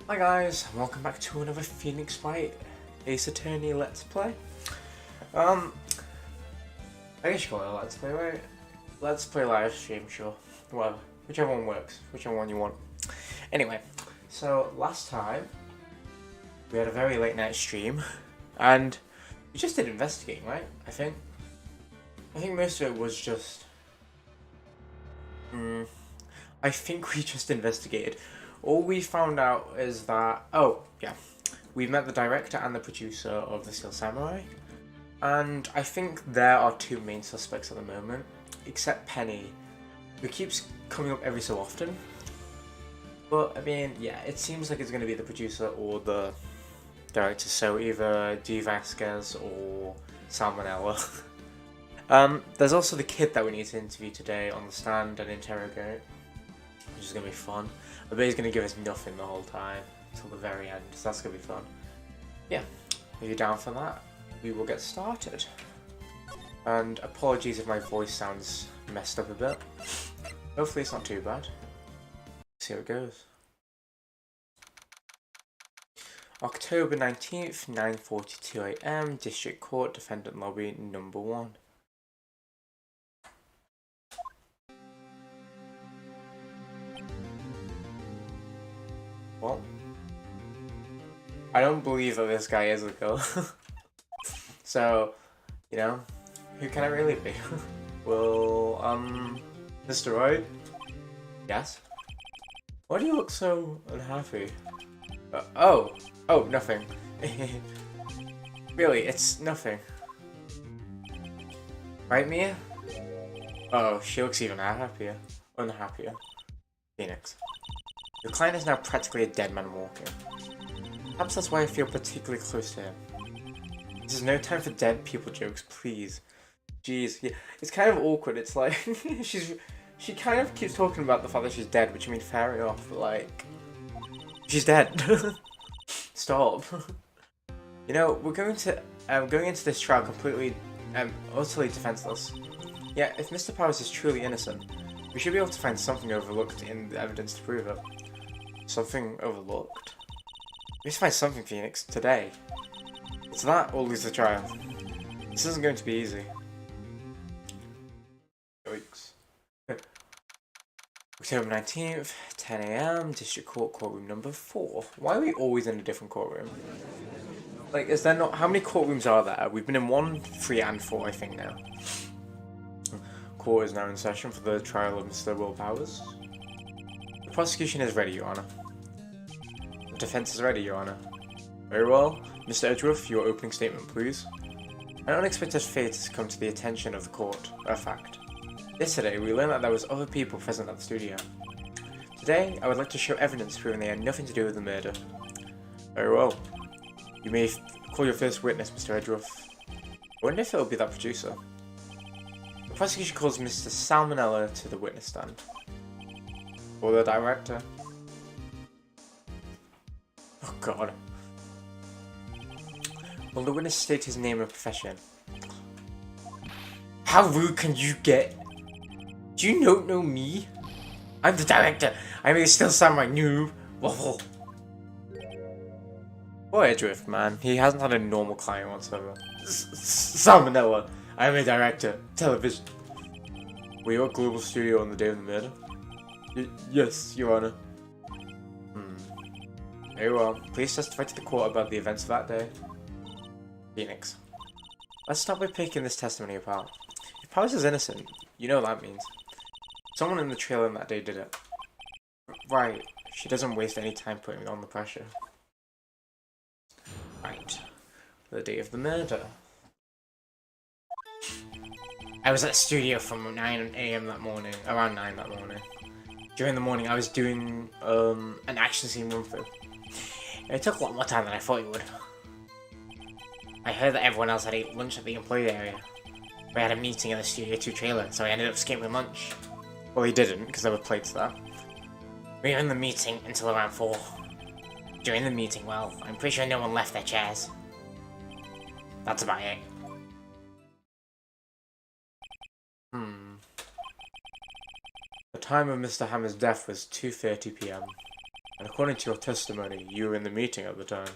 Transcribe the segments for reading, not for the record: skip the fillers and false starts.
Hi guys, and welcome back to another Phoenix Wright Ace Attorney Let's Play. I guess you call it a Let's Play, right? Let's Play live stream, sure. Well, whichever one works, whichever one you want. Anyway, so last time we had a very late night stream, and we just did investigating, right? I think most of it was just. I think we just investigated. All we found out is that, we met the director and the producer of The Steel Samurai, and I think there are two main suspects at the moment, except Penny, who keeps coming up every so often. But, I mean, yeah, it seems like it's going to be the producer or the director, so either D. Vasquez or Salmonella. There's also the kid that we need to interview today on the stand and interrogate, which is going to be fun. I bet he's going to give us nothing the whole time, until the very end, so that's going to be fun. Yeah, if you're down for that, we will get started. And apologies if my voice sounds messed up a bit. Hopefully it's not too bad. Let's see how it goes. October 19th, 9:42 AM, District Court, Defendant Lobby, number 1. Well, I don't believe that this guy is a girl. So, you know, who can I really be? Well, Mr. Wright? Yes? Why do you look so unhappy? Oh, nothing. Really, it's nothing. Right, Mia? Oh, she looks even unhappier. Phoenix. Your client is now practically a dead man walking. Perhaps that's why I feel particularly close to him. This is no time for dead people jokes, please. Jeez, yeah, it's kind of awkward. It's like she kind of keeps talking about the fact that she's dead, which I mean, fair enough, but like, she's dead. Stop. You know, we're going into this trial completely, utterly defenseless. Yeah, if Mr. Powers is truly innocent, we should be able to find something overlooked in the evidence to prove it. Something overlooked? We need to find something, Phoenix, today. It's that or lose the trial. This isn't going to be easy. Yikes. October 19th, 10 AM, District Court, courtroom number 4. Why are we always in a different courtroom? Like, is there not... How many courtrooms are there? We've been in 1, 3, and 4, I think, now. Court is now in session for the trial of Mr. Will Powers. The prosecution is ready, Your Honor. The defense is ready, Your Honor. Very well. Mr. Edgeworth, your opening statement, please. An unexpected fate has come to the attention of the court. A fact. Yesterday, we learned that there was other people present at the studio. Today, I would like to show evidence proving they had nothing to do with the murder. Very well. You may call your first witness, Mr. Edgeworth. I wonder if it will be that producer. The prosecution calls Mr. Salmonella to the witness stand. Or the director. Oh god. Will the witness state his name and profession? How rude can you get? Do you not know me? I'm the director. I may still sound like noob. Whoa. Poor Edgeworth, man. He hasn't had a normal client whatsoever. Salmonella. I'm a director. Television. Were you at Global Studio on the day of the murder? Yes, Your Honor. Very well. Please testify to the court about the events of that day. Phoenix. Let's start by picking this testimony apart. If Powers is innocent, you know what that means. Someone in the trailer on that day did it. Right. She doesn't waste any time putting me on the pressure. Right. The day of the murder. I was at the studio from 9 AM that morning, around 9 that morning. During the morning I was doing an action scene run through. It took a lot more time than I thought it would. I heard that everyone else had ate lunch at the employee area. We had a meeting at the Studio 2 trailer, so I ended up skipping lunch. Well, he didn't, because there were plates there. We were in the meeting until around 4. During the meeting, well, I'm pretty sure no one left their chairs. That's about it. The time of Mr. Hammer's death was 2:30 PM. And according to your testimony, you were in the meeting at the time.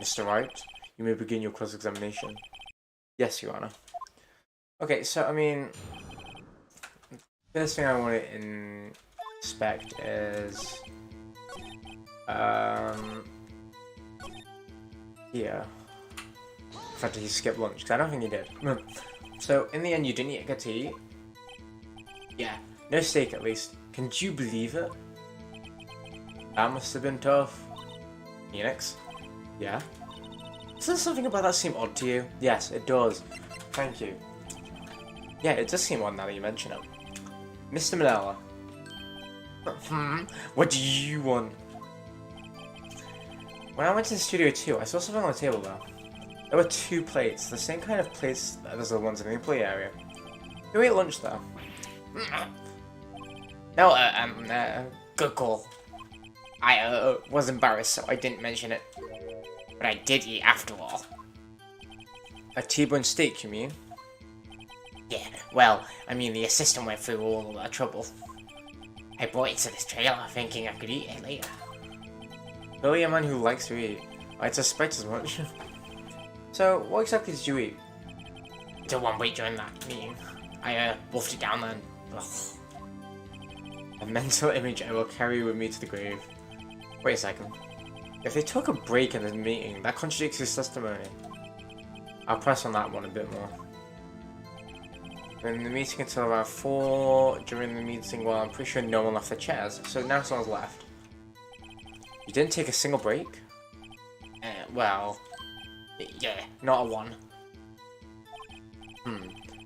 Mr. Wright, you may begin your cross-examination. Yes, Your Honor. Okay, so, I mean, first thing I want to inspect is, yeah. In fact, he skipped lunch, because I don't think he did. So, in the end, you didn't get to eat? Yeah, no steak at least. Can you believe it? That must have been tough. Phoenix? Yeah? Does there something about that seem odd to you? Yes, it does. Thank you. Yeah, it does seem odd now that you mention it. Mr. Manella. What do you want? When I went to the studio too, I saw something on the table there. There were 2 plates, the same kind of plates as the ones in the employee area. You ate lunch there? No, good call. I was embarrassed, so I didn't mention it. But I did eat after all. A T-bone steak, you mean? Yeah, well, I mean, the assistant went through all that trouble. I brought it to this trailer thinking I could eat it later. Really a man who likes to eat. I'd suspect as much. So, what exactly did you eat? The one wait during that meeting. I wolfed it down then. Ugh. A mental image I will carry with me to the grave. Wait a second. If they took a break in the meeting, that contradicts his testimony. I'll press on that one a bit more. In the meeting until around 4, during the meeting, well, I'm pretty sure no one left their chairs, so now someone's left. You didn't take a single break? Well, yeah, not a one.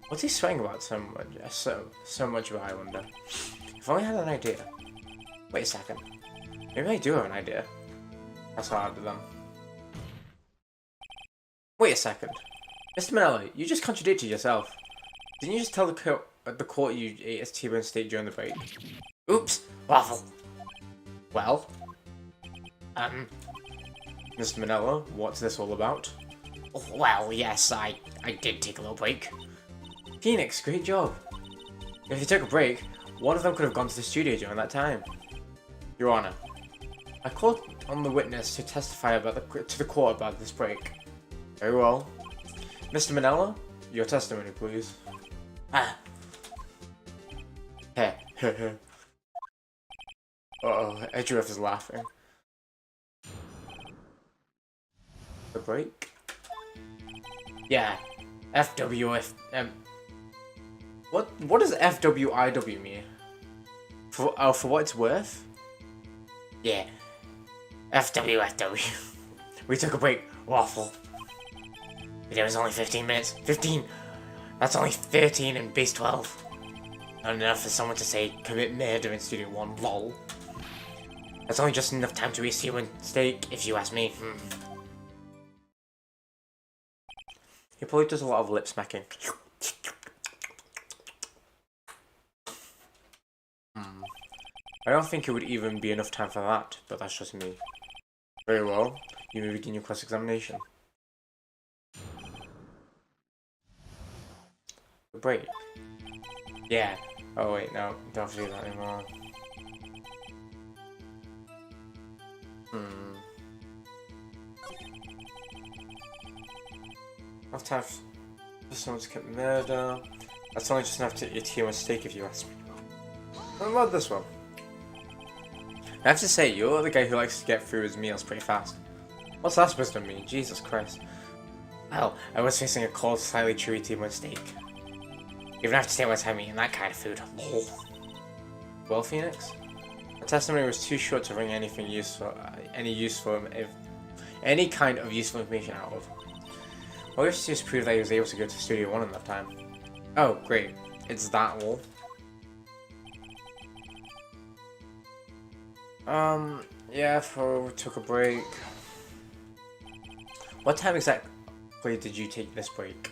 What's he swearing about so much? So much about, I wonder. If only I had an idea. Wait a second. Maybe I do have an idea. That's hard to them. Wait a second. Mr. Manella, you just contradicted yourself. Didn't you just tell the court you ate a T-bone steak during the break? Oops, waffle. Well? Mr. Manella, what's this all about? Well, yes, I did take a little break. Phoenix, great job. If they took a break, one of them could have gone to the studio during that time. Your Honor, I called on the witness to testify about to the court about this break. Very well. Mr. Manella, your testimony, please. Uh-oh, Edgeworth is laughing. The break? Yeah, what does FWIW mean? For what it's worth? Yeah, FWFW. We took a break, waffle. But it was only 15 minutes. 15! That's only 13 in base 12. Not enough for someone to say, commit murder in Studio 1, lol. That's only just enough time to eat T-bone steak, if you ask me. He probably does a lot of lip smacking. I don't think it would even be enough time for that, but that's just me. Very well, you may begin your cross-examination. The break? Yeah. Oh wait, no, don't have to do that anymore. Enough time for someone to commit murder. That's only just enough to eat a steak if you ask me. What about this one? I have to say, you're the guy who likes to get through his meals pretty fast. What's that supposed to mean? Jesus Christ. Well, I was facing a cold, slightly chewy T-bone steak. You don't have to take my time eating that kind of food. Lol. Well, Phoenix? The testimony was too short to bring any kind of useful information out of. All we have to do is prove that he was able to go to Studio 1 in that time. Oh, great. It's that all. Yeah, we took a break. What time exactly did you take this break?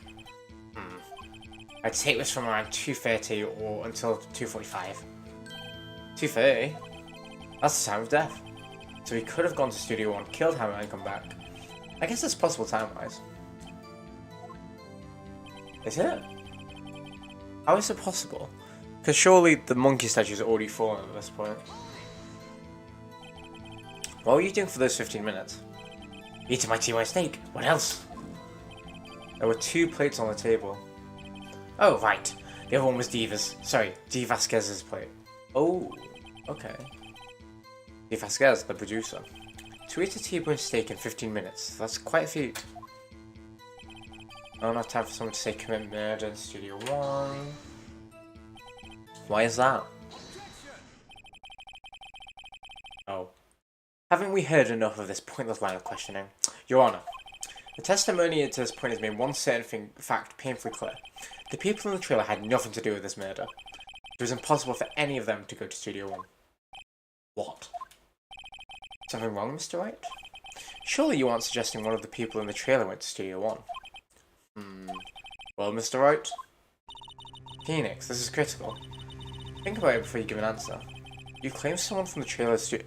I'd take this from around 2:30 or until 2:45. 2:30? That's the time of death. So he could have gone to Studio 1, killed Hammer, and come back. I guess it's possible time-wise. Is it? How is it possible? Because surely the monkey statue's already fallen at this point. What were you doing for those 15 minutes? Eating my T1 steak. What else? There were 2 plates on the table. Oh, right. The other one was Di Vasquez's plate. Oh, okay. Di Vasquez, the producer. To eat a T-bone steak in 15 minutes. That's quite a feat. I don't have time for someone to say commit murder in Studio 1. Why is that? Oh. Haven't we heard enough of this pointless line of questioning? Your Honour, the testimony to this point has made one certain fact painfully clear. The people in the trailer had nothing to do with this murder. It was impossible for any of them to go to Studio 1. What? Something wrong, Mr. Wright? Surely you aren't suggesting one of the people in the trailer went to Studio 1. Well, Mr. Wright? Phoenix, this is critical. Think about it before you give an answer. You claim someone from the trailer do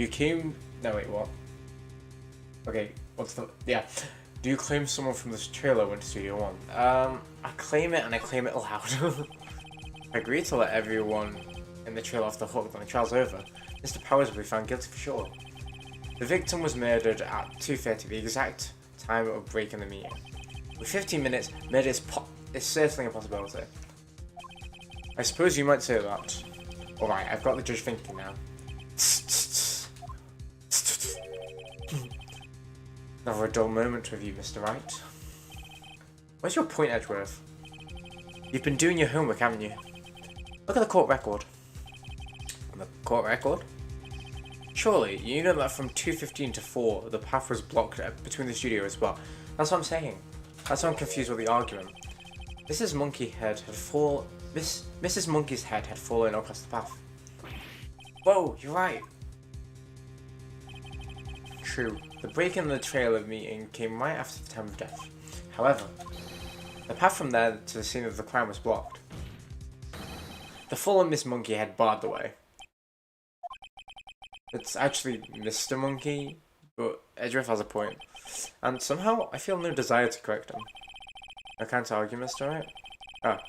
you claim... No, wait, what? Okay, yeah. Do you claim someone from this trailer went to Studio 1? I claim it, and I claim it loud. I agree to let everyone in the trailer off the hook when the trial's over. Mr. Powers will be found guilty for sure. The victim was murdered at 2:30, the exact time of breaking the meeting. With 15 minutes, murder is certainly a possibility. I suppose you might say that. Alright, I've got the judge thinking now. Another dull moment with you, Mr. Wright. Where's your point, Edgeworth? You've been doing your homework, haven't you? Look at the court record. The court record? Surely, you know that from 2:15 to 4, the path was blocked between the studio as well. That's what I'm saying. That's why I'm confused with the argument. Mrs. Monkey's head had fallen across the path. Whoa, you're right. True. The break in the trailer meeting came right after the time of death. However, the path from there to the scene of the crime was blocked. The fallen Miss Monkey had barred the way. It's actually Mr. Monkey, but Edgeworth has a point. And somehow, I feel no desire to correct him. No counter argument, Mr. Wright? Oh,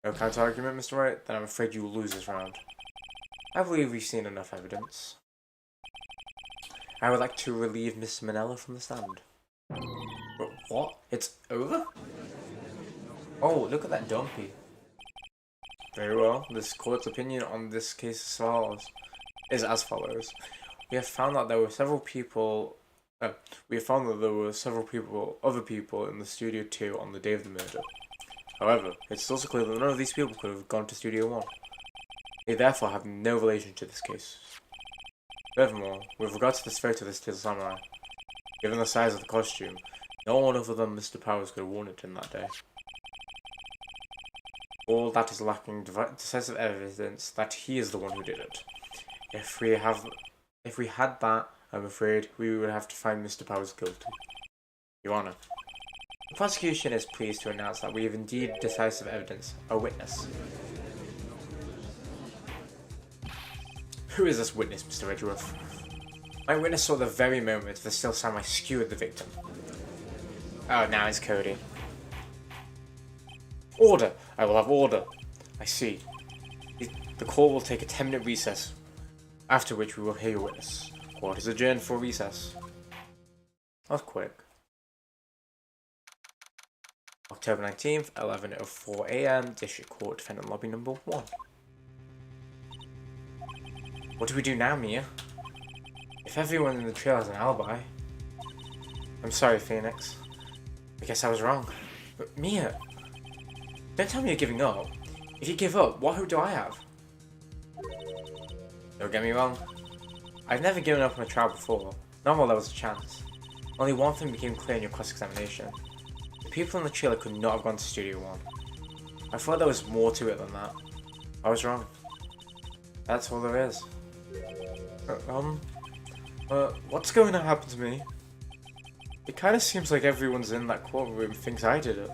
no counter argument, Mr. Wright? Then I'm afraid you will lose this round. I believe we've seen enough evidence. I would like to relieve Miss Manella from the stand. But what? It's over? Oh, look at that donkey. Very well. This court's opinion on this case is as follows. We have found that there were several people. Other people in the Studio 2 on the day of the murder. However, it's also clear that none of these people could have gone to Studio 1. They therefore have no relation to this case. Furthermore, with regard to this photo of the Steel Samurai, given the size of the costume, no one other than Mr. Powers could have worn it in that day. All that is lacking decisive evidence that he is the one who did it. If we had that, I'm afraid we would have to find Mr. Powers guilty. Your Honour, the prosecution is pleased to announce that we have indeed decisive evidence, a witness. Who is this witness, Mr. Edgeworth? My witness saw the very moment the Steel Samurai skewered the victim. Oh, now it's Cody. Order! I will have order. I see. The court will take a 10-minute recess, after which we will hear your witness. Court is adjourned for recess. That was quick. October 19th, 11:04 AM, District Court, Defendant Lobby number 1. What do we do now, Mia? If everyone in the trail has an alibi... I'm sorry, Phoenix. I guess I was wrong. But Mia... Don't tell me you're giving up. If you give up, what hope do I have? Don't get me wrong. I've never given up on a trial before. Not while there was a chance. Only one thing became clear in your cross-examination. The people in the trailer could not have gone to Studio 1. I thought there was more to it than that. I was wrong. That's all there is. What's going to happen to me? It kind of seems like everyone's in that courtroom thinks I did it.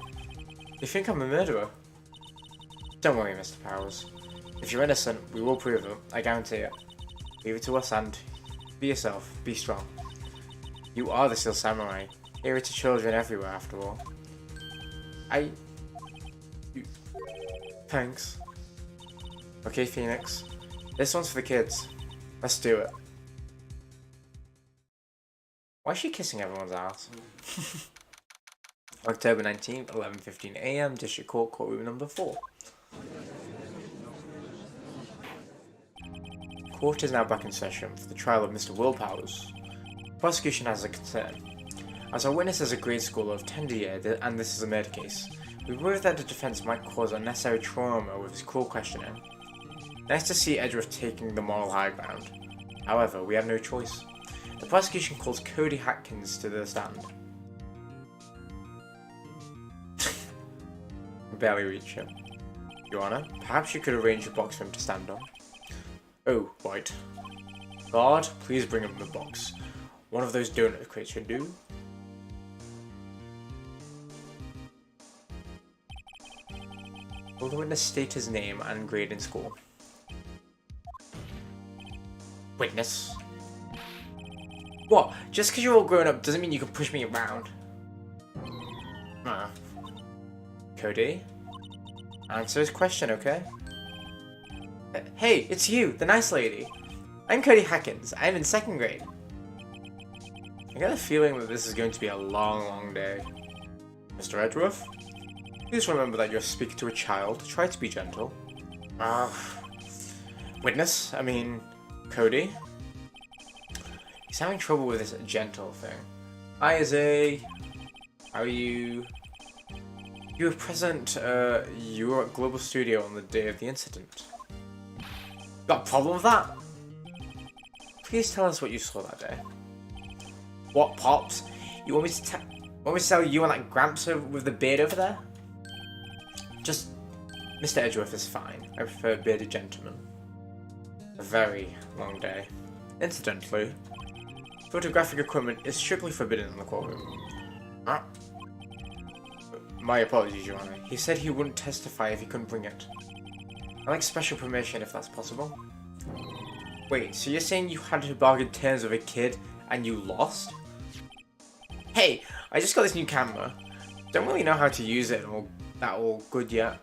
They think I'm a murderer. Don't worry, Mr. Powers. If you're innocent, we will prove it. I guarantee it. Leave it to us and be yourself. Be strong. You are the Steel Samurai. Hero to children everywhere, after all. Thanks. Okay, Phoenix. This one's for the kids. Let's do it. Why is she kissing everyone's ass? October 19th, 11:15 AM, District Court, courtroom number 4. Court is now back in session for the trial of Mr. Willpowers. The prosecution has a concern. As our witness is a grade schooler of tender year and this is a murder case, we worry that the defense might cause unnecessary trauma with his cruel questioning. Nice to see Edgeworth taking the moral high ground. However, we have no choice. The prosecution calls Cody Hatkins to the stand. Barely reach him. Your Honor, perhaps you could arrange a box for him to stand on. Oh, right. Guard, please bring him the box. One of those donut crates should do. Will the witness state his name and grade in school? Witness. What? Just because you're all grown up doesn't mean you can push me around. Cody? Answer his question, okay? Hey, it's you, the nice lady. I'm Cody Hatkins. I'm in 2nd grade. I get a feeling that this is going to be a long, long day. Mr. Edgeworth? Please remember that you're speaking to a child. Try to be gentle. Witness? I mean, Cody? He's having trouble with this gentle thing. Hi, Izzy. How are you? You were present, you were at Global Studio on the day of the incident. Got a problem with that? Please tell us what you saw that day. What, Pops? You want me to tell you and that Gramps with the beard over there? Just, Mr. Edgeworth is fine. I prefer bearded gentlemen. A very long day. Incidentally, photographic equipment is strictly forbidden in the courtroom. My apologies, Your Honor. He said he wouldn't testify if he couldn't bring it. I'd like special permission if that's possible. Wait, so you're saying you had to bargain terms with a kid and you lost? Hey, I just got this new camera. Don't really know how to use it or that all good yet.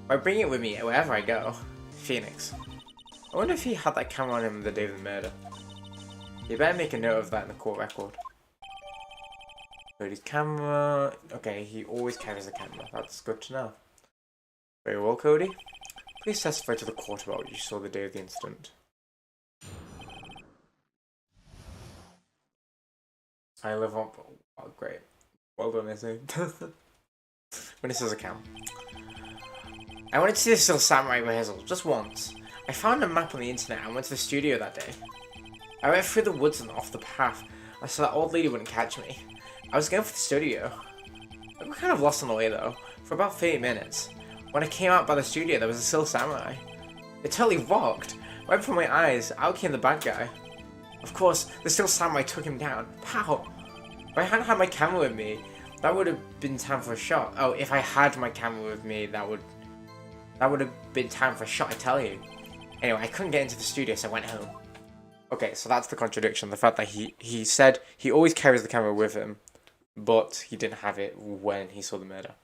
I bring it with me wherever I go. Phoenix. I wonder if he had that camera on him the day of the murder. You better make a note of that in the court record. Cody's camera. Okay, he always carries the camera. That's good to know. Very well, Cody. Please testify to the court about what you saw the day of the incident. I live on. Oh, great. Well done, Izzy. When it says a cam. I wanted to see the Steel Samurai rehearsal just once. I found a map on the internet and went to the studio that day. I went through the woods and off the path. I saw that old lady wouldn't catch me. I was going for the studio. I got kind of lost on the way though, for about 30 minutes. When I came out by the studio, there was a Steel Samurai. It totally rocked. Right before my eyes, out came the bad guy. Of course, the Steel Samurai took him down. Pow! If I hadn't had my camera with me, that would have been time for a shot. Oh, if I had my camera with me, that would have been time for a shot, I tell you. Anyway, I couldn't get into the studio, so I went home. Okay, so that's the contradiction. The fact that he said he always carries the camera with him, but he didn't have it when he saw the murder.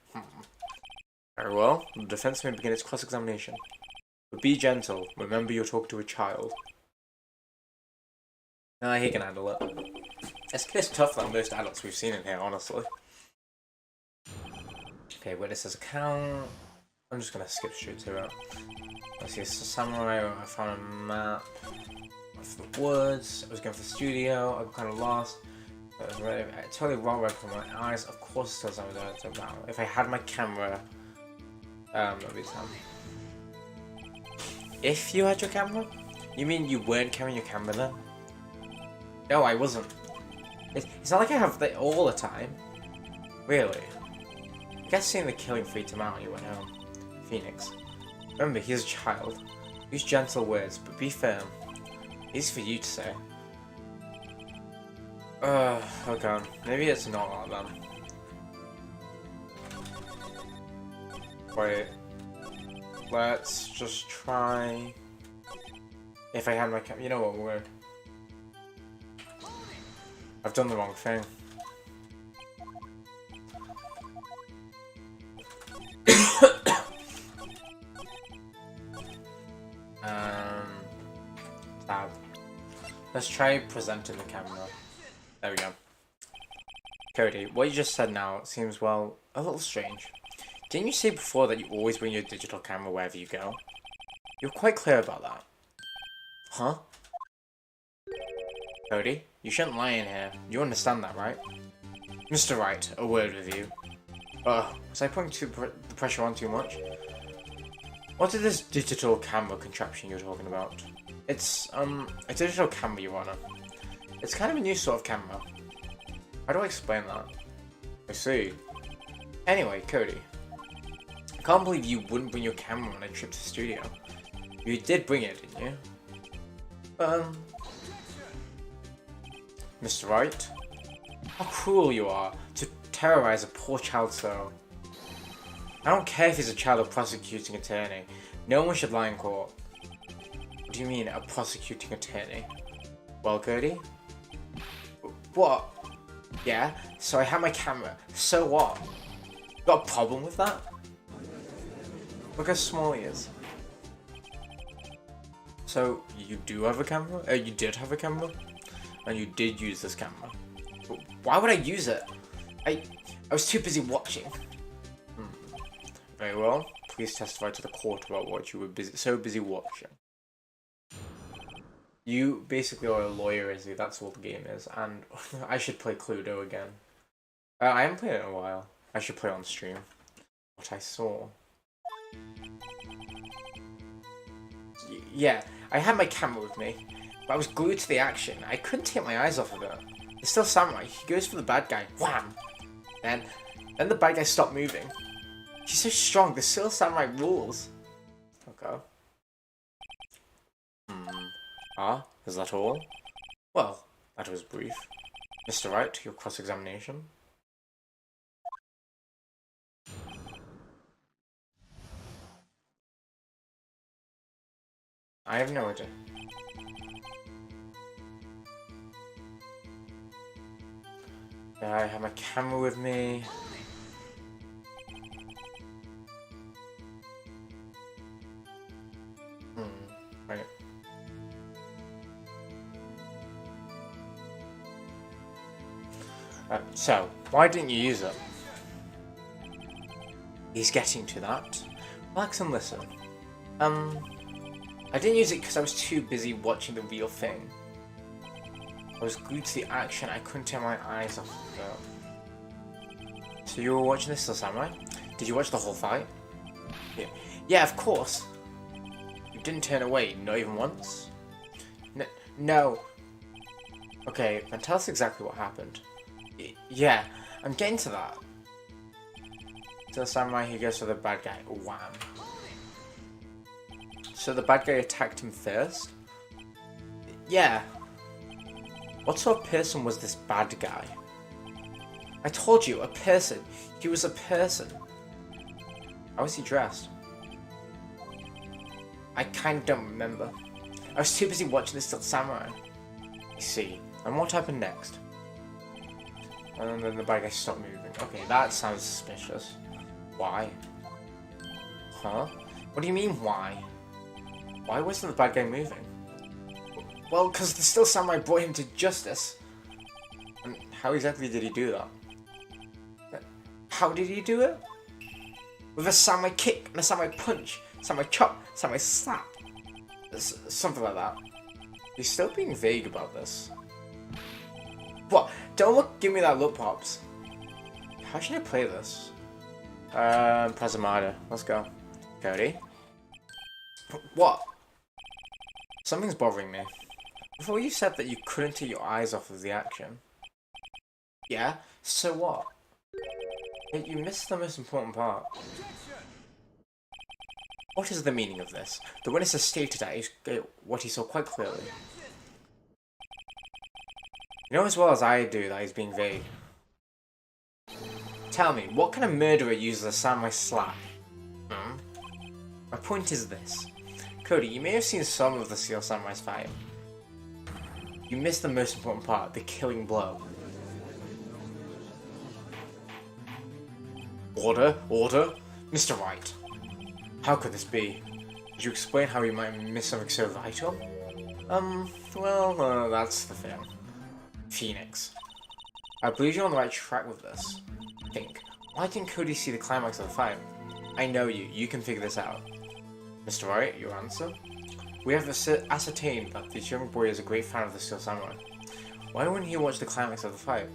Very well, the defense may begin its cross-examination. But be gentle. Remember you're talking to a child. Nah, he can handle it. It's tougher than most adults we've seen in here, honestly. Okay, witness's account. I'm just gonna skip straight to it. I see a samurai, I found a map. Went through the woods, I was going for the studio, I got kind of lost. I totally wrong right from my eyes. Of course it does, I was there to battle. If I had my camera, that'd be time. If you had your camera? You mean you weren't carrying your camera then? No, I wasn't. It's not like I have that all the time. Really? I guess seeing the killing freaked him out when he went home. Phoenix. Remember, he's a child. Use gentle words, but be firm. Easy for you to say. Okay. Maybe it's not like that. Wait. Let's just try... If I had my camera... You know what, we're... I've done the wrong thing. Tab. Let's try presenting the camera. There we go. Cody, what you just said now seems, well, a little strange. Didn't you say before that you always bring your digital camera wherever you go? You're quite clear about that. Huh? Cody, you shouldn't lie in here. You understand that, right? Mr. Wright, a word with you. Was I putting the pressure on too much? What is this digital camera contraption you're talking about? It's, a digital camera, Your Honor. It's kind of a new sort of camera. How do I explain that? I see. Anyway, Cody. I can't believe you wouldn't bring your camera on a trip to the studio. You did bring it, didn't you? Mr. Wright? How cruel you are to terrorize a poor child so. I don't care if he's a child of prosecuting attorney. No one should lie in court. What do you mean, a prosecuting attorney? Well, Cody? What? Yeah, so I have my camera. So what? Got a problem with that? Look how small he is. So, you do have a camera? You did have a camera? And you did use this camera? Why would I use it? I was too busy watching. Very well. Please testify to the court about what you were so busy watching. You basically are a lawyer, Izzy. That's all the game is. And I should play Cluedo again. I haven't played it in a while. I should play on stream. What I saw. Yeah, I had my camera with me, but I was glued to the action. I couldn't take my eyes off of it. It's still samurai. He goes for the bad guy. Wham! Then the bad guy stopped moving. He's so strong. The still samurai rules. Okay. Is that all? Well, that was brief. Mr. Wright, your cross-examination. I have no idea. Yeah, I have my camera with me. Right. So, why didn't you use it? He's getting to that. Relax and listen. I didn't use it because I was too busy watching the real thing. I was glued to the action, I couldn't take my eyes off of it. So you were watching this, the samurai? Did you watch the whole fight? Yeah, of course. You didn't turn away, not even once? No. Okay, then tell us exactly what happened. Yeah, I'm getting to that. So the samurai, he goes for the bad guy. Wham. So the bad guy attacked him first? Yeah. What sort of person was this bad guy? I told you, a person. He was a person. How was he dressed? I kinda don't remember. I was too busy watching the still samurai. I see. And what happened next? And then the bad guy stopped moving. Okay, that sounds suspicious. Why? Huh? What do you mean, why? Why wasn't the bad guy moving? Well, because the still samurai brought him to justice. And how exactly did he do that? How did he do it? With a samurai kick and a samurai punch, samurai chop, samurai slap. Something like that. He's still being vague about this. What? Don't give me that look, Pops. How should I play this? Presamada. Let's go. Cody? What? Something's bothering me. Before you said that you couldn't take your eyes off of the action. Yeah? So what? You missed the most important part. What is the meaning of this? The witness has stated that what he saw quite clearly. You know as well as I do that he's being vague. Tell me, what kind of murderer uses a samurai slap? My point is this. Cody, you may have seen some of the Steel Samurai's fight. You missed the most important part, the killing blow. Order? Order? Mr. Wright. How could this be? Could you explain how you might miss something so vital? Well, that's the thing. Phoenix. I believe you're on the right track with this. Think, why didn't Cody see the climax of the fight? I know you. You can figure this out. Mr. Wright, your answer? We have ascertained that this young boy is a great fan of the Steel Samurai. Why wouldn't he watch the climax of the fight?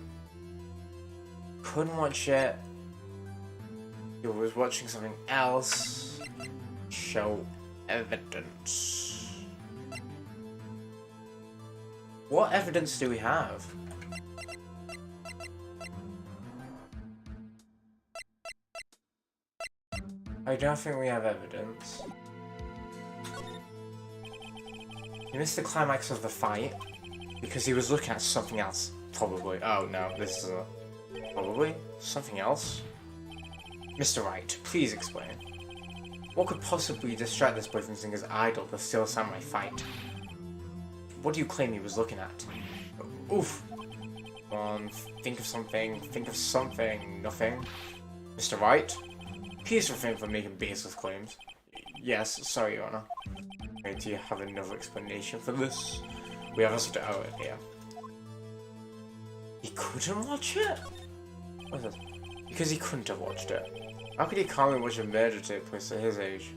Couldn't watch it. He was watching something else. Show evidence. What evidence do we have? I don't think we have evidence. He missed the climax of the fight because he was looking at something else. Probably. Oh no, this is probably something else. Mr. Wright, please explain. What could possibly distract this boy from seeing his idol, the Steel Samurai, fight? What do you claim he was looking at? Oof. Think of something. Think of something. Nothing. Mr. Wright? Please refrain from making baseless claims. Yes, sorry, Your Honor. Okay, do you have another explanation for this? We have a oh, here. He couldn't watch it? What is this? Because he couldn't have watched it. How could he calmly watch a murder take place at his age?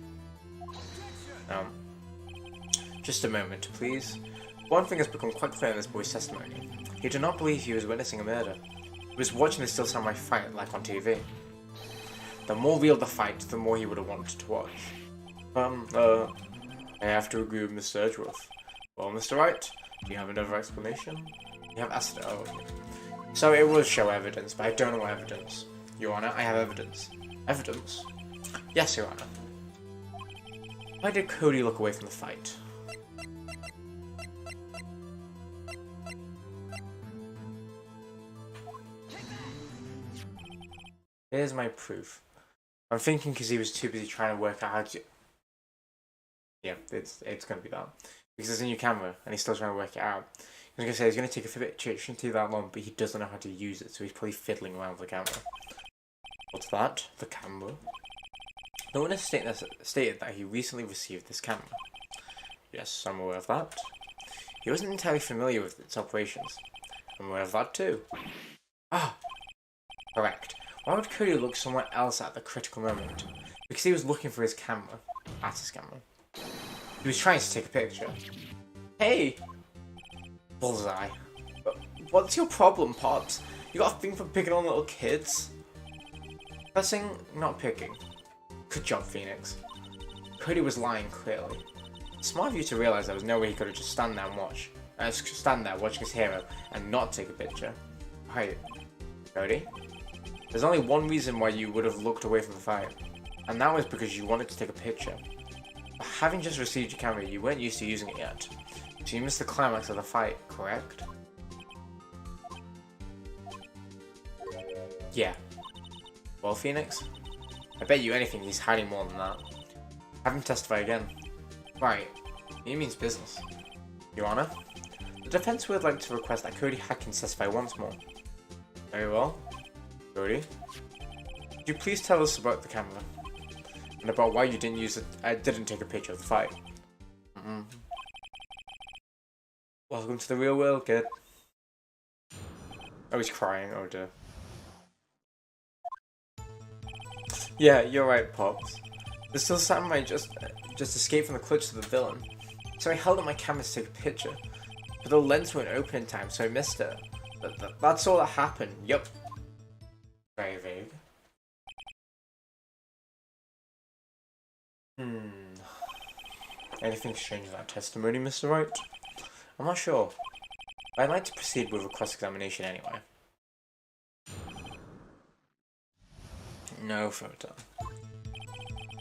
Just a moment, please. One thing has become quite clear in this boy's testimony. He did not believe he was witnessing a murder. He was watching the Steel Samurai fight like on TV. The more real the fight, the more he would have wanted to watch. I have to agree with Mr. Edgeworth. Well, Mr. Wright, do you have another explanation? You have asked it. Oh, okay. So it will show evidence, but I don't know what evidence. Your Honor, I have evidence. Evidence? Yes, Your Honor. Why did Cody look away from the fight? Here's my proof. I'm thinking because he was too busy trying to work out how to... Yeah, it's going to be that. Because there's a new camera, and he's still trying to work it out. I was going to say, he's going to take a picture, it shouldn't take that long, but he doesn't know how to use it, so he's probably fiddling around with the camera. What's that? The camera? No one has stated that he recently received this camera. Yes, I'm aware of that. He wasn't entirely familiar with its operations. I'm aware of that too. Ah! Correct. Why would Cody look somewhere else at the critical moment? Because he was looking for his camera. At his camera. He was trying to take a picture. Hey! Bullseye. What's your problem, Pops? You got a thing for picking on little kids? Pressing, not picking. Good job, Phoenix. Cody was lying, clearly. Smart of you to realise there was no way he could have just stand there and watch. Stand there watching his hero and not take a picture. Right. Cody? There's only one reason why you would have looked away from the fight, and that was because you wanted to take a picture. But having just received your camera, you weren't used to using it yet, so you missed the climax of the fight, correct? Yeah. Well, Phoenix, I bet you anything he's hiding more than that. Have him testify again. Right, he means business. Your Honor, the defense would like to request that Cody Hatkins testify once more. Very well. Cody, could you please tell us about the camera? And about why you didn't use it, didn't take a picture of the fight. Welcome to the real world, kid. Oh, he's crying, oh dear. Yeah, you're right, Pops. The Steel Samurai just escaped from the clutches of the villain. So I held up my camera to take a picture. But the lens wouldn't open in time, so I missed it. That's all that happened, yup. Very vague. Anything strange in that testimony, Mr. Wright? I'm not sure. But I'd like to proceed with a cross-examination anyway. No photo.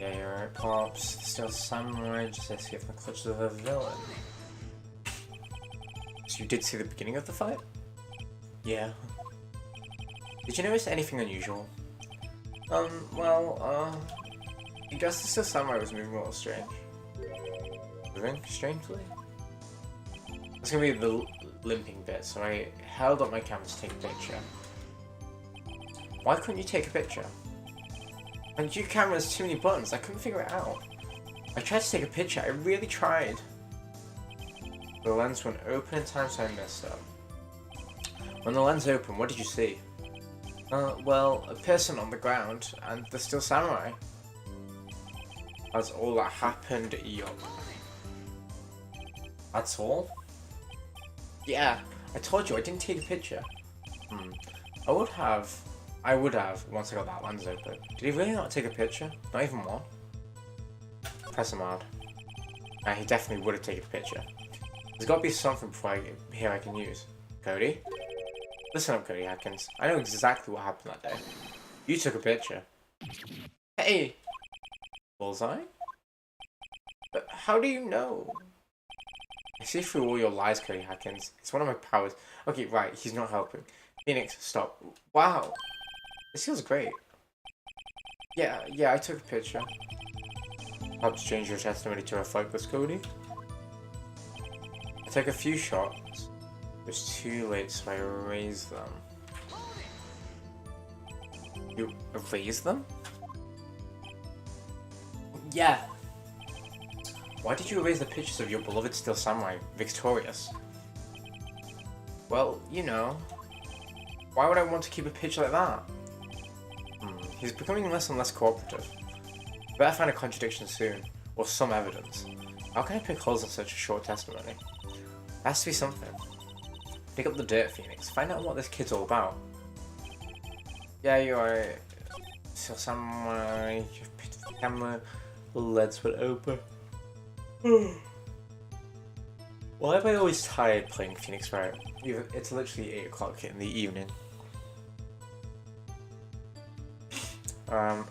Yeah, you're right, Pops. Still Samurai just escaped from the clutches of a villain. So you did see the beginning of the fight? Yeah. Did you notice anything unusual? I guess the Steel Samurai was moving a little strange. Moving strangely? That's gonna be the limping bit, so I held up my camera to take a picture. Why couldn't you take a picture? And your camera has too many buttons, I couldn't figure it out. I tried to take a picture, I really tried. The lens went open in time, so I messed up. When the lens opened, what did you see? Well, a person on the ground and the Steel Samurai. That's all that happened, yup. That's all? Yeah, I told you I didn't take a picture. I would have once I got that lens open. Did he really not take a picture? Not even one? Press him hard. He definitely would have taken a picture. There's got to be something here I can use. Cody? Listen up, Cody Atkins. I know exactly what happened that day. You took a picture. Hey! Bullseye? But how do you know? I see through all your lies, Cody Atkins. It's one of my powers. Okay, right, he's not helping. Phoenix, stop. Wow! This feels great. Yeah, I took a picture. Helps change your testimony to reflect this, Cody. I took a few shots. It was too late, so I erased them. You erased them? Yeah. Why did you erase the pictures of your beloved Steel Samurai, victorious? Well, you know. Why would I want to keep a picture like that? He's becoming less and less cooperative. Better find a contradiction soon, or some evidence. How can I pick holes in such a short testimony? There has to be something. Pick up the dirt, Phoenix. Find out what this kid's all about. Yeah, you're right. So Samurai, you've picked up the camera, the lids went open. Why am I always tired playing Phoenix Wright? It's literally 8 o'clock in the evening. I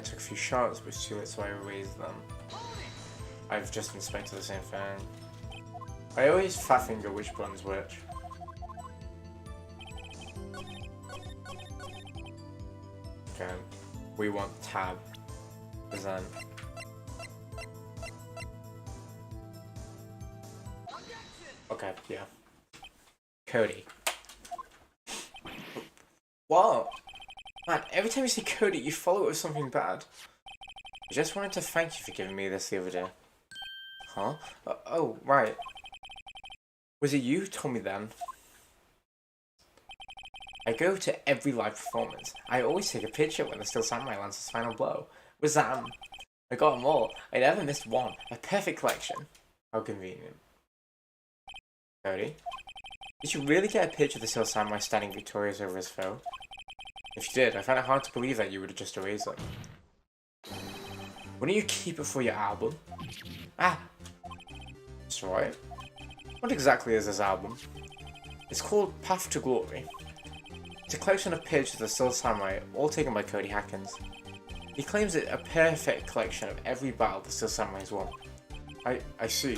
took a few shots, but it's too late, so I erased them. I've just inspected the same thing. I always fat finger which button's which. Okay, we want tab. Present. Okay, yeah. Cody. What? Man, every time you see Cody, you follow it with something bad. I just wanted to thank you for giving me this the other day. Huh? Oh, right. Was it you who told me then? I go to every live performance. I always take a picture when the Steel Samurai lands his final blow. With Zam. I got them all. I never missed one. A perfect collection. How convenient. Cody? Did you really get a picture of the Steel Samurai standing victorious over his foe? If you did, I find it hard to believe that you would have just erased it. Wouldn't you keep it for your album? Ah! That's right. What exactly is this album? It's called Path to Glory. It's a collection of pictures of the Steel Samurai, all taken by Cody Atkins. He claims it a perfect collection of every battle the Steel Samurai has won. I see.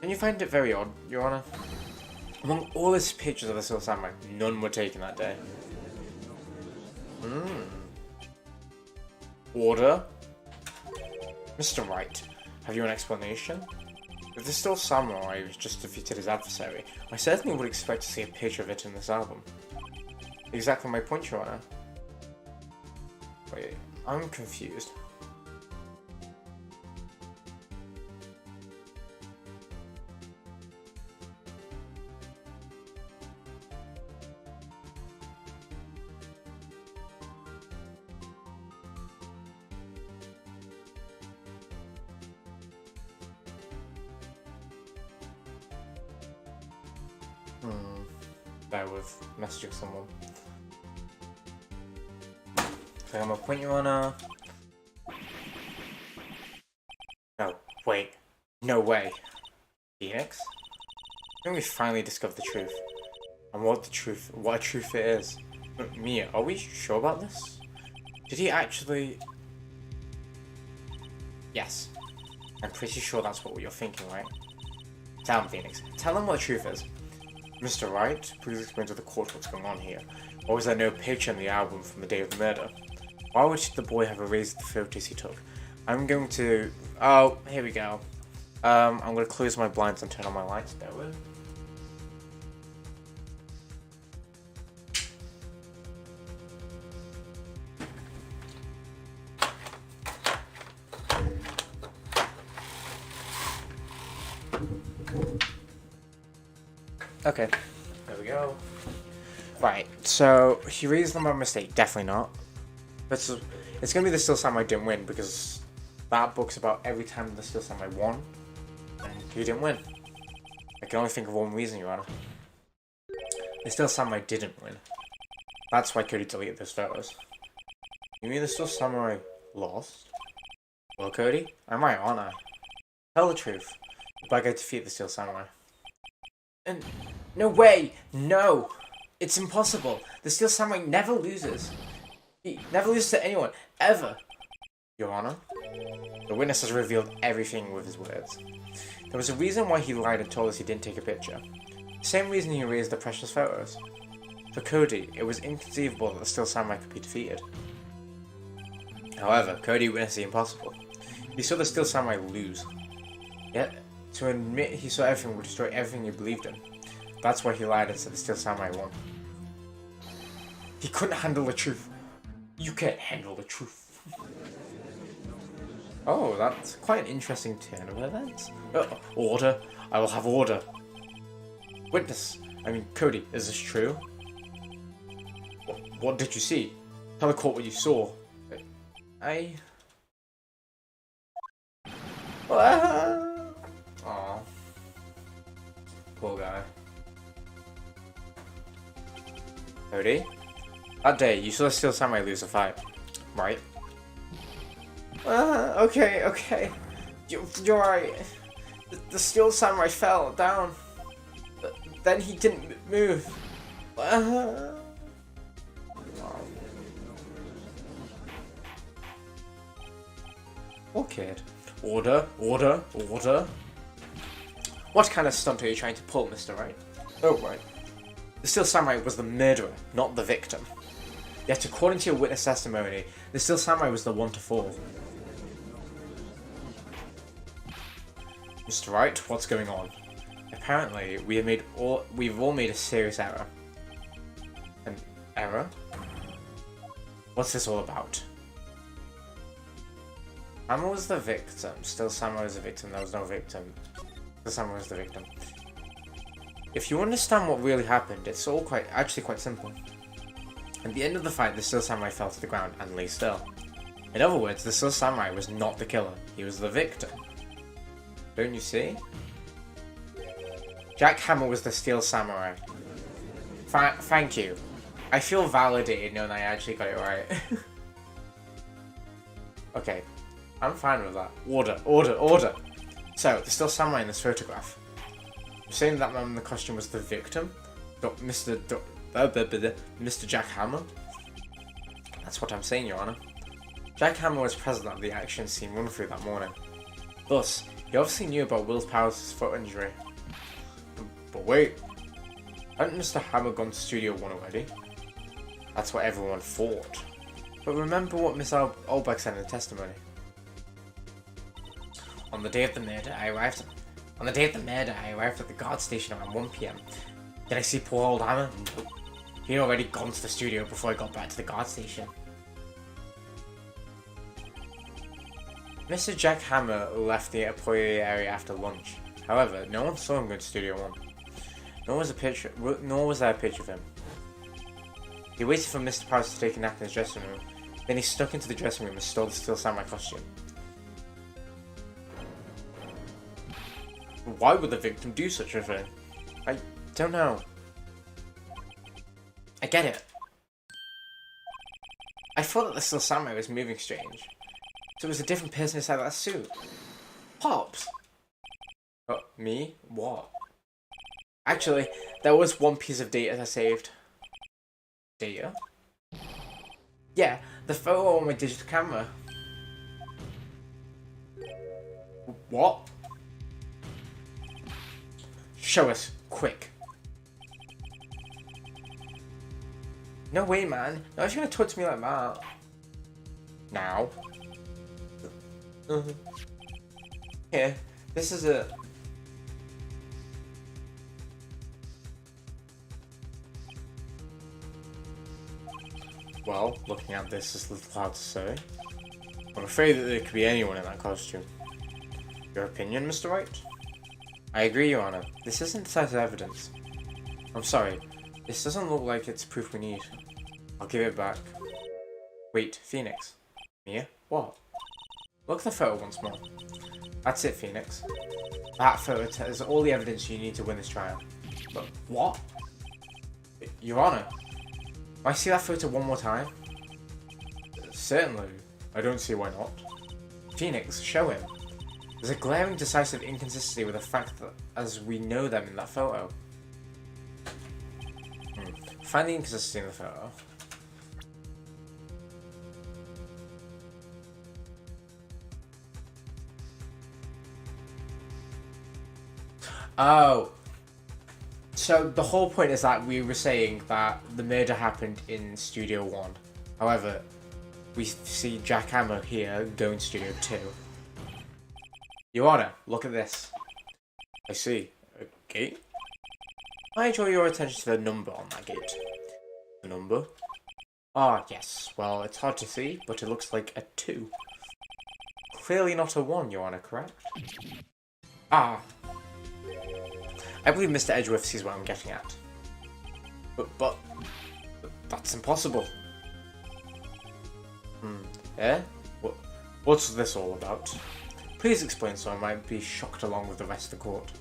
Don't you find it very odd, Your Honor? Among all his pictures of the Steel Samurai, none were taken that day. Order? Mr. Wright, have you an explanation? If the Steel Samurai was just defeated his adversary, I certainly would expect to see a picture of it in this album. Exactly my point, Your Honor. Wait, I'm confused. Bear with messaging someone. So I'm gonna point you on a... No, wait. No way. Phoenix? I think we finally discovered the truth. And what a truth it is. But Mia, are we sure about this? Did he actually... Yes. I'm pretty sure that's what you're thinking, right? Tell him, Phoenix. Tell him what the truth is. Mr. Wright, please explain to the court what's going on here. Why was there no picture in the album from the day of the murder? Why would the boy have erased the photos he took? I'm going to... Oh, here we go. I'm going to close my blinds and turn on my lights. Bear with. Okay, there we go. Right, so he raised them by mistake. Definitely not. But it's gonna be the Steel Samurai didn't win because that book's about every time the Steel Samurai won, and he didn't win. I can only think of one reason, Your Honor. The Steel Samurai didn't win. That's why Cody deleted those photos. You mean the Steel Samurai lost? Well, Cody, I'm right, aren't I? Tell the truth. The bad guy defeated the Steel Samurai. And no way! No! It's impossible! The Steel Samurai never loses. He never loses to anyone, ever! Your Honor, the witness has revealed everything with his words. There was a reason why he lied and told us he didn't take a picture. The same reason he erased the precious photos. For Cody, it was inconceivable that the Steel Samurai could be defeated. However, Cody witnessed the impossible. He saw the Steel Samurai lose. Yet, to admit he saw everything would destroy everything he believed in. That's why he lied and said the Steel Samurai won. He couldn't handle the truth. You can't handle the truth. Oh, that's quite an interesting turn of events. Order. I will have order. Witness. Cody, is this true? What did you see? Tell the court what you saw. Aww. Poor guy. Cody? That day, you saw the Steel Samurai lose a fight, right? Okay. You're right. The Steel Samurai fell down. Then he didn't move. Poor kid. Order. What kind of stunt are you trying to pull, Mr. Wright? Oh, right. The Steel Samurai was the murderer, not the victim. Yet, according to your witness testimony, the Steel Samurai was the one to fall. Mr. Wright, what's going on? Apparently, we've all made a serious error. An error? What's this all about? Hammer was the victim. Steel Samurai was the victim. There was no victim. Steel Samurai was the victim. If you understand what really happened, it's all actually quite simple. At the end of the fight, the Steel Samurai fell to the ground and lay still. In other words, the Steel Samurai was not the killer. He was the victim. Don't you see? Jack Hammer was the Steel Samurai. Thank you. I feel validated knowing I actually got it right. Okay, I'm fine with that. Order. So, the Steel Samurai in this photograph. You're saying that man in the costume was the victim? Mr. Jack Hammer? That's what I'm saying, Your Honor. Jack Hammer was present at the action scene run through that morning. Thus, he obviously knew about Will Powers' foot injury. But wait, hadn't Mr. Hammer gone to Studio 1 already? That's what everyone thought. But remember what Miss Olberg said in the testimony. On the day of the murder, I arrived at the guard station around 1 PM. Did I see poor old Hammer? Nope. He'd already gone to the studio before I got back to the guard station. Mr. Jack Hammer left the employee area after lunch. However, no one saw him go to Studio 1. Nor was there a picture of him. He waited for Mr. Powers to take a nap in his dressing room. Then he snuck into the dressing room and stole the Steel Samurai costume. Why would the victim do such a thing? I don't know. I get it. I thought that the Steel Samurai was moving strange. So it was a different person inside that suit. Pops! Me? What? Actually, there was one piece of data I saved. Data? Yeah, the photo on my digital camera. What? Show us, quick. No way, man. No one's gonna talk to me like that. Now. Here, this is it. Well, looking at this, it's a little hard to say. I'm afraid that there could be anyone in that costume. Your opinion, Mr. Wright? I agree, Your Honor. This isn't decisive evidence. I'm sorry, This doesn't look like it's proof we need. I'll give it back. Wait, Phoenix. Mia? What? Look at the photo once more. That's it, Phoenix. That photo is all the evidence you need to win this trial. But what? Your Honor, may I see that photo one more time? Certainly. I don't see why not. Phoenix, show him. There's a glaring decisive inconsistency with the fact that as we know them in that photo. Find the inconsistency in the photo. Oh. So the whole point is that we were saying that the murder happened in Studio 1. However, we see Jack Hammer here go in Studio 2. Your Honor, look at this. I see. A gate? I draw your attention to the number on that gate. The number? Ah, yes. Well, it's hard to see, but it looks like a 2. Clearly not a 1, Your Honor, correct? Ah. I believe Mr. Edgeworth sees what I'm getting at. But that's impossible. Eh? What's this all about? Please explain so I might be shocked along with the rest of the court.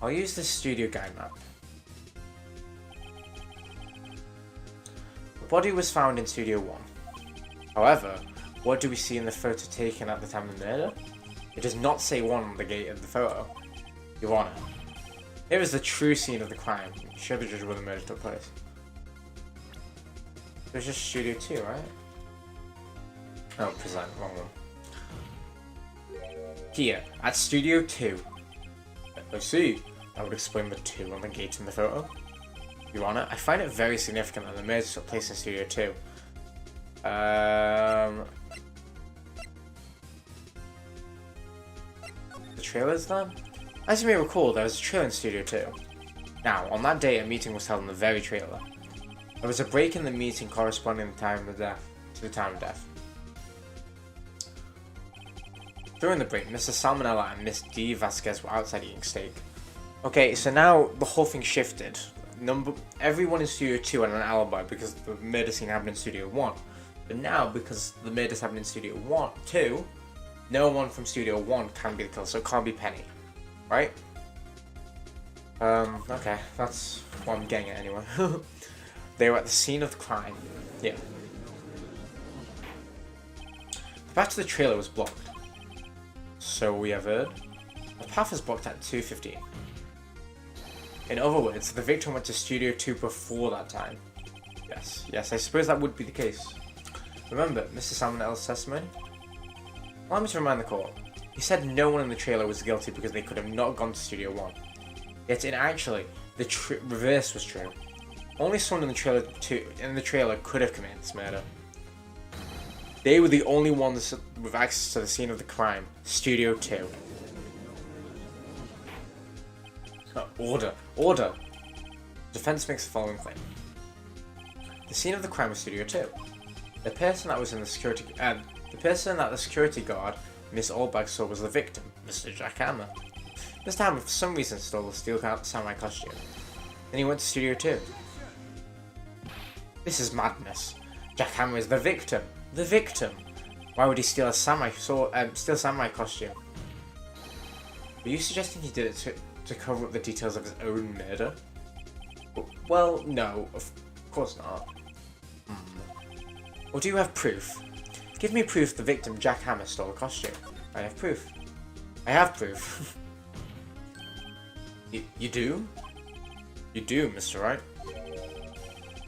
I'll use this studio guide map. The body was found in Studio 1. However, what do we see in the photo taken at the time of the murder? It does not say 1 on the gate of the photo. Your Honor, here is the true scene of the crime. Show the judge where the murder took place. It was just Studio 2, right? Oh, present, wrong one. Here, at Studio 2. I see. That would explain the 2 on the gate in the photo. Your Honor, I find it very significant that the murder took place in Studio 2. The trailers then? As you may recall, there was a trailer in Studio 2. Now, on that day, a meeting was held in the very trailer. There was a break in the meeting corresponding to the time of death. During the break, Mr. Salmonella and Miss D. Vasquez were outside eating steak. Okay, so now the whole thing shifted. Everyone in Studio 2 had an alibi because the murder scene happened in Studio 1. But now, because the murders happened in Studio 2, no one from Studio 1 can be the killer, so it can't be Penny. Right? Okay, that's what I'm getting at anyway. They were at the scene of the crime. Yeah. The path to the trailer was blocked. So we have heard. The path is blocked at 2:15. In other words, the victim went to Studio 2 before that time. Yes, I suppose that would be the case. Remember, Mr. Salmonella's testimony? Allow me to remind the court. He said no one in the trailer was guilty because they could have not gone to Studio 1. Yet, actually, the reverse was true. Only someone in the trailer could have committed this murder. They were the only ones with access to the scene of the crime, Studio 2. Order! Defense makes the following claim. The scene of the crime was Studio 2. The person that the security guard, Miss Allbag, saw was the victim, Mr. Jack Hammer. Mr. Hammer, for some reason, stole a steel samurai costume. Then he went to Studio 2. This is madness. Jack Hammer is the victim. The victim. Why would he steal a samurai costume? Are you suggesting he did it to cover up the details of his own murder? Well, no, of course not. Or do you have proof? Give me proof the victim, Jack Hammer, stole a costume. I have proof. I have proof. You do? You do, Mr. Wright.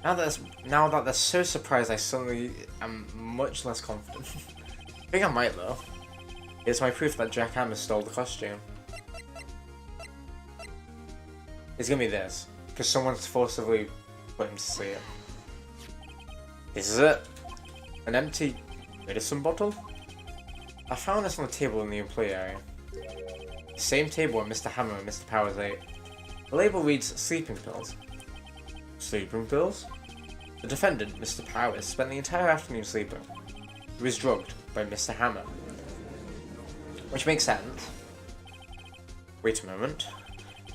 Now that they're so surprised, I suddenly am much less confident. I think I might though. It's my proof that Jack Hammer stole the costume. It's gonna be this, because someone's forcibly put him to sleep. This is it. An empty medicine bottle? I found this on the table in the employee area. The same table where Mr. Hammer and Mr. Powers ate. The label reads sleeping pills. Sleeping pills? The defendant, Mr. Powers, spent the entire afternoon sleeping. He was drugged by Mr. Hammer. Which makes sense. Wait a moment.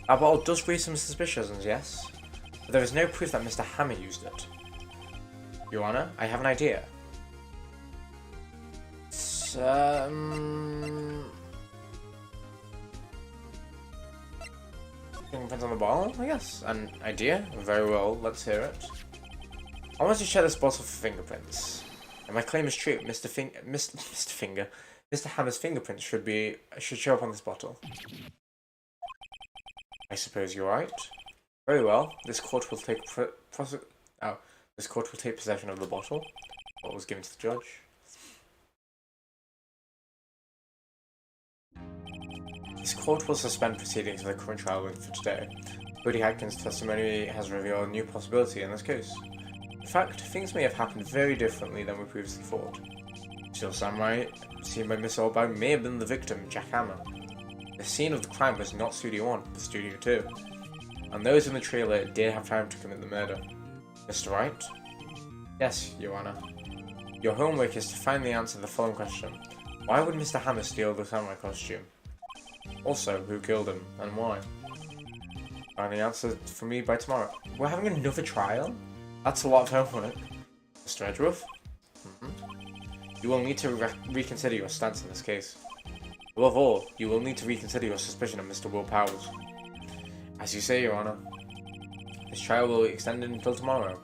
That bottle does raise some suspicions, yes? but there is no proof that Mr. Hammer used it. Your Honor, I have an idea. Fingerprints on the bottle, I guess. An idea? Very well, let's hear it. I want to check this bottle for fingerprints. And my claim is true. Mr. Hammer's fingerprints should show up on this bottle. I suppose you're right. Very well. This court will take possession of the bottle. What was given to the judge. This court will suspend proceedings of the current trial for today. Cody Atkins' testimony has revealed a new possibility in this case. In fact, things may have happened very differently than we previously thought. Steel Samurai, seen by Miss Oldbag, may have been the victim, Jack Hammer. The scene of the crime was not Studio 1, but Studio 2. And those in the trailer did have time to commit the murder. Mr. Wright? Yes, Your Honor. Your homework is to find the answer to the following question. Why would Mr. Hammer steal the samurai costume? Also, who killed him, and why? Find the answer for me by tomorrow. We're having another trial? That's a lot of homework. Mr. Edgeworth? You will need to reconsider your stance in this case. Above all, you will need to reconsider your suspicion of Mr. Will Powers. As you say, Your Honor, this trial will be extended until tomorrow.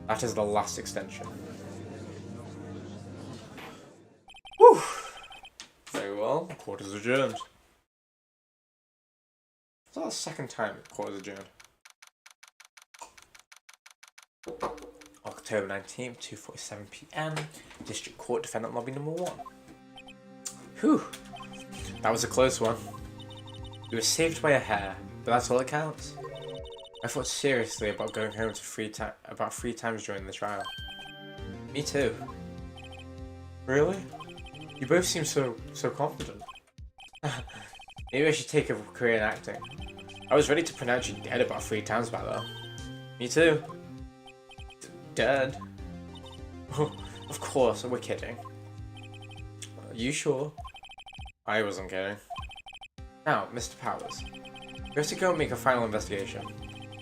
That is the last extension. Whew! Very well, court is adjourned. Is that the second time the court is adjourned? October 19th, 2:47 PM, District Court, Defendant Lobby number 1. Whew! That was a close one. We were saved by a hair, but that's all that counts. I thought seriously about going home to about 3 times during the trial. Me too. Really? You both seem so confident. Maybe I should take a career in acting. I was ready to pronounce you dead about 3 times by though. Me too. Dead? Oh, of course, we're kidding. Are you sure? I wasn't kidding. Now, Mr. Powers, we have to go and make a final investigation.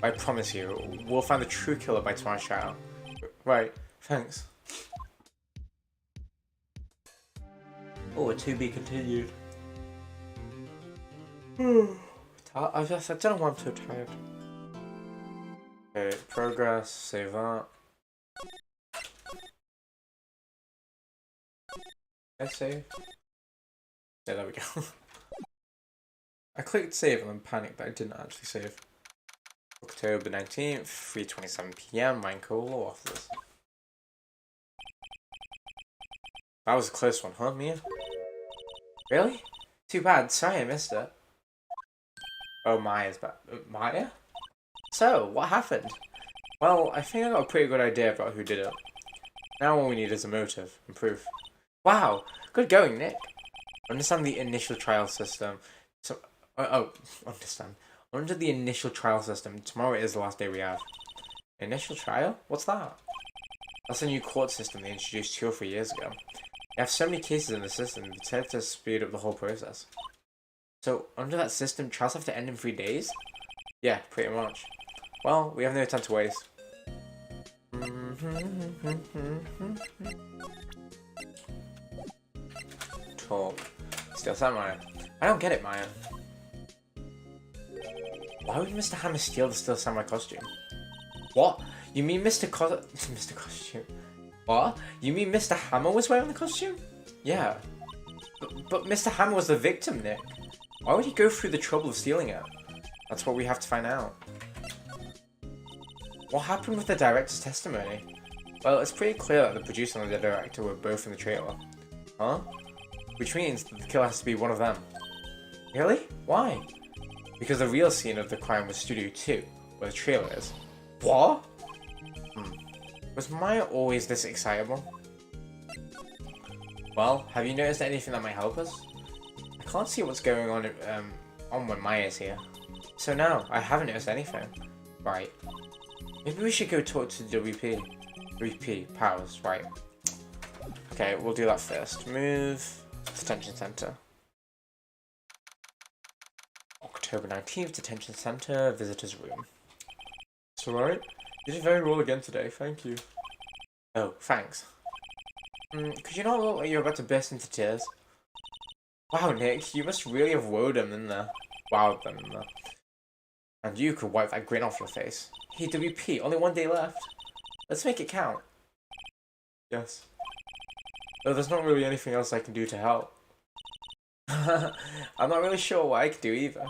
I promise you, we'll find the true killer by tomorrow's trial. Right, thanks. Oh, to be continued. I don't know why I'm so tired. Okay, progress, save that. Did I save? Yeah, there we go. I clicked save and then panicked that I didn't actually save. October 19th, 3:27 PM, Minecraft Law Office. That was a close one, huh, Mia? Really? Too bad, sorry I missed it. Oh, Maya's back. Maya? So, what happened? Well, I think I got a pretty good idea about who did it. Now all we need is a motive and proof. Wow, good going, Nick. Understand the initial trial system. Understand. Under the initial trial system, tomorrow is the last day we have. Initial trial? What's that? That's a new court system they introduced 2 or 3 years ago. They have so many cases in the system, it's had to speed up the whole process. So, under that system, trials have to end in 3 days? Yeah, pretty much. Well, we have no time to waste. Talk. Steel Samurai. I don't get it, Maya. Why would Mr. Hammer steal the Steel Samurai costume? What? You mean Mr. Costume? What? You mean Mr. Hammer was wearing the costume? Yeah. But Mr. Hammer was the victim, Nick. Why would he go through the trouble of stealing it? That's what we have to find out. What happened with the director's testimony? Well, it's pretty clear that the producer and the director were both in the trailer. Huh? Which means that the killer has to be one of them. Really? Why? Because the real scene of the crime was Studio 2, where the trailer is. What? Was Maya always this excitable? Well, have you noticed anything that might help us? I can't see what's going on when Maya's here. So no, I haven't noticed anything. Right. Maybe we should go talk to WP Powers, right. Okay, we'll do that first. Move Detention Center. October 19th, Detention Center, Visitor's Room. It's alright. You did very well again today, thank you. Oh, thanks. Could you not look like you're about to burst into tears? Wow, Nick, you must really have wowed them in there. Wowed them in there. And you could wipe that grin off your face. Hey, WP, only 1 day left. Let's make it count. Yes. Though there's not really anything else I can do to help. I'm not really sure what I could do either.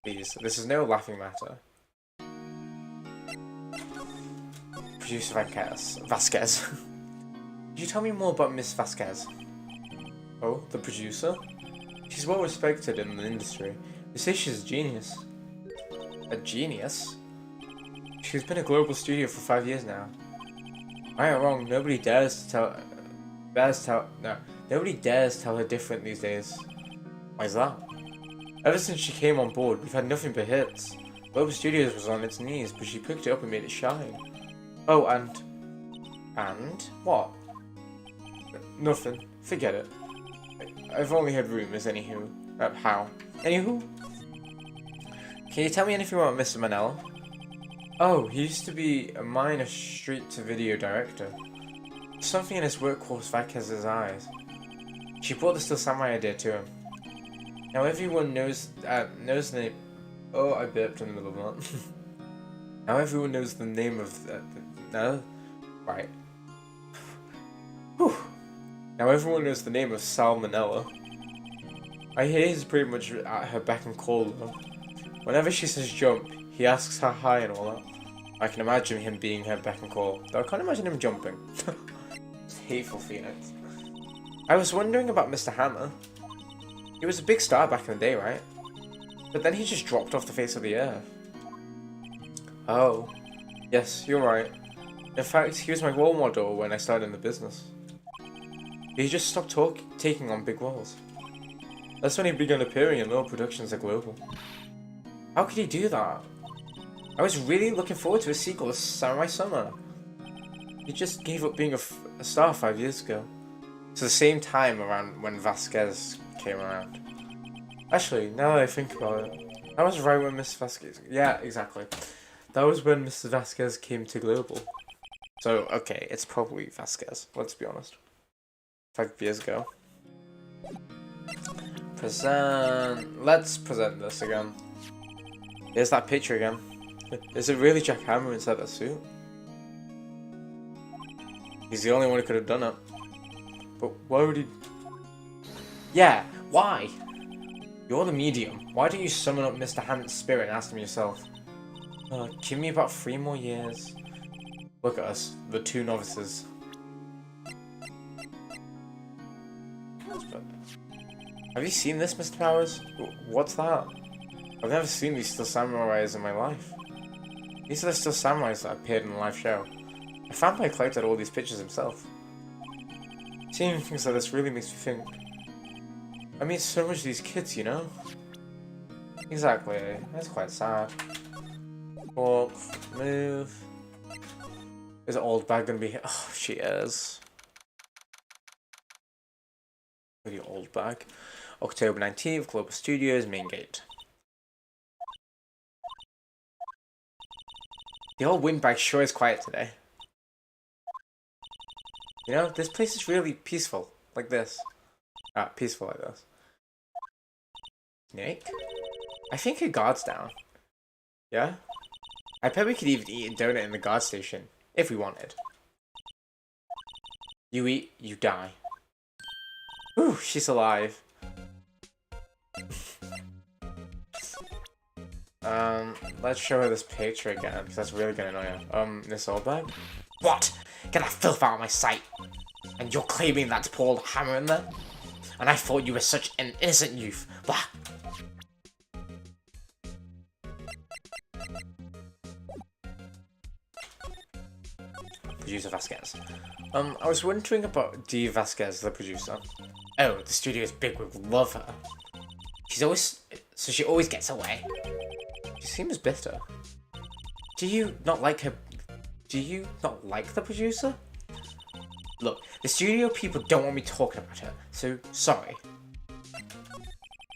Please, this is no laughing matter. Producer Vasquez. Could you tell me more about Miss Vasquez? Oh, the producer? She's well respected in the industry. They say she's a genius. A genius? She's been a global studio for 5 years now. Right or wrong, nobody dares tell her different these days. Why is that? Ever since she came on board, we've had nothing but hits. Global Studios was on its knees, but she picked it up and made it shine. Oh, and what? Nothing. Forget it. I've only heard rumors, anywho. How? Anywho? Can you tell me anything about Mr. Manella? Oh, he used to be a minor straight-to-video director. Something in his work caught Vasquez's eyes. She brought the Still Samurai idea to him. Now everyone knows the name. Oh, I burped in the middle of that. Now everyone knows the name of no, right. Whew. Now everyone knows the name of Salmonella. I hear he's pretty much at her beck and call though. Whenever she says jump, he asks her hi and all that. I can imagine him being her beck and call, though I can't imagine him jumping. It's hateful, Phoenix. I was wondering about Mr. Hammer. He was a big star back in the day, right? But then he just dropped off the face of the earth. Oh. Yes, you're right. In fact, he was my role model when I started in the business. He just stopped taking on big roles. That's when he began appearing in little productions at Global. How could he do that? I was really looking forward to a sequel to Samurai Summer. He just gave up being a star 5 years ago. It's the same time around when Vasquez came around. Actually, now that I think about it, that was right when Miss Vasquez... Yeah, exactly. That was when Mr. Vasquez came to Global. So, okay, it's probably Vasquez, let's be honest. 5 years ago. Let's present this again. Here's that picture again. Is it really Jack Hammer inside that suit? He's the only one who could have done it. But why would he... Yeah, why? You're the medium. Why don't you summon up Mr. Hammond's spirit and ask him yourself? Give me about 3 more years. Look at us, the 2 novices. Have you seen this, Mr. Powers? What's that? I've never seen these Still Samurais in my life. These are the Still Samurais that appeared in the live show. A fanboy collected all these pictures himself. Seeing things like this really makes me think. I mean so much of these kids, you know? Exactly, that's quite sad. Walk, move. Is an old bag gonna be here? Oh, she is. Look at your old bag. October 19th, Global Studios, main gate. The old windbag sure is quiet today. You know, this place is really peaceful, like this. Peaceful like this. Nick? I think your guard's down. Yeah? I bet we could even eat a donut in the guard station, if we wanted. You eat, you die. Ooh, she's alive. Let's show her this picture again, because that's really gonna annoy her. This old bag? What? Get that filth out of my sight! And you're claiming that's Paul Hammer in there? And I thought you were such an innocent youth. Blah! Producer Vasquez. I was wondering about D. Vasquez, the producer. Oh, the studio is big with love her. She always gets away. She seems bitter. Do you not like her? Do you not like the producer? Look, the studio people don't want me talking about her, so sorry.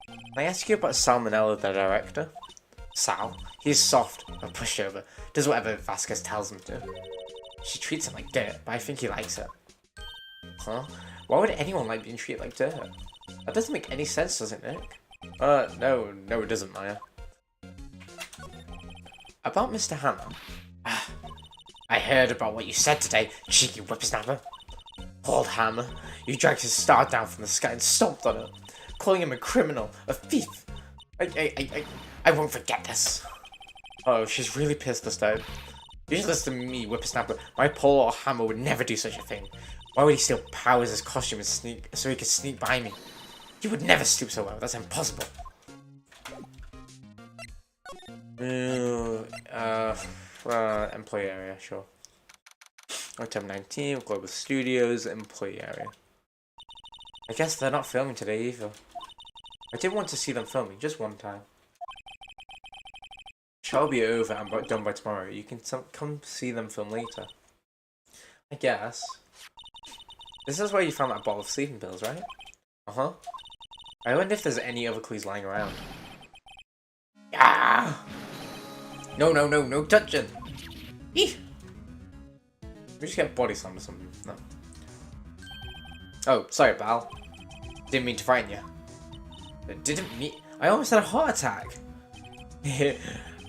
Can I ask you about Salmonella, the director? Sal, he's soft, a pushover, does whatever Vasquez tells him to. She treats him like dirt, but I think he likes her. Huh? Why would anyone like being treated like dirt? That doesn't make any sense, does it, Nick? No, it doesn't, Maya. About Mr. Hammer. I heard about what you said today, cheeky whippersnapper. Old Hammer, you dragged his star down from the sky and stomped on it, calling him a criminal, a thief. I won't forget this. Oh, she's really pissed this time. You should listen to me, whippersnapper. My poor old Hammer would never do such a thing. Why would he steal powers as costume and sneak so he could sneak by me? He would never stoop so low. That's impossible. Employee area, sure. Item 19, Global Studios, employee area. I guess they're not filming today either. I did want to see them filming, just one time. Shall be over and done by tomorrow. You can come see them film later. I guess. This is where you found that bottle of sleeping pills, right? Uh-huh. I wonder if there's any other clues lying around. Ah! No touching! Eeh! We just get body slam or something. No. Oh, sorry, pal. Didn't mean to frighten you. Didn't mean. I almost had a heart attack. I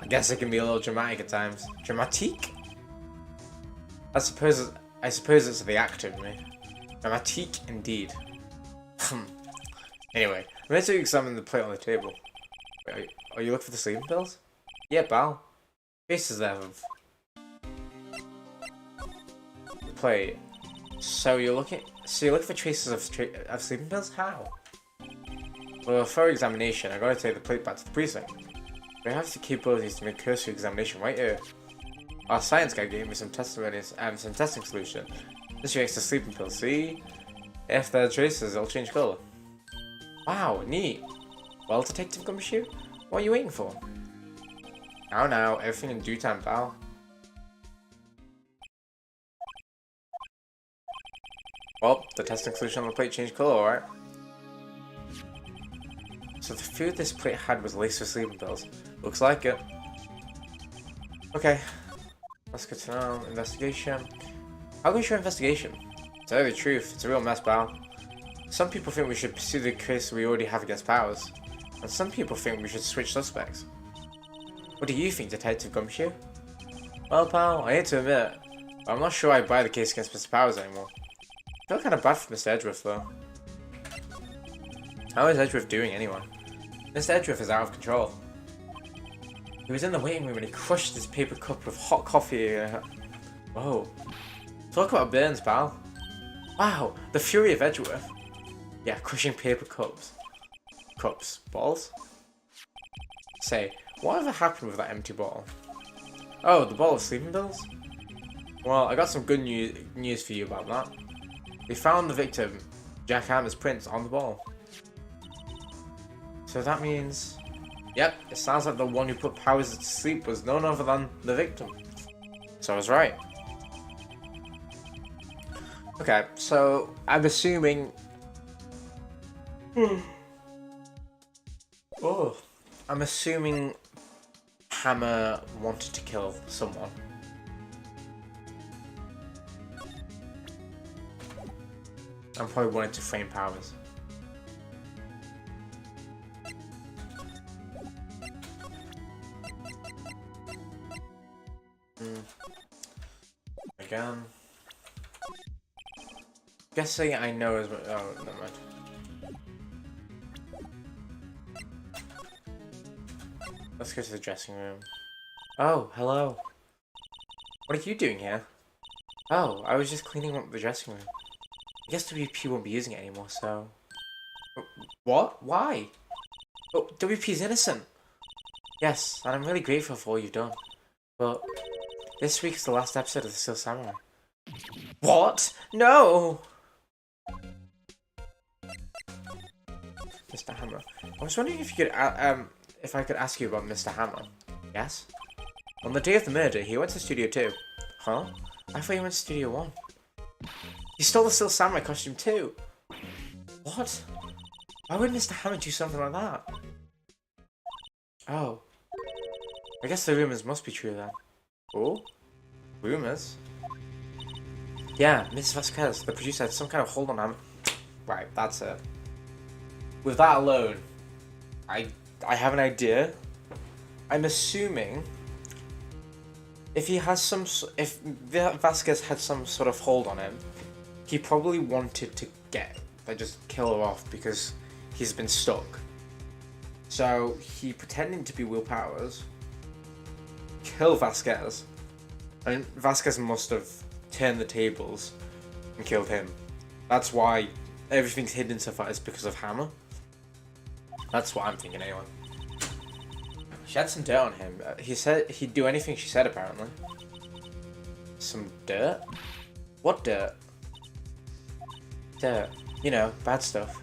guess it can be a little dramatic at times. Dramatique? I suppose it's the actor in me. Dramatique indeed. Anyway, I'm going to examine the plate on the table. Wait, are you looking for the sleeping pills? Yeah, pal. Faces there. The plate. So you're looking for traces of sleeping pills? How? Well, for examination, I gotta take the plate back to the precinct. We have the capabilities to make cursory examination right here. Our science guy gave me some testimonies and some testing solution. This reacts to sleeping pills. See? If there are traces, it'll change colour. Wow, neat. Well, Detective Gumshoe, what are you waiting for? Now, everything in due time, pal. Well, the testing solution on the plate changed colour, alright? So the food this plate had was laced with sleeping pills. Looks like it. Okay. That's good to know. Investigation. How goes your investigation? To tell you the truth, it's a real mess, pal. Some people think we should pursue the case we already have against Powers. And some people think we should switch suspects. What do you think, Detective Gumshoe? Well, pal, I hate to admit it, but I'm not sure I buy the case against Mr. Powers anymore. I feel kind of bad for Mr. Edgeworth, though. How is Edgeworth doing, anyway? Mr. Edgeworth is out of control. He was in the waiting room and he crushed his paper cup with hot coffee. Whoa. Talk about burns, pal. Wow, the fury of Edgeworth. Yeah, crushing paper cups. Balls? Say, whatever happened with that empty bottle? Oh, the bottle of sleeping pills? Well, I got some good news for you about that. We found the victim, Jack Hammer's prints on the bottle. So that means... Yep, it sounds like the one who put Powers to sleep was none other than the victim. So I was right. Okay, so I'm assuming... Oh, I'm assuming Hammer wanted to kill someone. And probably wanted to frame Powers. Again. Guessing I know as much. Oh, never mind. Let's go to the dressing room. Oh, hello. What are you doing here? Oh, I was just cleaning up the dressing room. I guess WP won't be using it anymore, so... What? Why? Oh, WP's innocent! Yes, and I'm really grateful for all you've done. But... this week is the last episode of The Steel Samurai. What? No! Mr. Hammer. I was wondering if you could, if I could ask you about Mr. Hammer. Yes? On the day of the murder, he went to Studio 2. Huh? I thought he went to Studio 1. He stole the Steel Samurai costume too! What? Why would Mr. Hammer do something like that? Oh. I guess the rumors must be true then. Oh? Rumors? Yeah, Miss Vasquez, the producer, had some kind of hold on him. Right, that's it. With that alone, I have an idea. I'm assuming if Vasquez had some sort of hold on him, he probably wanted to just kill her off because he's been stuck. So he pretending to be Will Powers, kill Vasquez, and Vasquez must have turned the tables and killed him. That's why everything's hidden so far is because of Hammer. That's what I'm thinking anyway. She had some dirt on him. He said he'd do anything she said apparently. Some dirt? What dirt? Dirt. You know, bad stuff.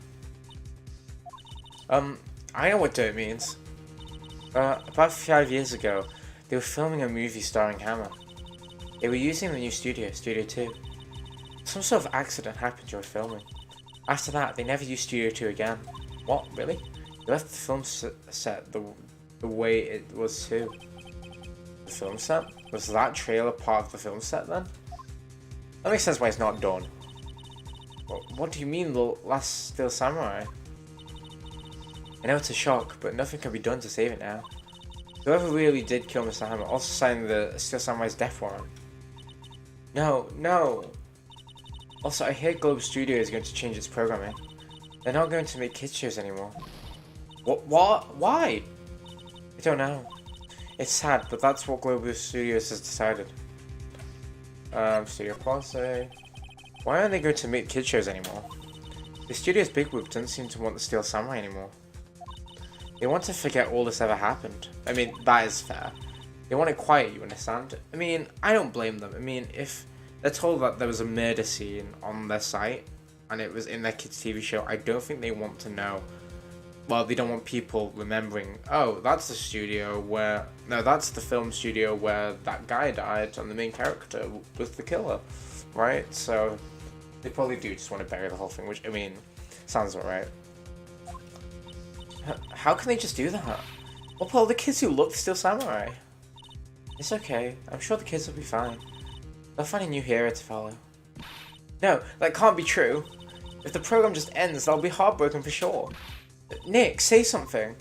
I know what dirt means. About 5 years ago, they were filming a movie starring Hammer. They were using the new studio, Studio 2. Some sort of accident happened during filming. After that, they never used Studio 2 again. What, really? They left the film set the way it was too. The film set? Was that trailer part of the film set then? That makes sense why it's not done. What do you mean, the last Steel Samurai? I know it's a shock, but nothing can be done to save it now. Whoever really did kill Mr. Hammer also signed the Steel Samurai's death warrant. No, no! Also, I hear Globe Studio is going to change its programming. They're not going to make kids shows anymore. What? Why? I don't know. It's sad, but that's what Global Studios has decided. Studio Policy. Why aren't they going to make kids shows anymore? The studio's bigwig doesn't seem to want the Steel Samurai anymore. They want to forget all this ever happened. I mean, that is fair. They want it quiet, you understand? I mean, I don't blame them. I mean, if they're told that there was a murder scene on their site, and it was in their kids' TV show, I don't think they want to know. Well, they don't want people remembering, oh, that's the studio where... No, that's the film studio where that guy died and the main character was the killer, right? So, they probably do just want to bury the whole thing, which, I mean, sounds alright. How can they just do that? What about all the kids who look Steel Samurai? It's okay. I'm sure the kids will be fine. They'll find a new hero to follow. No, that can't be true. If the program just ends, they'll be heartbroken for sure. Nick, say something.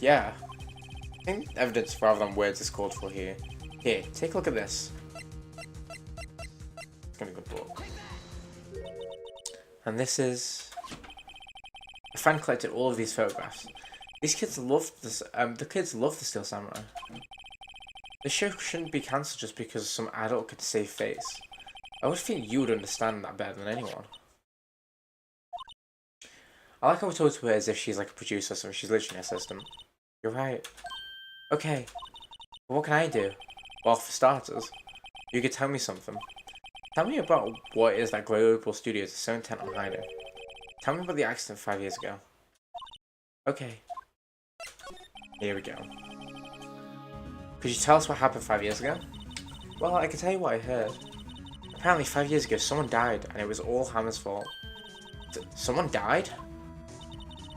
Yeah. I think evidence rather than words is called for here. Here, take a look at this. It's gonna be a good book. And this is... A fan collected all of these photographs. These kids love this. The kids love the Steel Samurai. The show shouldn't be cancelled just because some adult could save face. I would think you would understand that better than anyone. I like how we talk to her as if she's like a producer, so she's literally an assistant. You're right. Okay. But what can I do? Well, for starters, you could tell me something. Tell me about what it is that Global Studios is so intent on hiding. Tell me about the accident 5 years ago. Okay. Here we go. Could you tell us what happened 5 years ago? Well, I can tell you what I heard. Apparently 5 years ago someone died and it was all Hammer's fault. Someone died?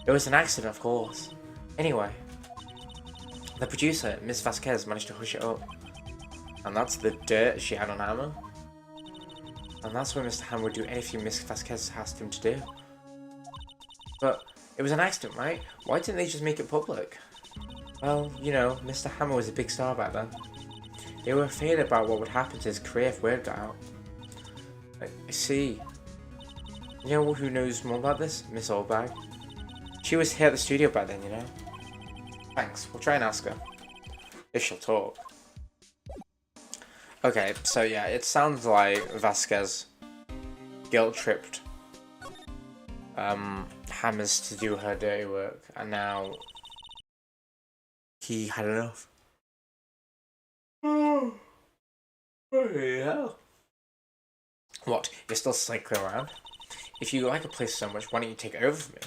It was an accident, of course. Anyway. The producer, Miss Vasquez, managed to hush it up. And that's the dirt she had on Hammer. And that's why Mr. Hammer would do anything Miss Vasquez asked him to do. But it was an accident, right? Why didn't they just make it public? Well, you know, Mr. Hammer was a big star back then. They were afraid about what would happen to his career if word got out. I see. You know who knows more about this? Miss Oldbag. She was here at the studio back then, you know. Thanks, we'll try and ask her. If she'll talk. Okay, so yeah, it sounds like Vasquez guilt-tripped Hammers to do her dirty work, and now he had enough. Oh, yeah. What, you're still cycling around? If you like a place so much, why don't you take it over for me?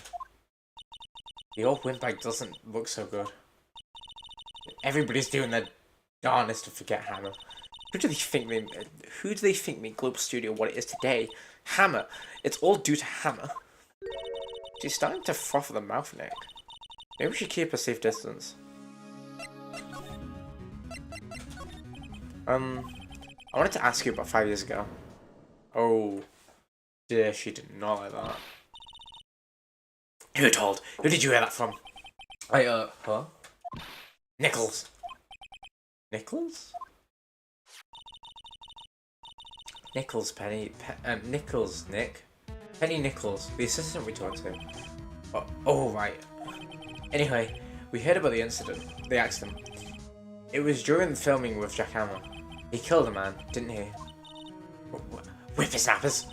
The old windbag doesn't look so good. Everybody's doing their darnest to forget Hammer. Who do they think made Global Studio what it is today? Hammer. It's all due to Hammer. She's starting to froth at the mouth, Nick. Maybe we should keep a safe distance. I wanted to ask you about 5 years ago. Oh, dear, she did not like that. Who told? Who did you hear that from? Huh? Nichols. Nichols? Nichols, Penny, Nichols, Nick. Penny Nichols, the assistant we talked to. Oh, right. Anyway, we heard about the accident. It was during the filming with Jack Hammer. He killed a man, didn't he? Whippersnappers!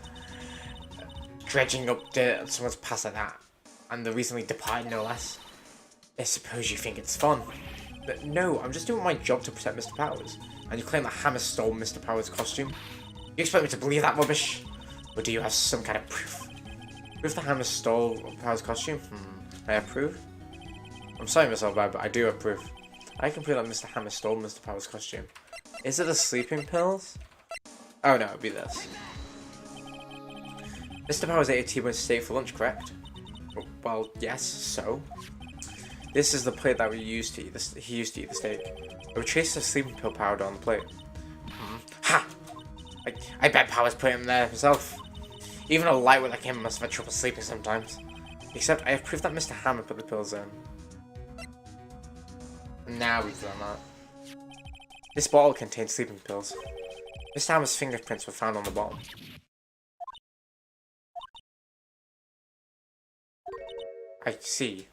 Dredging up dirt on someone's past like that. And the recently departed, no less. I suppose you think it's fun. But no, I'm just doing my job to protect Mr. Powers. And you claim that Hammer stole Mr. Powers' costume? You expect me to believe that rubbish? Or do you have some kind of proof? Proof that Hammer stole Powers' costume? I approve. I'm sorry, Miss Oldbag, but I do approve. I can prove that Mr. Hammer stole Mr. Powers' costume. Is it the sleeping pills? Oh no, it'd be this. Mr. Powers ate a T-bone steak for lunch, correct? Well, yes, so? This is the plate that he used to eat the steak. There were traces of sleeping pill powder on the plate. Ha! I bet Powers put him there himself. Even a lightweight like him must have had trouble sleeping sometimes. Except I have proof that Mr. Hammer put the pills in. Now we've done that. This bottle contains sleeping pills. Mr. Hammer's fingerprints were found on the bottom. I see.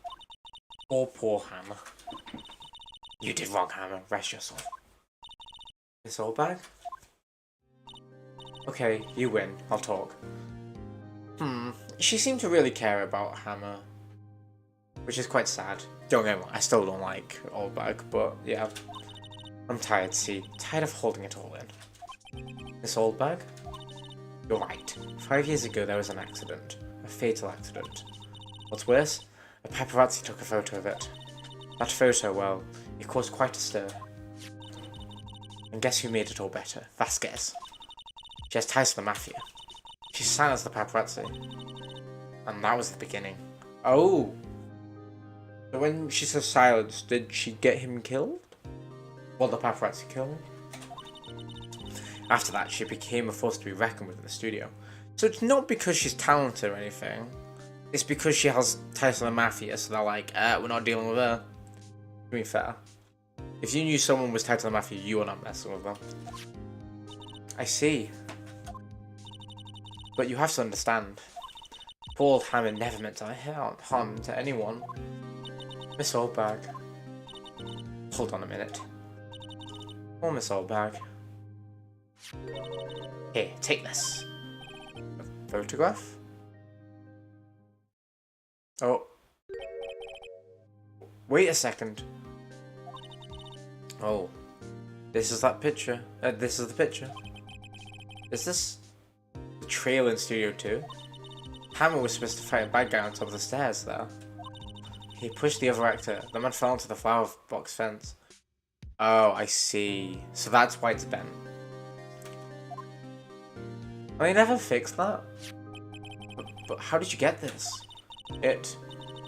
Poor Hammer. You did wrong, Hammer. Rest yourself. This old bag? Okay, you win. I'll talk. She seemed to really care about Hammer. Which is quite sad. Don't get me wrong, I still don't like old bag, but yeah. I'm tired, see. Tired of holding it all in. This old bag? You're right. 5 years ago there was an accident. A fatal accident. What's worse? A paparazzi took a photo of it. That photo, well, it caused quite a stir. And guess who made it all better? Vasquez. She has ties to the mafia. She silenced the paparazzi. And that was the beginning. Oh! So when she says silenced, did she get him killed? Well, the paparazzi killed him? After that, she became a force to be reckoned with in the studio. So it's not because she's talented or anything. It's because she has ties to the mafia, so they're like, we're not dealing with her. To be fair. If you knew someone was tied to the mafia, you were not messing with them. I see. But you have to understand. Paul Hammer never meant to harm to anyone. Miss Oldbag. Hold on a minute. Oh, Miss Oldbag. Here, take this. A photograph? Oh. Wait a second. Oh. This is that picture. This is the picture. Is this the trail in Studio 2? Hammer was supposed to fight a bad guy on top of the stairs there. He pushed the other actor. The man fell into the flower box fence. Oh, I see. So that's why it's bent. Well, they never fixed that. But how did you get this? It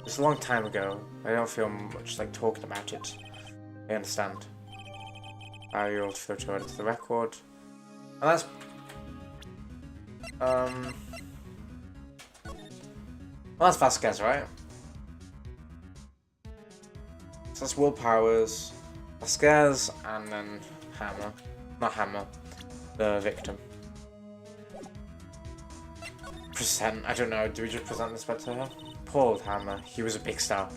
was a long time ago. I don't feel much like talking about it. I understand. 5-year-old photo added to the record. And that's... Well, that's Vasquez, right? So that's Will Powers, Vasquez, and then Hammer. Not Hammer. The victim. Present. I don't know. Do we just present this back to her? Poor old Hammer. He was a big star.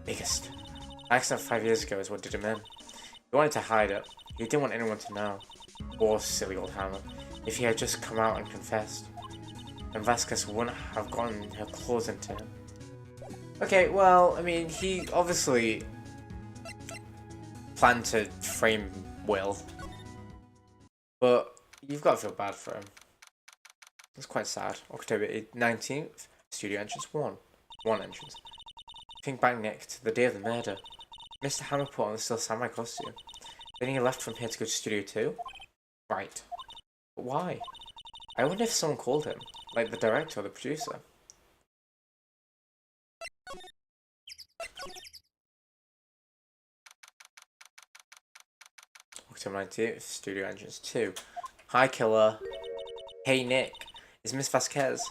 Biggest. Accident 5 years ago is what did him in. He wanted to hide it. He didn't want anyone to know. Poor silly old Hammer. If he had just come out and confessed, then Vasquez wouldn't have gotten her claws into him. Okay, well, I mean, he obviously planned to frame Will. But you've got to feel bad for him. It's quite sad. October 19th, studio entrance 1. One entrance. Think back, Nick, to the day of the murder. Mr. Hammer put on the Steel Samurai costume. Then he left from here to go to Studio 2? Right. But why? I wonder if someone called him. Like the director or the producer. to 98th Studio Entrance 2. Hi, killer. Hey, Nick. Is Miss Vasquez?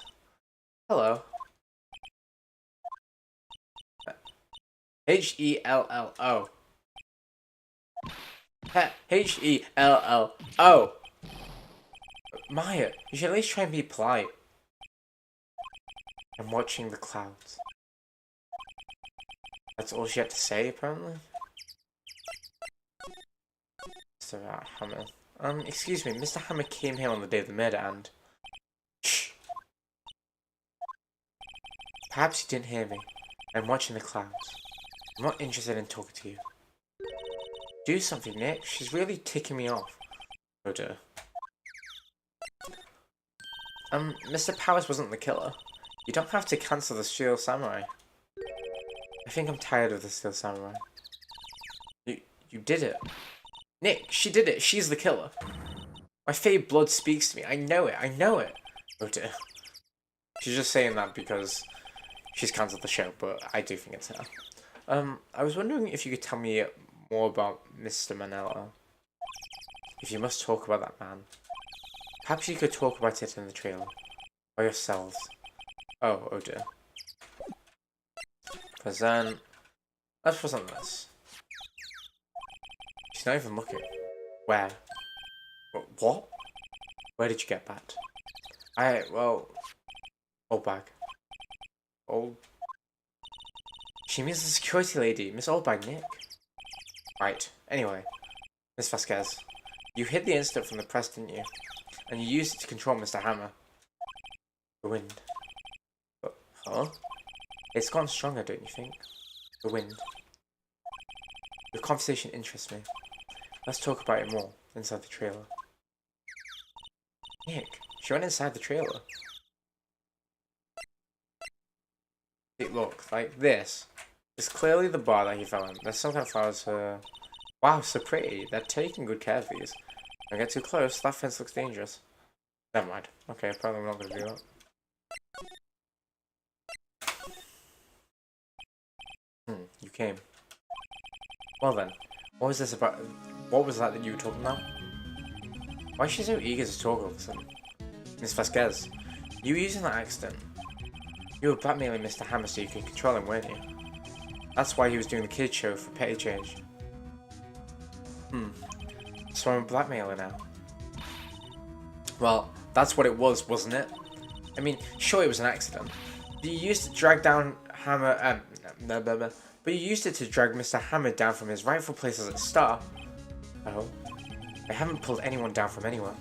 Hello. H-E-L-L-O. H-E-L-L-O. Maya, you should at least try and be polite. I'm watching the clouds. That's all she had to say, apparently. Mr. Hammer. Excuse me, Mr. Hammer came here on the day of the murder and... Shh! Perhaps you didn't hear me. I'm watching the clouds. I'm not interested in talking to you. Do something, Nick. She's really ticking me off. Oh dear. Mr. Powers wasn't the killer. You don't have to cancel the Steel Samurai. I think I'm tired of the Steel Samurai. You did it. Nick, she did it. She's the killer. My fade blood speaks to me. I know it. I know it. Oh dear. She's just saying that because she's cancelled the show, but I do think it's her. I was wondering if you could tell me more about Mr. Manella. If you must talk about that man, perhaps you could talk about it in the trailer. Or yourselves. Oh dear. Because then, let's put on this. She's not even looking. Where? What? Where did you get that? Old bag. Old... She means the security lady, Miss Oldbag, Nick. Right, anyway. Miss Vasquez, you hid the incident from the press, didn't you? And you used it to control Mr. Hammer. The wind. Huh? It's gotten stronger, don't you think? The wind. The conversation interests me. Let's talk about it more inside the trailer. Nick, she went inside the trailer. Look, like this. It's clearly the bar that he fell in. There's some kind of flowers here. Wow, so pretty. They're taking good care of these. Don't get too close. That fence looks dangerous. Never mind. Okay, probably I'm not going to do that. You came. Well then, what was this about? What was that you were talking about? Why is she so eager to talk all of a sudden? Miss Vasquez, you were using that accident. You were blackmailing Mr. Hammer so you could control him, weren't you? That's why he was doing the kids show for petty change. So I'm a blackmailer now. Well, that's what it was, wasn't it? I mean, sure it was an accident. You used to drag down Hammer, but you used it to drag Mr. Hammer down from his rightful place as a star. Oh. I haven't pulled anyone down from anywhere.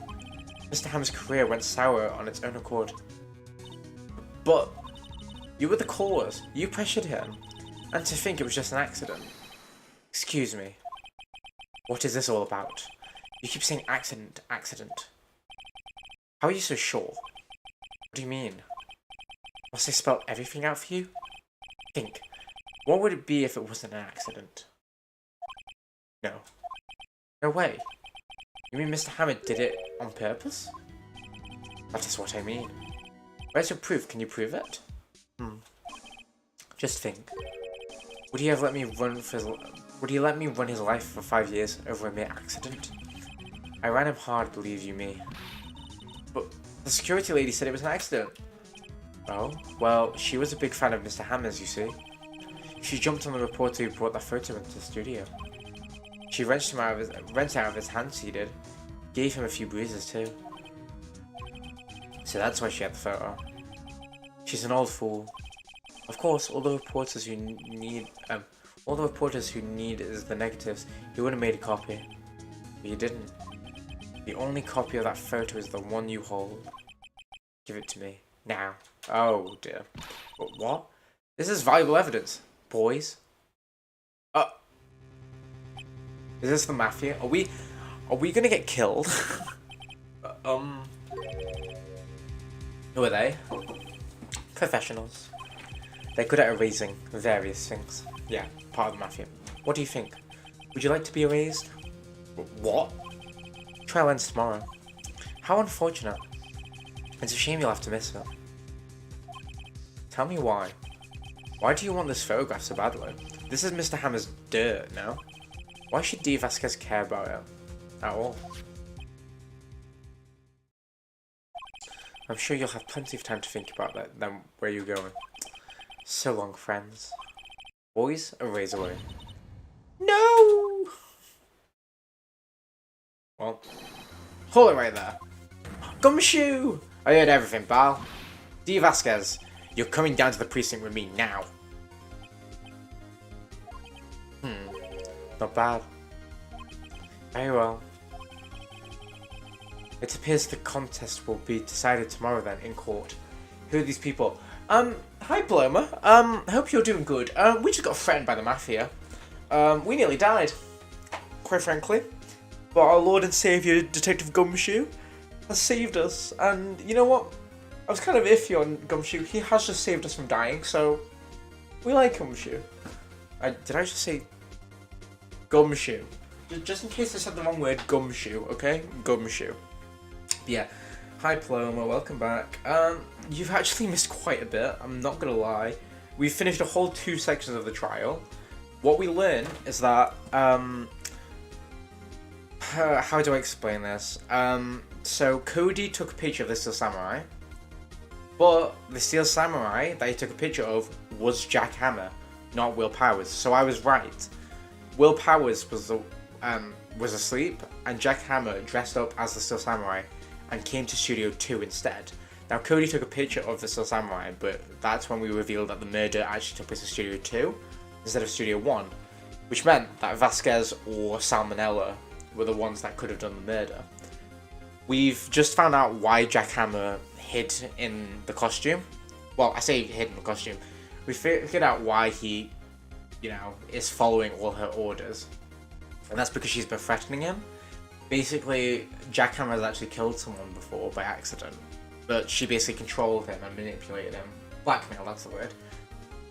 Mr. Hammer's career went sour on its own accord. But you were the cause. You pressured him. And to think it was just an accident. Excuse me. What is this all about? You keep saying accident, accident. How are you so sure? What do you mean? Must I spell everything out for you? Think. What would it be if it wasn't an accident? No. No way. You mean Mr. Hammer did it on purpose? That is what I mean. Where's your proof? Can you prove it? Just think. Would he have let me run for his... Would he let me run his life for 5 years over a mere accident? I ran him hard, believe you me. But the security lady said it was an accident. Oh, well, she was a big fan of Mr. Hammer's, you see. She jumped on the reporter who brought that photo into the studio. She wrenched him out of his hands, she did. Gave him a few bruises too. So that's why she had the photo. She's an old fool. Of course, all the reporters who need is the negatives. He would have made a copy, but he didn't. The only copy of that photo is the one you hold. Give it to me now. Oh dear. But what? This is valuable evidence, boys. Is this the mafia? Are we gonna get killed? Who are they? Professionals. They're good at erasing various things. Yeah, part of the mafia. What do you think? Would you like to be erased? What? Trial ends tomorrow. How unfortunate. It's a shame you'll have to miss it. Tell me why. Why do you want this photograph so badly? This is Mr. Hammer's dirt, no? Why should D. Vasquez care about it? at all. I'm sure you'll have plenty of time to think about that, then where you're going. So long, friends. Boys, a razor away. No! Well, hold it right there. Gumshoe! I heard everything, pal. D. Vasquez, you're coming down to the precinct with me now. Not bad. Very well. It appears the contest will be decided tomorrow then, in court. Who are these people? Hi Paloma. Hope you're doing good. We just got threatened by the mafia. We nearly died. Quite frankly. But our Lord and Saviour, Detective Gumshoe, has saved us. And you know what? I was kind of iffy on Gumshoe. He has just saved us from dying, so we like Gumshoe. Did I just say Gumshoe? Just in case I said the wrong word, Gumshoe, okay? Gumshoe. Yeah. Hi Paloma, welcome back. You've actually missed quite a bit, I'm not gonna lie. We've finished a whole 2 sections of the trial. What we learned is that, how do I explain this? So Cody took a picture of the Steel Samurai, but the Steel Samurai that he took a picture of was Jack Hammer, not Will Powers. So I was right. Will Powers was asleep, and Jack Hammer dressed up as the Steel Samurai and came to Studio 2 instead. Now Cody took a picture of the Steel Samurai, but that's when we revealed that the murder actually took place in Studio 2 instead of Studio 1, which meant that Vasquez or Salmonella were the ones that could have done the murder. We've just found out why Jack Hammer hid in the costume. Well, I say hid in the costume. We figured out why he, is following all her orders. And that's because she's been threatening him. Basically, Jack Hammer has actually killed someone before by accident. But she basically controlled him and manipulated him. Blackmail, that's the word.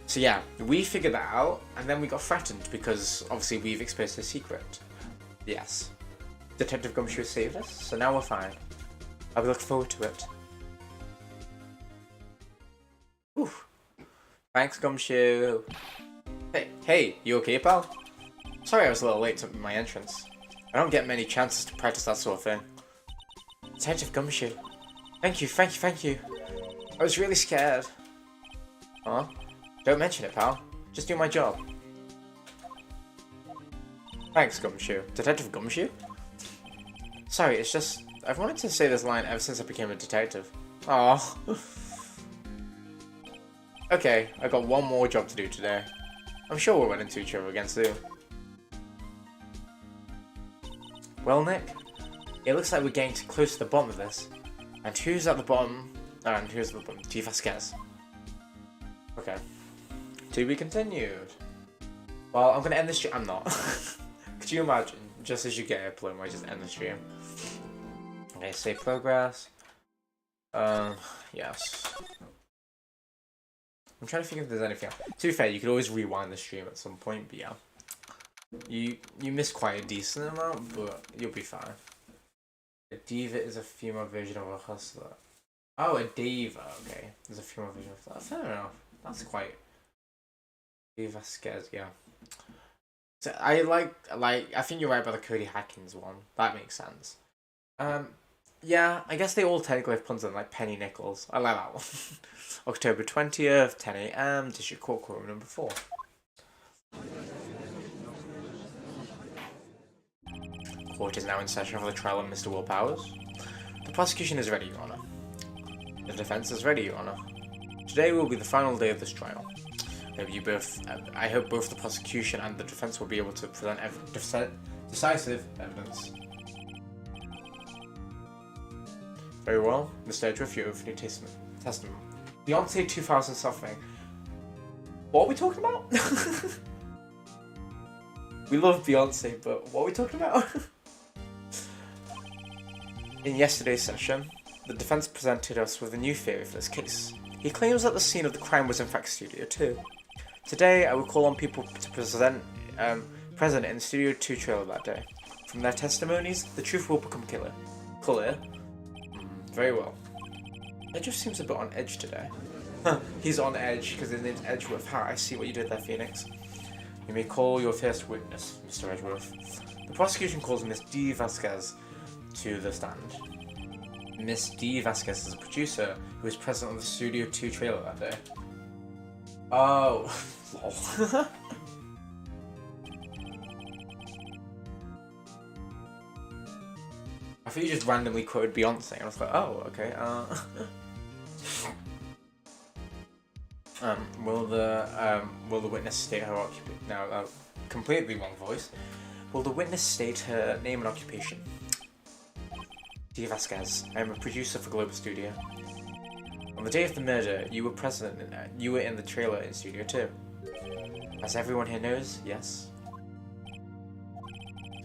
So yeah, we figured that out, and then we got threatened because obviously we've exposed his secret. Yes. Detective Gumshoe saved us, so now we're fine. I will look forward to it. Oof. Thanks, Gumshoe. Hey, you okay, pal? Sorry I was a little late to my entrance. I don't get many chances to practice that sort of thing. Detective Gumshoe. Thank you. I was really scared. Huh? Don't mention it, pal. Just do my job. Thanks, Gumshoe. Detective Gumshoe? Sorry, it's just... I've wanted to say this line ever since I became a detective. Aww. Okay, I've got one more job to do today. I'm sure we'll run into each other again soon. Well, Nick, it looks like we're getting close to the bottom of this. And who's at the bottom? And who's at the bottom? D. Vasquez. Okay. To be continued. Well, I'm gonna end the stream. I'm not. Could you imagine? Just as you get a plum, I just end the stream. Okay, save progress. Yes. I'm trying to think if there's anything else. To be fair, you could always rewind the stream at some point, but yeah. You missed quite a decent amount, but you'll be fine. A diva is a female version of a hustler. Oh, a diva. Okay, there's a female version of that. Fair enough. That's quite. D. Vasquez, yeah. So I think you're right about the Cody Hackins one. That makes sense. Yeah, I guess they all technically have puns on like Penny Nichols. I like that one. October 20th, 10 AM, District Court, courtroom number 4. Court is now in session for the trial of Mr. Will Powers. The prosecution is ready, Your Honour. The defence is ready, Your Honour. Today will be the final day of this trial. I hope both the prosecution and the defence will be able to present decisive evidence. Very well, Mr. Edgeworth, your opening testament. Beyonce 2000 something. What are we talking about? We love Beyonce, but what are we talking about? In yesterday's session, the defence presented us with a new theory for this case. He claims that the scene of the crime was in fact Studio 2. Today, I will call on people to present in Studio 2 trailer that day. From their testimonies, the truth will become clear. Very well. Edgeworth seems a bit on edge today. He's on edge because his name's Edgeworth. Ha, I see what you did there, Phoenix. You may call your first witness, Mr. Edgeworth. The prosecution calls Miss D. Vasquez to the stand. Miss D. Vasquez is a producer who was present on the Studio 2 trailer that day. Oh, lol. I thought you just randomly quoted Beyonce, and I was like, oh, okay. Will the witness state her occupation? No, completely wrong voice. Will the witness state her name and occupation? D. Vasquez, I am a producer for Global Studio. On the day of the murder, you were present. You were in the trailer in Studio 2. As everyone here knows, yes.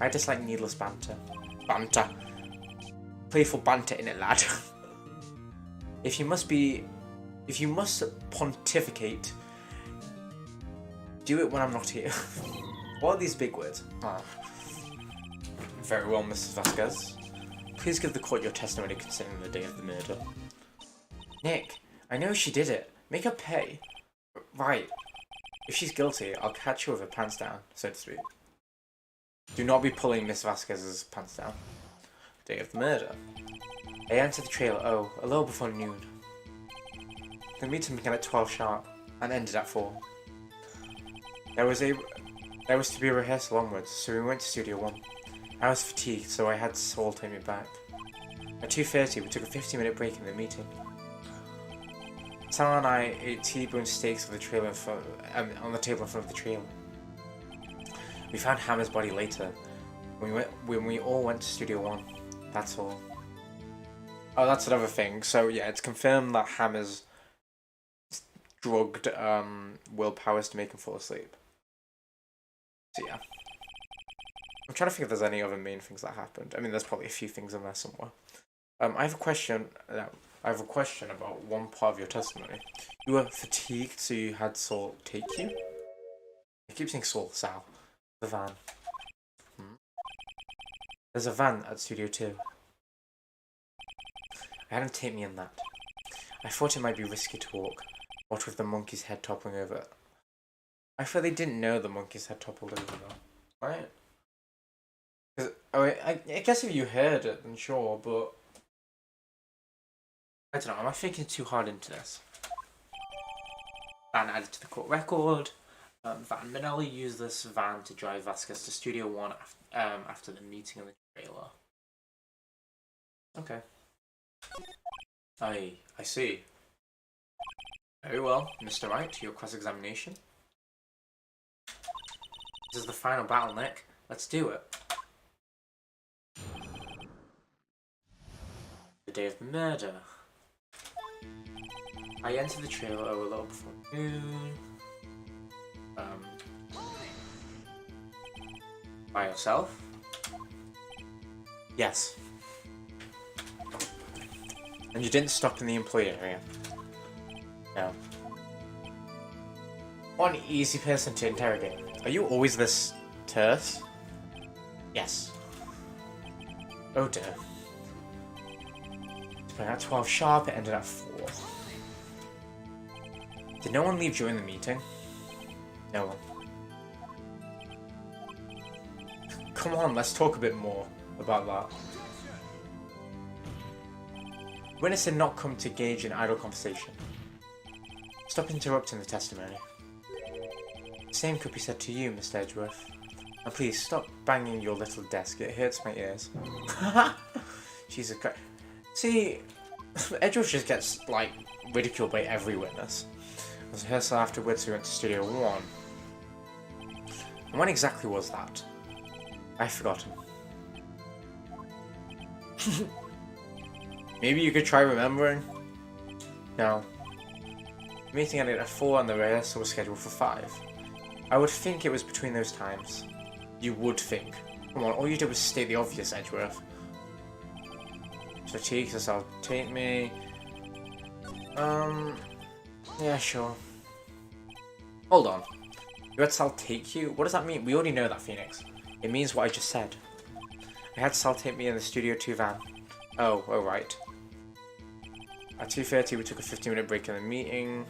I dislike needless banter. Banter. Playful banter in it, lad. If you must pontificate, do it when I'm not here. What are these big words? Ah. Very well, Mrs. Vasquez. Please give the court your testimony concerning the day of the murder. Nick, I know she did it. Make her pay. Right. If she's guilty, I'll catch her with her pants down, so to speak. Do not be pulling Miss Vasquez's pants down. Day of the murder. I entered the trailer, a little before noon. The meeting began at 12 sharp and ended at 4. There was to be a rehearsal onwards, so we went to Studio 1. I was fatigued, so I had Saul take me back. At 2:30, we took a 50-minute break in the meeting. Sal and I ate T-bone steaks on the table in front of the trailer. We found Hammer's body later, when we all went to Studio 1. That's all. Oh, that's another thing. So yeah, it's confirmed that Hammer's drugged Will Powers to make him fall asleep. So yeah. I'm trying to think if there's any other main things that happened. I mean, there's probably a few things in there somewhere. I have a question. I have a question about one part of your testimony. You were fatigued, so you had Saul take you? I keep saying Saul, Sal. The van. There's a van at Studio 2. I had him take me in that. I thought it might be risky to walk, what with the monkey's head toppling over. I thought they didn't know the monkey's head toppled over though, right? I guess if you heard it, then sure, but I don't know, am I thinking too hard into this? Van added to the court record. Van Minnelli used this van to drive Vasquez to Studio 1 after the meeting in the trailer. Okay. I see. Very well, Mr. Wright, your cross-examination. This is the final battle, Nick. Let's do it. The day of the murder. I entered the trailer a little before noon. By yourself? Yes. And you didn't stop in the employee area? No. What an easy person to interrogate. Are you always this terse? Yes. Oh dear. It began at 12 sharp, it ended at 4. Did no one leave during the meeting? No one. Come on, let's talk a bit more about that. Witness did not come to engage in idle conversation. Stop interrupting the testimony. The same could be said to you, Mr. Edgeworth. And please, stop banging your little desk, it hurts my ears. Jesus Christ. See, Edgeworth just gets, like, ridiculed by every witness. As rehearsal afterwards, we went to Studio 1. And when exactly was that? I've forgotten. Maybe you could try remembering? No. The meeting ended at 4 and the rehearsal was scheduled for 5. I would think it was between those times. You would think. Come on, all you did was state the obvious, Edgeworth. Fatigue, so I'll take me. Yeah, sure. Hold on. You had Sal take you? What does that mean? We already know that, Phoenix. It means what I just said. I had Sal take me in the Studio 2 van. Oh right. At 2:30 we took a 15-minute break in the meeting.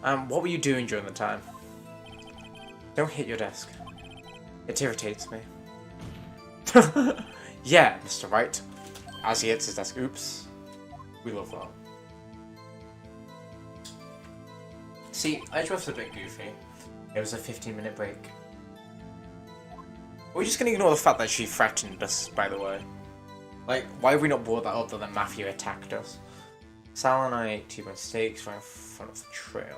What were you doing during the time? Don't hit your desk. It irritates me. Yeah, Mr. Wright. As he hits his desk. Oops. We love that. See, Edgeworth's a bit goofy. It was a 15-minute break. We're just gonna ignore the fact that she threatened us, by the way. Like, why have we not brought that up other than Matthew attacked us? Sal and I ate T-bone steaks right in front of the trailer.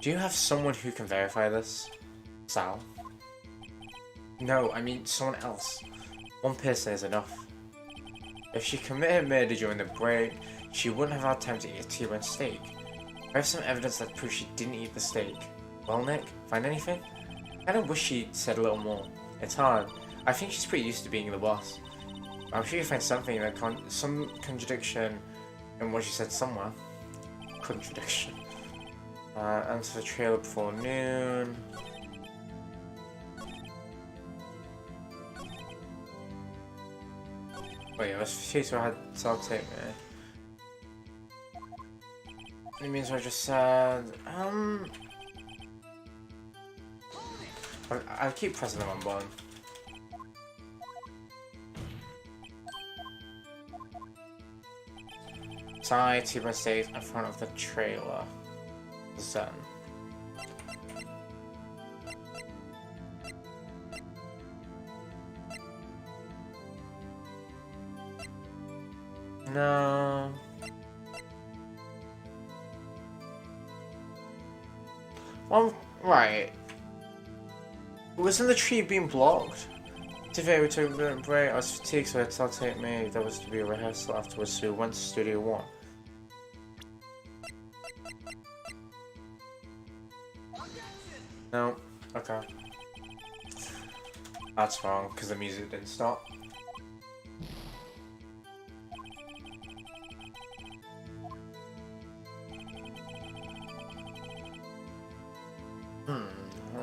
Do you have someone who can verify this? Sal? No, I mean someone else. One person is enough. If she committed murder during the break, she wouldn't have had time to eat a T-bone steak. I have some evidence that proves she didn't eat the steak. Well, Nick, find anything? I kinda wish she said a little more. It's hard. I think she's pretty used to being the boss. I'm sure you find something that some contradiction in what she said somewhere. Contradiction. Enter the trailer before noon. Wait, let's see so I had Sal take me. It means what I just said. I keep pressing the wrong button. Side T-bone steak in front of the trailer. Zen. No. Well, right. Wasn't the tree being blocked? Today we took a break. I was fatigued, so I had to take me. There was to be a rehearsal afterwards, so we went to Studio 1. No. Okay. That's wrong, because the music didn't stop.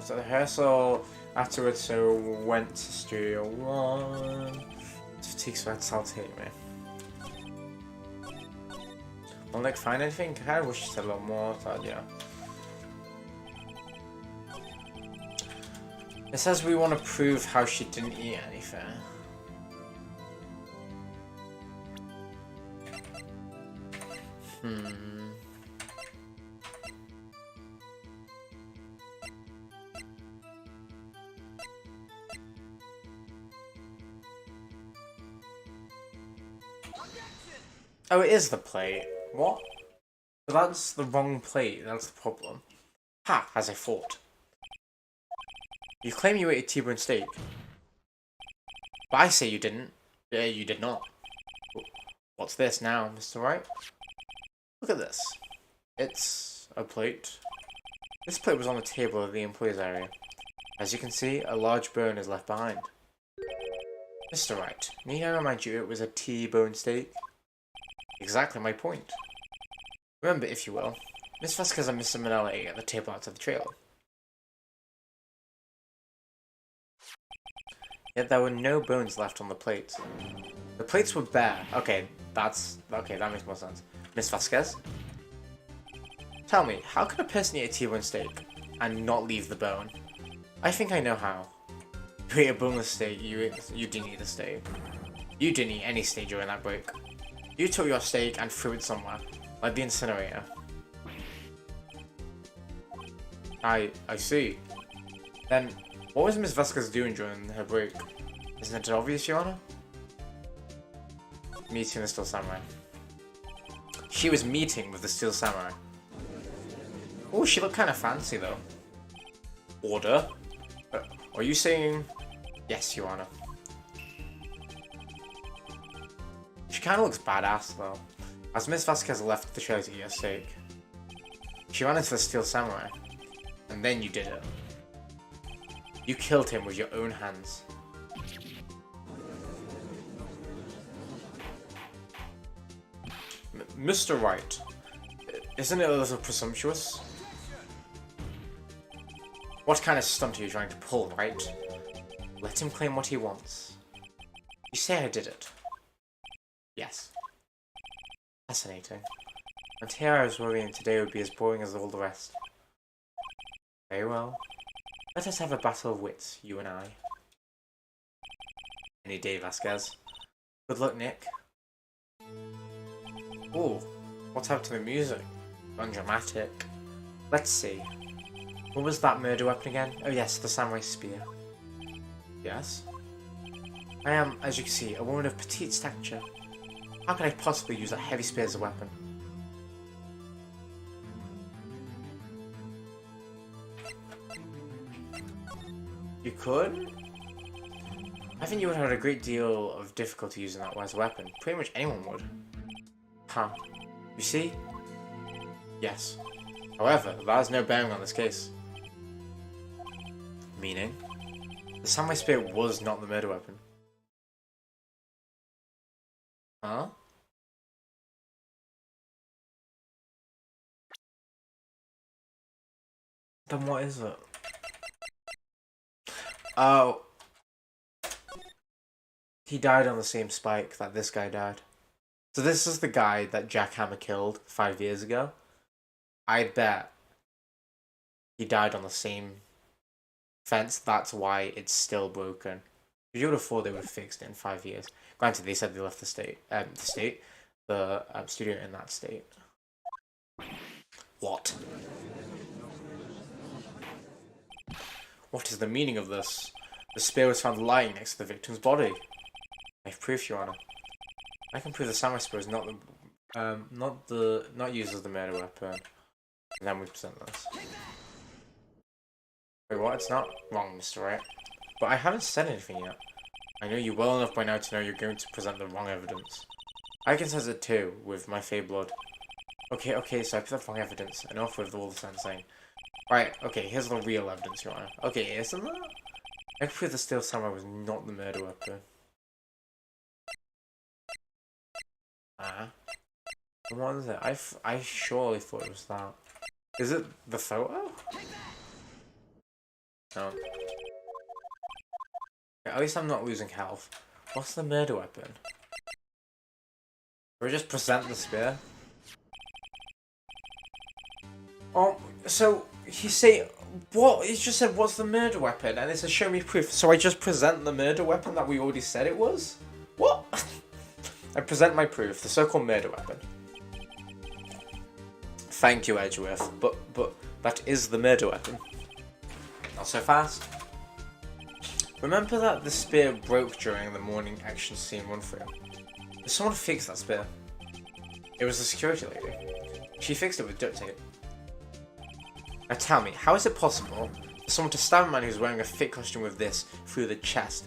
So the rehearsal afterwards, so we went to Studio 1. Fatigue, so I had to take me. Well, like, find anything? I kinda wish you said a little more, but yeah. It says we want to prove how she didn't eat anything. Oh, it is the plate. What? So that's the wrong plate, that's the problem. Ha, as I thought. You claim you ate a T-bone steak. But I say you didn't. Yeah, you did not. What's this now, Mr. Wright? Look at this. It's a plate. This plate was on the table of the employees area. As you can see, a large bone is left behind. Mr. Wright, need I remind you it was a T-bone steak? Exactly my point. Remember, if you will, Miss Vasquez and Mr. Manella ate at the table outside the trailer. Yet there were no bones left on the plates. The plates were bare. Okay, that makes more sense. Miss Vasquez? Tell me, how can a person eat a T-bone steak and not leave the bone? I think I know how. You ate a boneless steak, you didn't eat the steak. You didn't eat any steak during that break. You took your steak and threw it somewhere, like the incinerator. I see. Then, what was Miss Vasquez doing during her break? Isn't it obvious, Your Honor? Meeting the Steel Samurai. She was meeting with the Steel Samurai. Oh, she looked kind of fancy, though. Order? Are you saying... Yes, Your Honor. She kind of looks badass, though. As Miss Vasquez left the trailer to eat her steak, she ran into the Steel Samurai. And then you did it. You killed him with your own hands. Mr. Wright, isn't it a little presumptuous? What kind of stunt are you trying to pull, right? Let him claim what he wants. You say I did it. Yes. Fascinating. And here I was worrying today would be as boring as all the rest. Very well. Let us have a battle of wits, you and I. Any day, Vasquez. Good luck, Nick. Ooh, what's happened to the music? Undramatic. Let's see. What was that murder weapon again? Oh yes, the samurai spear. Yes? I am, as you can see, a woman of petite stature. How can I possibly use that heavy spear as a weapon? You could? I think you would have a great deal of difficulty using that as a weapon. Pretty much anyone would. Huh. You see? Yes. However, that has no bearing on this case. Meaning? The samurai spear was not the murder weapon. Huh? Then what is it? Oh. He died on the same spike that this guy died. So this is the guy that Jack Hammer killed 5 years ago. I bet he died on the same fence. That's why it's still broken. You would have thought they would have fixed it in 5 years. Granted, they said they left the studio in that state. What? What is the meaning of this? The spear was found lying next to the victim's body. I have proof, Your Honor. I can prove the samurai spear is not used as the murder weapon. And then we present this. Wait, what? It's not wrong, Mr. Wright. But I haven't said anything yet. I know you well enough by now to know you're going to present the wrong evidence. I can sense it too, with my fey blood. Okay, so I present wrong evidence. Enough with all the sensing. Right, okay, here's the real evidence, Your Honor. Okay, isn't that? I can prove the steel samurai was not the murder weapon. What is it? I surely thought it was that. Is it the photo? No. At least I'm not losing health. What's the murder weapon? Or just present the spear? Oh, so he say what? He just said what's the murder weapon, and it says show me proof. So I just present the murder weapon that we already said it was? What? I present my proof, the so-called murder weapon. Thank you, Edgeworth, but that is the murder weapon. Not so fast. Remember that the spear broke during the morning action scene run-through? Did someone fix that spear? It was the security lady. She fixed it with duct tape. Now tell me, how is it possible for someone to stab a man who's wearing a thick costume with this through the chest?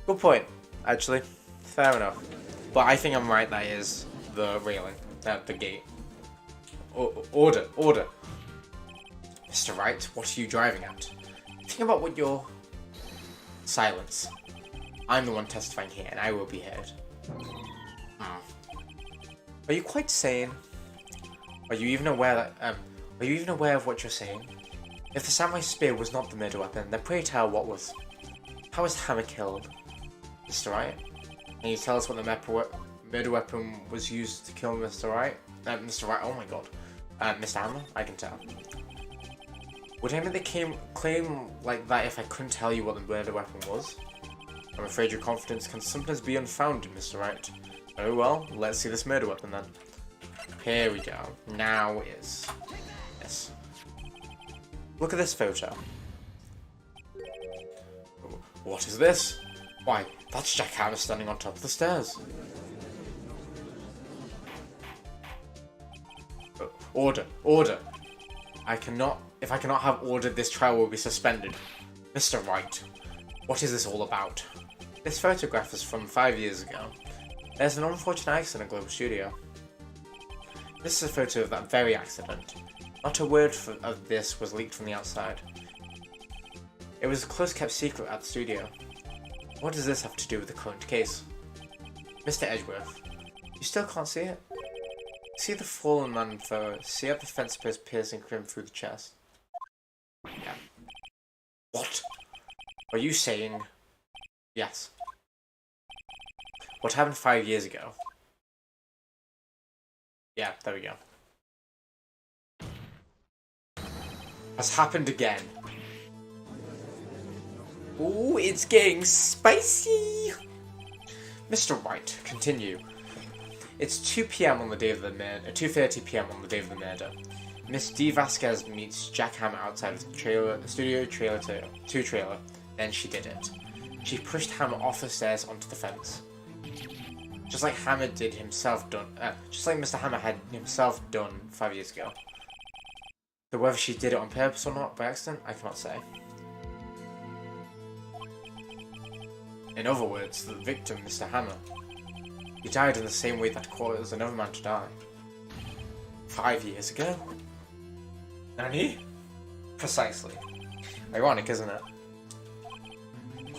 Good point, actually. Fair enough. But I think I'm right, that is the railing, the gate. Order. Mr. Wright, what are you driving at? Think about what you're... Silence. I'm the one testifying here, and I will be heard. Are you quite sane? Are you even aware that, are you even aware of what you're saying? If the samurai spear was not the murder weapon, then pray tell what was. How was Hammer killed? Mr. Wright? Can you tell us what the murder weapon was used to kill Mr. Wright? Mr. Wright, oh my god. Mr. Hammer? I can tell. Would I make the claim like that if I couldn't tell you what the murder weapon was? I'm afraid your confidence can sometimes be unfounded, Mr. Wright. Oh well, let's see this murder weapon then. Here we go. Now is this. Look at this photo. What is this? Why, that's Jack Hammer standing on top of the stairs. Order. If I cannot have ordered, this trial will be suspended. Mr. Wright, what is this all about? This photograph is from 5 years ago. There's an unfortunate accident at Global Studio. This is a photo of that very accident. Not a word of this was leaked from the outside. It was a close-kept secret at the studio. What does this have to do with the current case? Mr. Edgeworth, you still can't see it? See the fallen man photo. See how the fence post piercing him through the chest? Yeah. What? Are you saying... Yes. What happened 5 years ago? Yeah, there we go. has happened again. Ooh, it's getting spicy! Mr. Wright, continue. It's 2 p.m. on the day of the murder. 2:30 p.m. on the day of the murder. Miss D. Vasquez meets Jack Hammer outside of the studio trailer. Then she did it. She pushed Hammer off the stairs onto the fence. Just like Hammer did himself just like Mr. Hammer had himself done 5 years ago. But whether she did it on purpose or not by accident, I cannot say. In other words, the victim, Mr. Hammer, he died in the same way that caused another man to die. 5 years ago? Nani? Precisely. Ironic, isn't it?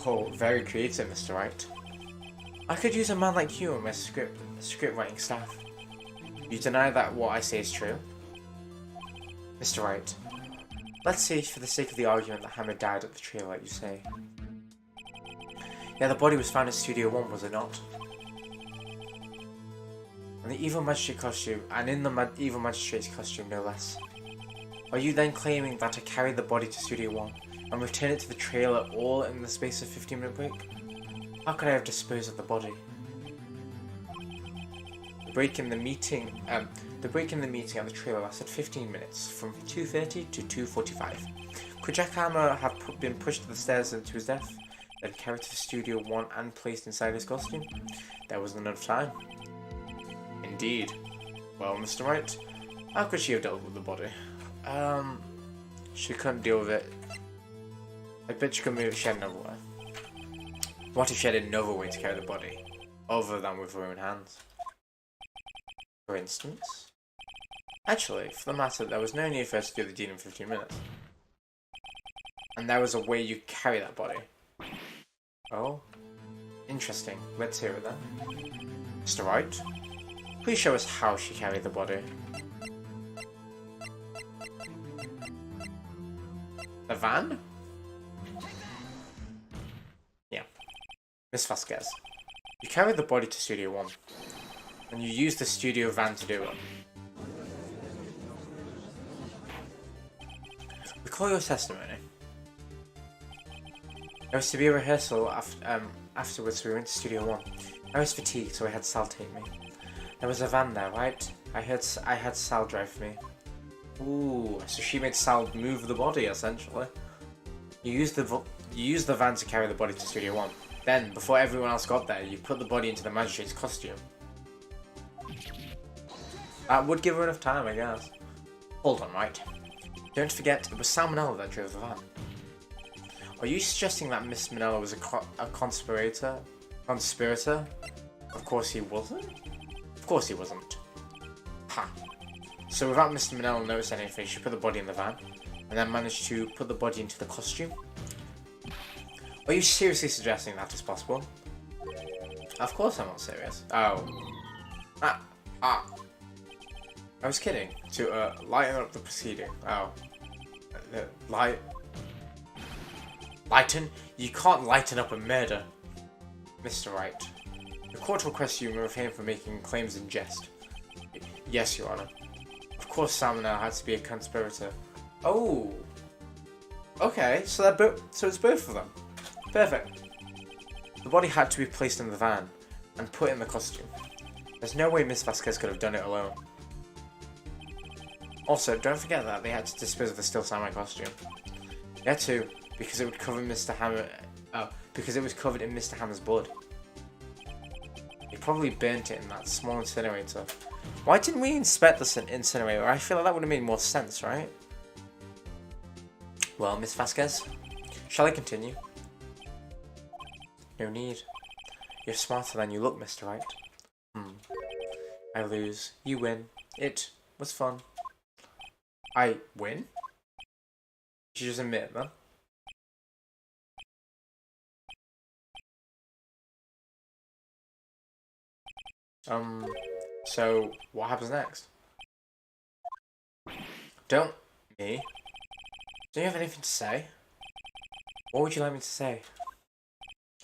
Oh, very creative, Mr. Wright. I could use a man like you on my script writing staff. You deny that what I say is true? Mr. Wright, let's say for the sake of the argument that Hammer died at the trailer like you say. Yeah, the body was found in Studio 1, was it not? And the evil magistrate costume, and in the evil magistrate's costume, no less. Are you then claiming that I carried the body to Studio 1 and returned it to the trailer all in the space of a 15-minute break? How could I have disposed of the body? The break in the meeting at the trailer lasted 15 minutes, from 2:30 to 2:45. Could Jack Hammer have been pushed to the stairs into his death, then carried to Studio 1 and placed inside his costume? There wasn't enough time. Indeed. Well, Mr. Wright, how could she have dealt with the body? She couldn't deal with it. I bet she could move it. She had another way. What if she had another way to carry the body, other than with her own hands? For instance? Actually, for the matter, there was no need for her to do the deed in 15 minutes. And there was a way you carry that body. Oh? Interesting. Let's hear it then. Mr. Wright, please show us how she carried the body. The van? Yeah. Miss Vasquez, you carried the body to Studio 1, and you used the studio van to do it. Recall your testimony. There was to be a rehearsal afterwards. We went to Studio 1. I was fatigued, so I had Sal take me. There was a van there, right? I had Sal drive me. Ooh, so she made Sal move the body, essentially. You used the van to carry the body to Studio 1. Then, before everyone else got there, you put the body into the magistrate's costume. That would give her enough time, I guess. Hold on, right? Don't forget, it was Salmonella that drove the van. Are you suggesting that Miss Manella was a conspirator? Of course he wasn't. Of course he wasn't. Ha! So without Mr. Manella noticing anything, she put the body in the van, and then managed to put the body into the costume? Are you seriously suggesting that is possible? Of course I'm not serious. Oh. I was kidding. To lighten up the proceeding. Oh. Lighten? You can't lighten up a murder. Mr. Wright. The court requests you refrain from making claims in jest. Yes, Your Honor. Of course Salmonella had to be a conspirator. Oh. Okay, so it's both of them. Perfect. The body had to be placed in the van and put in the costume. There's no way Miss Vasquez could have done it alone. Also, don't forget that they had to dispose of the Still Samurai costume. Yeah, too, because it would cover Mr. Hammer. Because it was covered in Mr. Hammer's blood. He probably burnt it in that small incinerator. Why didn't we inspect this incinerator? I feel like that would have made more sense, right? Well, Miss Vasquez, shall I continue? No need. You're smarter than you look, Mr. Wright. I lose. You win. It was fun. I win? Did you just admit that? So what happens next? Don't me? Do you have anything to say? What would you like me to say?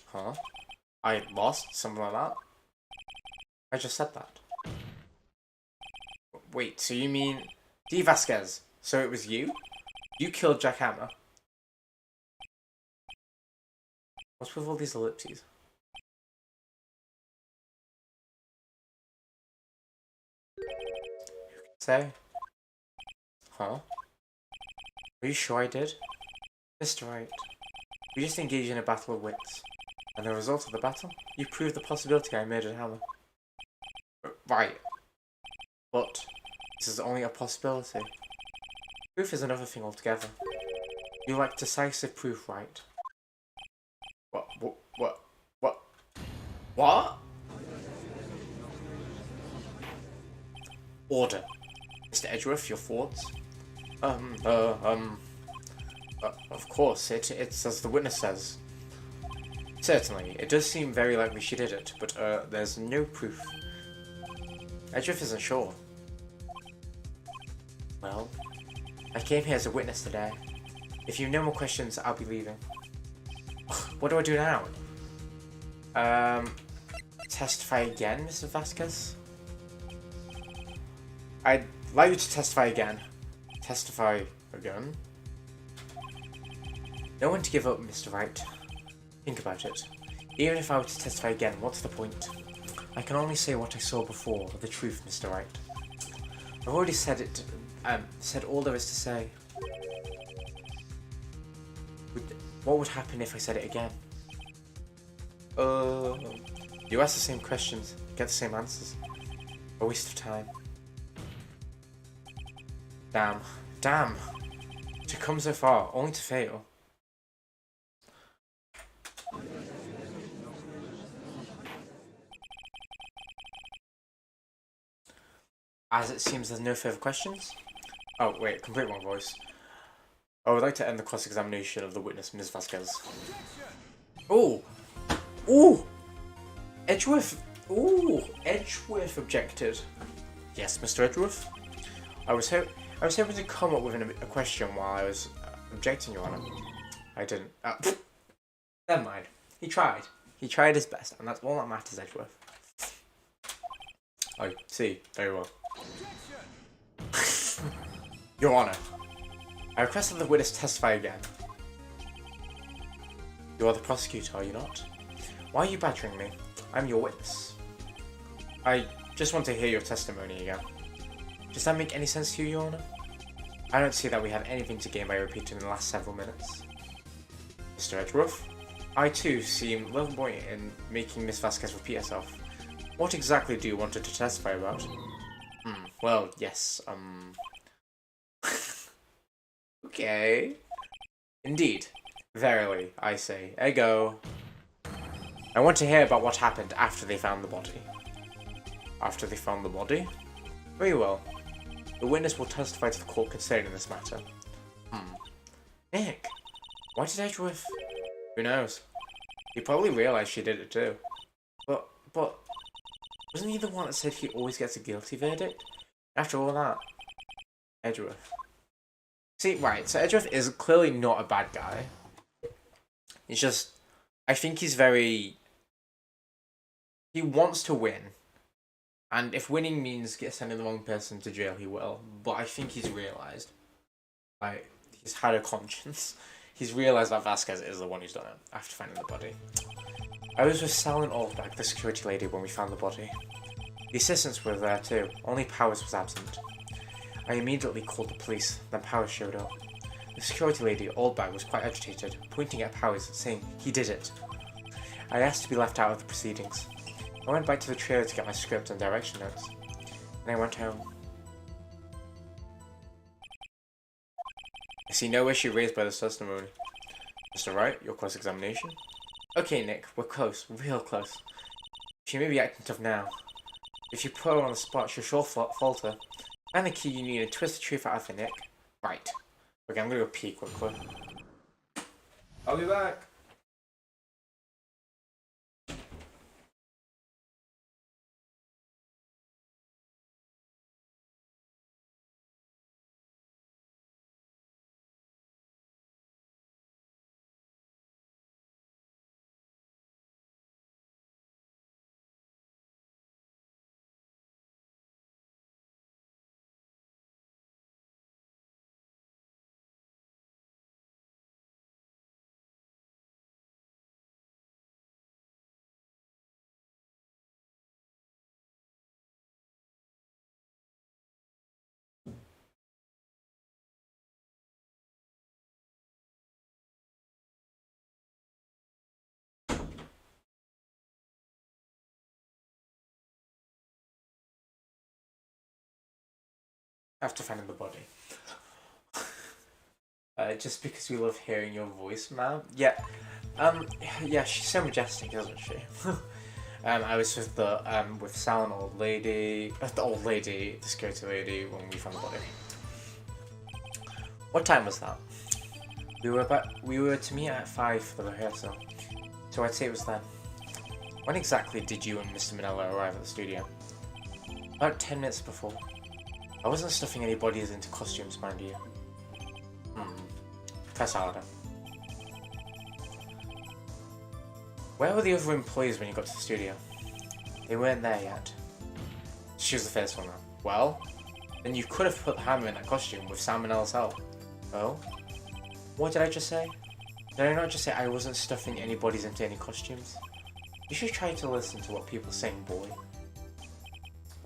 Huh? I lost? Something like that? I just said that. Wait, so you mean D. Vasquez? So it was you? You killed Jack Hammer. What's with all these ellipses? Say? Huh? Are you sure I did? Mr. Wright, we just engaged in a battle of wits. And the result of the battle? You proved the possibility I made a hammer. Right. But this is only a possibility. Proof is another thing altogether. You like decisive proof, right? What? What? Order. Mr. Edgeworth, your thoughts? Of course, it's as the witness says. Certainly, it does seem very likely she did it, but, there's no proof. Edgeworth isn't sure. Well, I came here as a witness today. If you have no more questions, I'll be leaving. What do I do now? Testify again, Mr. Vasquez? I'd like you to testify again. Testify again? No one to give up, Mr. Wright. Think about it. Even if I were to testify again, what's the point? I can only say what I saw before, the truth, Mr. Wright. I've already said it, said all there is to say. What would happen if I said it again? You ask the same questions, get the same answers. A waste of time. Damn. To come so far, only to fail. As it seems there's no further questions. Oh, wait, complete wrong voice. I would like to end the cross-examination of the witness, Ms. Vasquez. Ooh! Edgeworth! Edgeworth objected. Yes, Mr. Edgeworth? I was hoping to come up with a question while I was objecting, Your Honour. I didn't. Never mind. He tried. He tried his best, and that's all that matters, Edgeworth. I see. Very well. Your Honour, I request that the witness testify again. You are the prosecutor, are you not? Why are you badgering me? I'm your witness. I just want to hear your testimony again. Does that make any sense to you, Your Honour? I don't see that we have anything to gain by repeating the last several minutes. Mr. Edgeworth, I too seem little buoyant in making Miss Vasquez repeat herself. What exactly do you want her to testify about? Well, yes, Okay. Indeed. Verily, I say. Ego. I want to hear about what happened after they found the body. After they found the body? Very well. The witness will testify to the court concerning this matter. Nick, why did Edgeworth? Who knows? He probably realized she did it too. But, wasn't he the one that said he always gets a guilty verdict? After all that, Edgeworth. See, right, so Edgeworth is clearly not a bad guy. He's just, I think he's very, he wants to win. And if winning means sending the wrong person to jail, he will. But I think he's realised, like, he's had a conscience. He's realised that Vasquez is the one who's done it, after finding the body. I was with Sal and Oldback, the security lady, when we found the body. The assistants were there too, only Powers was absent. I immediately called the police, then Powers showed up. The security lady, Oldbag, was quite agitated, pointing at Powers, saying he did it. I asked to be left out of the proceedings. I went back to the trailer to get my script and direction notes, and I went home. I see no issue raised by this testimony. Mr. Wright, your cross-examination? Okay, Nick, we're close, real close. She may be acting tough now. If you put her on the spot, she'll sure falter. Find the key you need and twist the truth out of her, Nick. Right. Okay, I'm gonna go pee quickly. I'll be back. after finding the body. Just because we love hearing your voice, ma'am. Yeah. Yeah, she's so majestic, isn't she? I was with Sal and the security lady, when we found the body. What time was that? We were to meet at 5 for the rehearsal, so I'd say it was then. When exactly did you and Mr. Manella arrive at the studio? About 10 minutes before. I wasn't stuffing any bodies into costumes, mind you. Press harder. Where were the other employees when you got to the studio? They weren't there yet. She was the first one now. Well, then you could have put Hammer in that costume with Sam Manella's help. Oh? What did I just say? Did I not just say I wasn't stuffing any bodies into any costumes? You should try to listen to what people are saying, boy.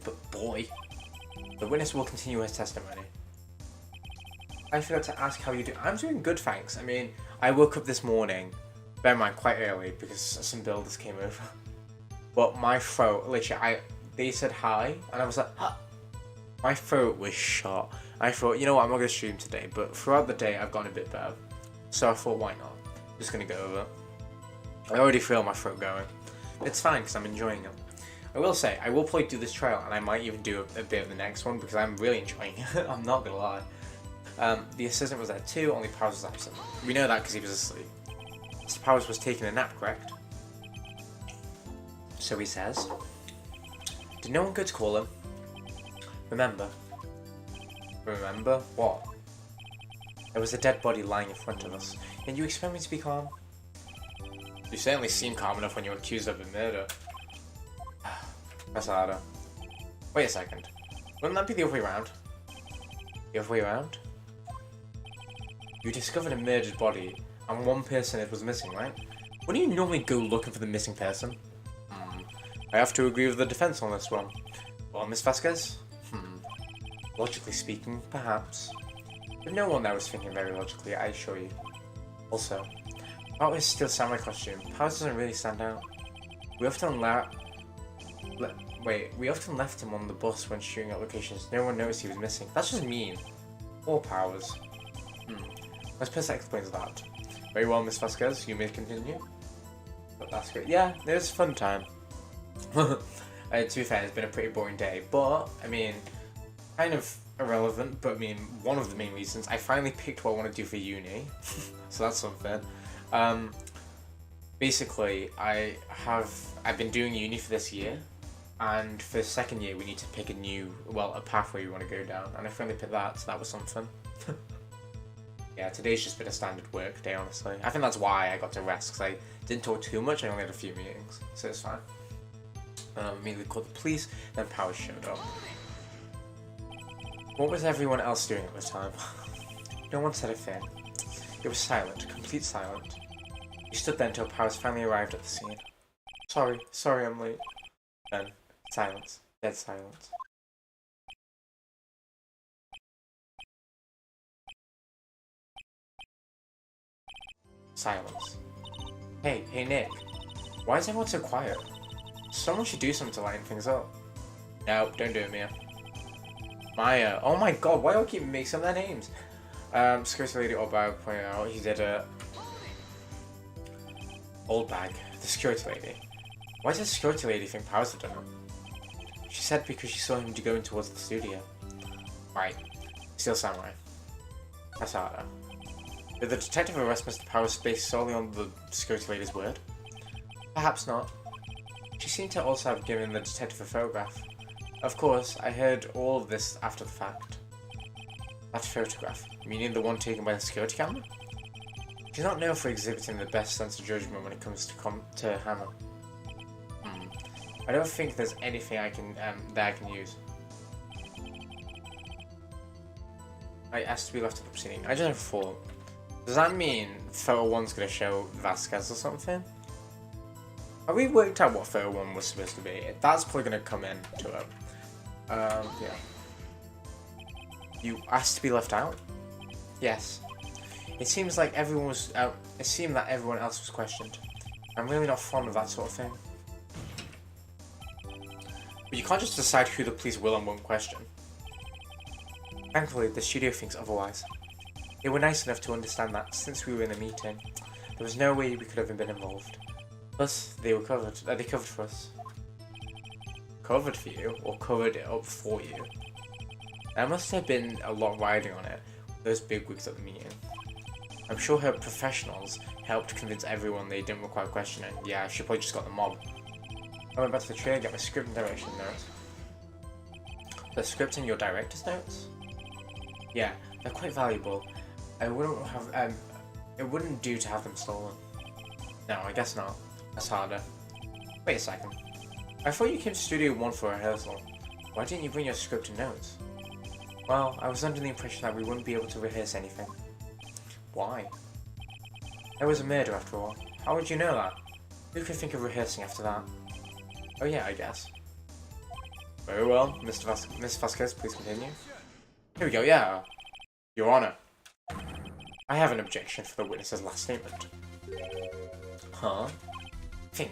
But boy? The witness will continue his testimony. I forgot to ask how you do. I'm doing good, thanks. I mean, I woke up this morning, bear in mind, quite early because some builders came over. But my throat, literally, they said hi, and I was like, huh. My throat was shot. I thought, you know what, I'm not going to stream today, but throughout the day I've gotten a bit better. So I thought, why not? I'm just going to go over it. I already feel my throat going. It's fine because I'm enjoying it. I will say, I will probably do this trail, and I might even do a bit of the next one because I'm really enjoying it. I'm not going to lie. The assistant was there too, only Powers was absent. We know that because he was asleep. Mr. Powers was taking a nap, correct? So he says. Did no one go to call him? Remember? Remember? What? There was a dead body lying in front of us, and you expect me to be calm? You certainly seem calm enough when you're accused of a murder. That's harder. Wait a second. Wouldn't that be the other way around? The other way around? You discovered a murdered body, and one person was missing, right? Wouldn't you normally go looking for the missing person? I have to agree with the defense on this one. Well, Miss Vasquez? Logically speaking, perhaps. But no one there was thinking very logically, I assure you. Also, about his Steel Samurai costume, Powers doesn't really stand out. We often left him on the bus when shooting at locations. No one noticed he was missing. That's just mean. Or Powers. I suppose that explains that. Very well, Miss Vasquez, you may continue. But that's great. Yeah, it was a fun time. To be fair, it's been a pretty boring day, but, I mean, kind of irrelevant, but I mean, one of the main reasons, I finally picked what I want to do for uni, so that's something. Basically, I've been doing uni for this year, and for the second year we need to pick a pathway we want to go down, and I finally picked that, so that was something. Yeah, today's just been a standard work day, honestly. I think that's why I got to rest, because I didn't talk too much, I only had a few meetings, so it's fine. Immediately called the police, then Powers showed up. What was everyone else doing at the time? No one said a thing. It was silent, complete silent. We stood there until Powers finally arrived at the scene. Sorry I'm late. Then, silence, dead silence. Silence. Hey Nick. Why is everyone so quiet? Someone should do something to lighten things up. No, don't do it, Mia. Maya. Oh my god, why do I keep mixing up their names? Security lady Oldbag pointed out he did a... Oldbag, the security lady. Why does the security lady think Powers had done it? She said because she saw him going towards the studio. Right. Steel Samurai. That's harder. Did the detective arrest Mr. Powers based solely on the security lady's word? Perhaps not. She seemed to also have given the detective a photograph. Of course, I heard all of this after the fact. That photograph, meaning the one taken by the security camera? She's not known for exhibiting the best sense of judgment when it comes to Hammer. I don't think there's anything I can use. I asked to be left at the proceeding. I just have a thought. Does that mean photo 1's gonna show Vasquez or something? Have we worked out what photo 1 was supposed to be? That's probably gonna come into it. Yeah. You asked to be left out? Yes. It seems like everyone was out. It seemed that everyone else was questioned. I'm really not fond of that sort of thing. But you can't just decide who the police will and won't question. Thankfully, the studio thinks otherwise. They were nice enough to understand that since we were in a meeting, there was no way we could have been involved. Plus, they covered for us. Covered for you? Or covered it up for you? There must have been a lot riding on it, with those bigwigs at the meeting. I'm sure her professionals helped convince everyone they didn't require questioning. Yeah, she probably just got the mob. I went back to the tree and get my script and direction notes. The script and your director's notes? Yeah, they're quite valuable. It wouldn't do to have them stolen. No, I guess not. That's harder. Wait a second. I thought you came to Studio 1 for a rehearsal. Why didn't you bring your script and notes? Well, I was under the impression that we wouldn't be able to rehearse anything. Why? There was a murder after all. How would you know that? Who could think of rehearsing after that? Oh yeah, I guess. Very well, Miss Vasquez, please continue. Here we go, yeah. Your Honor. I have an objection for the witness's last statement. Huh? Think.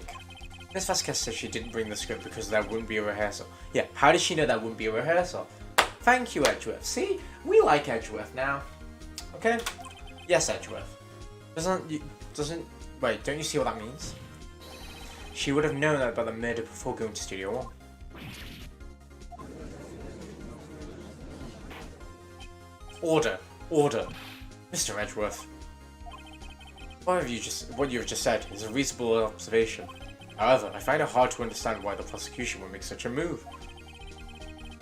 Miss Vasquez says she didn't bring the script because there wouldn't be a rehearsal. Yeah, how did she know there wouldn't be a rehearsal? Thank you, Edgeworth. See? We like Edgeworth now. Okay? Yes, Edgeworth. Wait, don't you see what that means? She would have known about the murder before going to Studio 1. Order. Order. Mr. Edgeworth. What you have just said is a reasonable observation. However, I find it hard to understand why the prosecution would make such a move.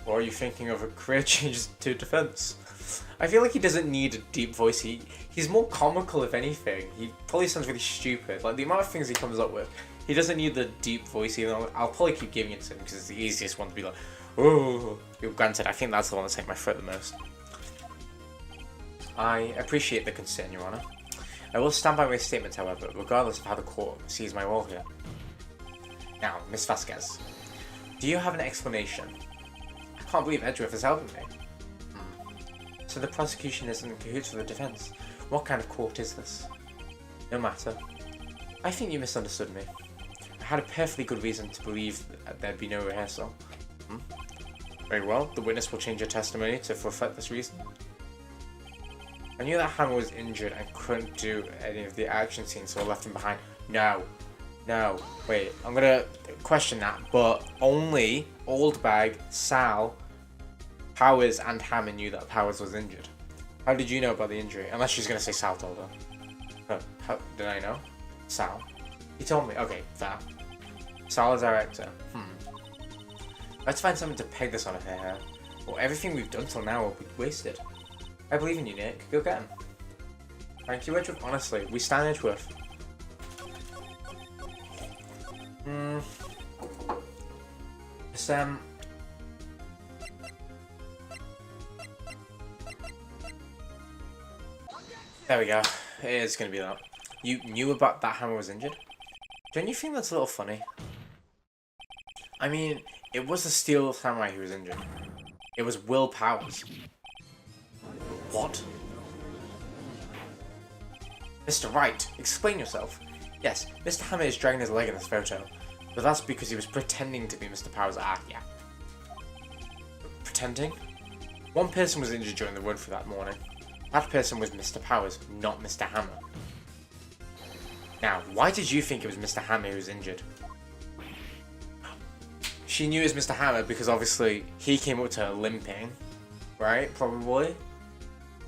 Or are you thinking of a career change to defense? I feel like he doesn't need a deep voice. He's more comical, if anything. He probably sounds really stupid. Like, the amount of things he comes up with. He doesn't need the deep voice, even though I'll probably keep giving it to him because it's the easiest one to be like, oh. Granted, I think that's the one that's taking my foot the most. I appreciate the concern, Your Honor. I will stand by my statement, however, regardless of how the court sees my role here. Now, Miss Vasquez, do you have an explanation? I can't believe Edgeworth is helping me. So the prosecution isn't in cahoots with the defense. What kind of court is this? No matter. I think you misunderstood me. I had a perfectly good reason to believe that there'd be no rehearsal. Very well, the witness will change her testimony to reflect this reason. I knew that Hammer was injured and couldn't do any of the action scenes, so I left him behind. No. No. Wait, I'm gonna question that, but only Oldbag, Sal, Powers, and Hammer knew that Powers was injured. How did you know about the injury? Unless she's gonna say Sal told her. No, how did I know? Sal. He told me. Okay, fair. Sal is director. Let's find something to peg this on her hair. Well, everything we've done till now will be wasted. I believe in you, Nick. Go get him. Thank you, Edgeworth. Honestly, we stand Edgeworth. There we go. It is going to be that. You knew about that Hammer was injured? Don't you think that's a little funny? I mean, it was the Steel Samurai who was injured. It was Will Powers. What? Mr. Wright, explain yourself. Yes, Mr. Hammer is dragging his leg in this photo, but that's because he was pretending to be Mr. Powers. Ah, yeah. Pretending? One person was injured during the run through that morning. That person was Mr. Powers, not Mr. Hammer. Now, why did you think it was Mr. Hammer who was injured? She knew it was Mr. Hammer because obviously he came up to her limping, right? Probably.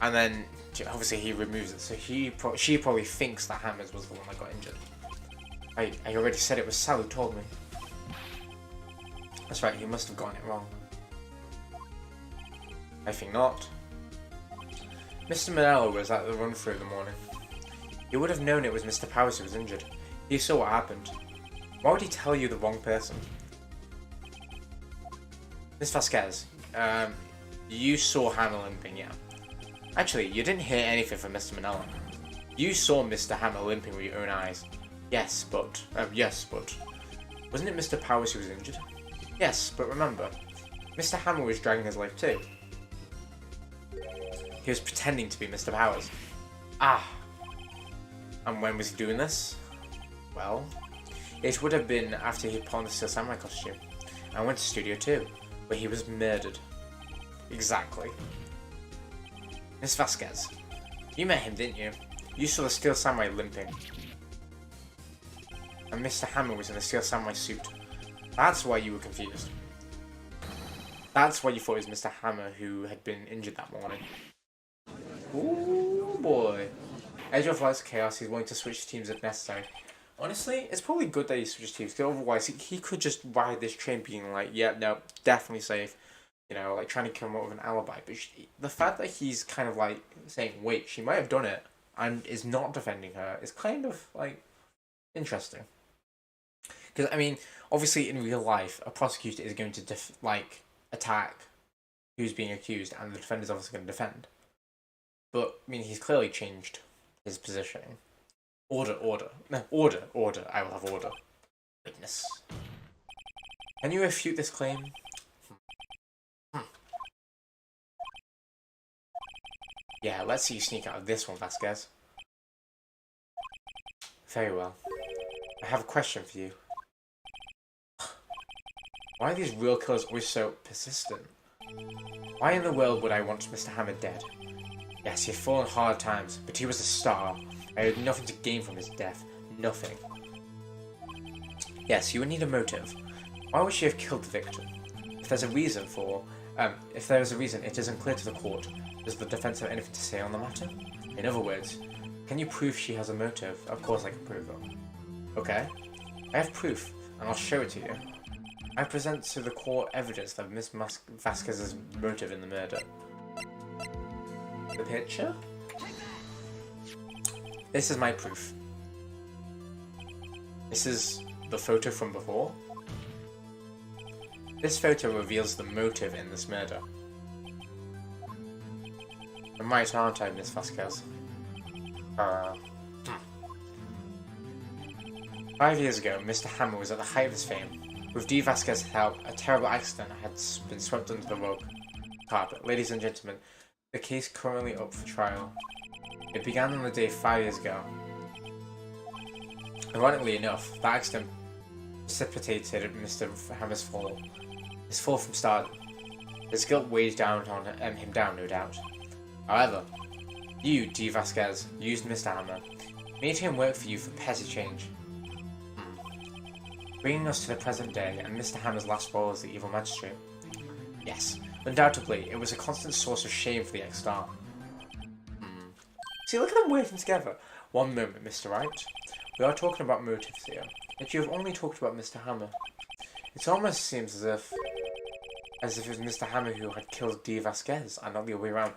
And then obviously he removes it, so she probably thinks that Hammers was the one that got injured. I already said it was Sal who told me. That's right, he must have gotten it wrong. I think not. Mr. Manello was at the run-through in the morning. He would have known it was Mr. Powers who was injured. He saw what happened. Why would he tell you the wrong person? Miss Vasquez, you saw Hammer limping, yeah. Actually, you didn't hear anything from Mr. Manella. You saw Mr. Hammer limping with your own eyes. Yes, but... Wasn't it Mr. Powers who was injured? Yes, but remember, Mr. Hammer was dragging his leg too. He was pretending to be Mr. Powers. Ah. And when was he doing this? Well, it would have been after he put on the Steel Samurai costume and went to Studio 2, where he was murdered. Exactly. Miss Vasquez. You met him, didn't you? You saw the Steel Samurai limping. And Mr. Hammer was in a Steel Samurai suit. That's why you were confused. That's why you thought it was Mr. Hammer who had been injured that morning. Ooh, boy. Edge of Light's Chaos, he's willing to switch teams if necessary. Honestly, it's probably good that he switches teams, because otherwise he could just ride this train being like, yeah, no, definitely safe. You know, like trying to come up with an alibi. But the fact that he's kind of like saying, wait, she might have done it, and is not defending her, is kind of like interesting. Because, I mean, obviously in real life, a prosecutor is going to attack who's being accused, and the defender's obviously going to defend. But, I mean, he's clearly changed his positioning. Order. No, order. I will have order. Witness. Can you refute this claim? Yeah, let's see you sneak out of this one, Vasquez. Very well. I have a question for you. Why are these real killers always so persistent? Why in the world would I want Mr. Hammer dead? Yes, he had fallen hard times, but he was a star. I had nothing to gain from his death. Nothing. Yes, you would need a motive. Why would she have killed the victim? If there is a reason, it isn't clear to the court. Does the defense have anything to say on the matter? In other words, can you prove she has a motive? Of course I can prove it. Okay. I have proof, and I'll show it to you. I present to the court evidence of Miss Vasquez's motive in the murder. The picture? This is my proof. This is the photo from before. This photo reveals the motive in this murder. I'm right, aren't I, Miss Vasquez? 5 years ago, Mr. Hammer was at the height of his fame. With D. Vasquez's help, a terrible accident had been swept under the rug carpet. Ladies and gentlemen, the case currently up for trial. It began on the day 5 years ago. Ironically enough, that accident precipitated Mr. Hammer's fall. His fall from stardom. His guilt weighed down on him down, no doubt. However, you, D. Vasquez, used Mr. Hammer, made him work for you for petty change. Bringing us to the present day, and Mr. Hammer's last role as the evil magistrate. Yes, undoubtedly, it was a constant source of shame for the ex-star. See, look at them working together. One moment, Mr. Wright. We are talking about motives here, yet you have only talked about Mr. Hammer. It almost seems as if it was Mr. Hammer who had killed D. Vasquez, and not the other way around.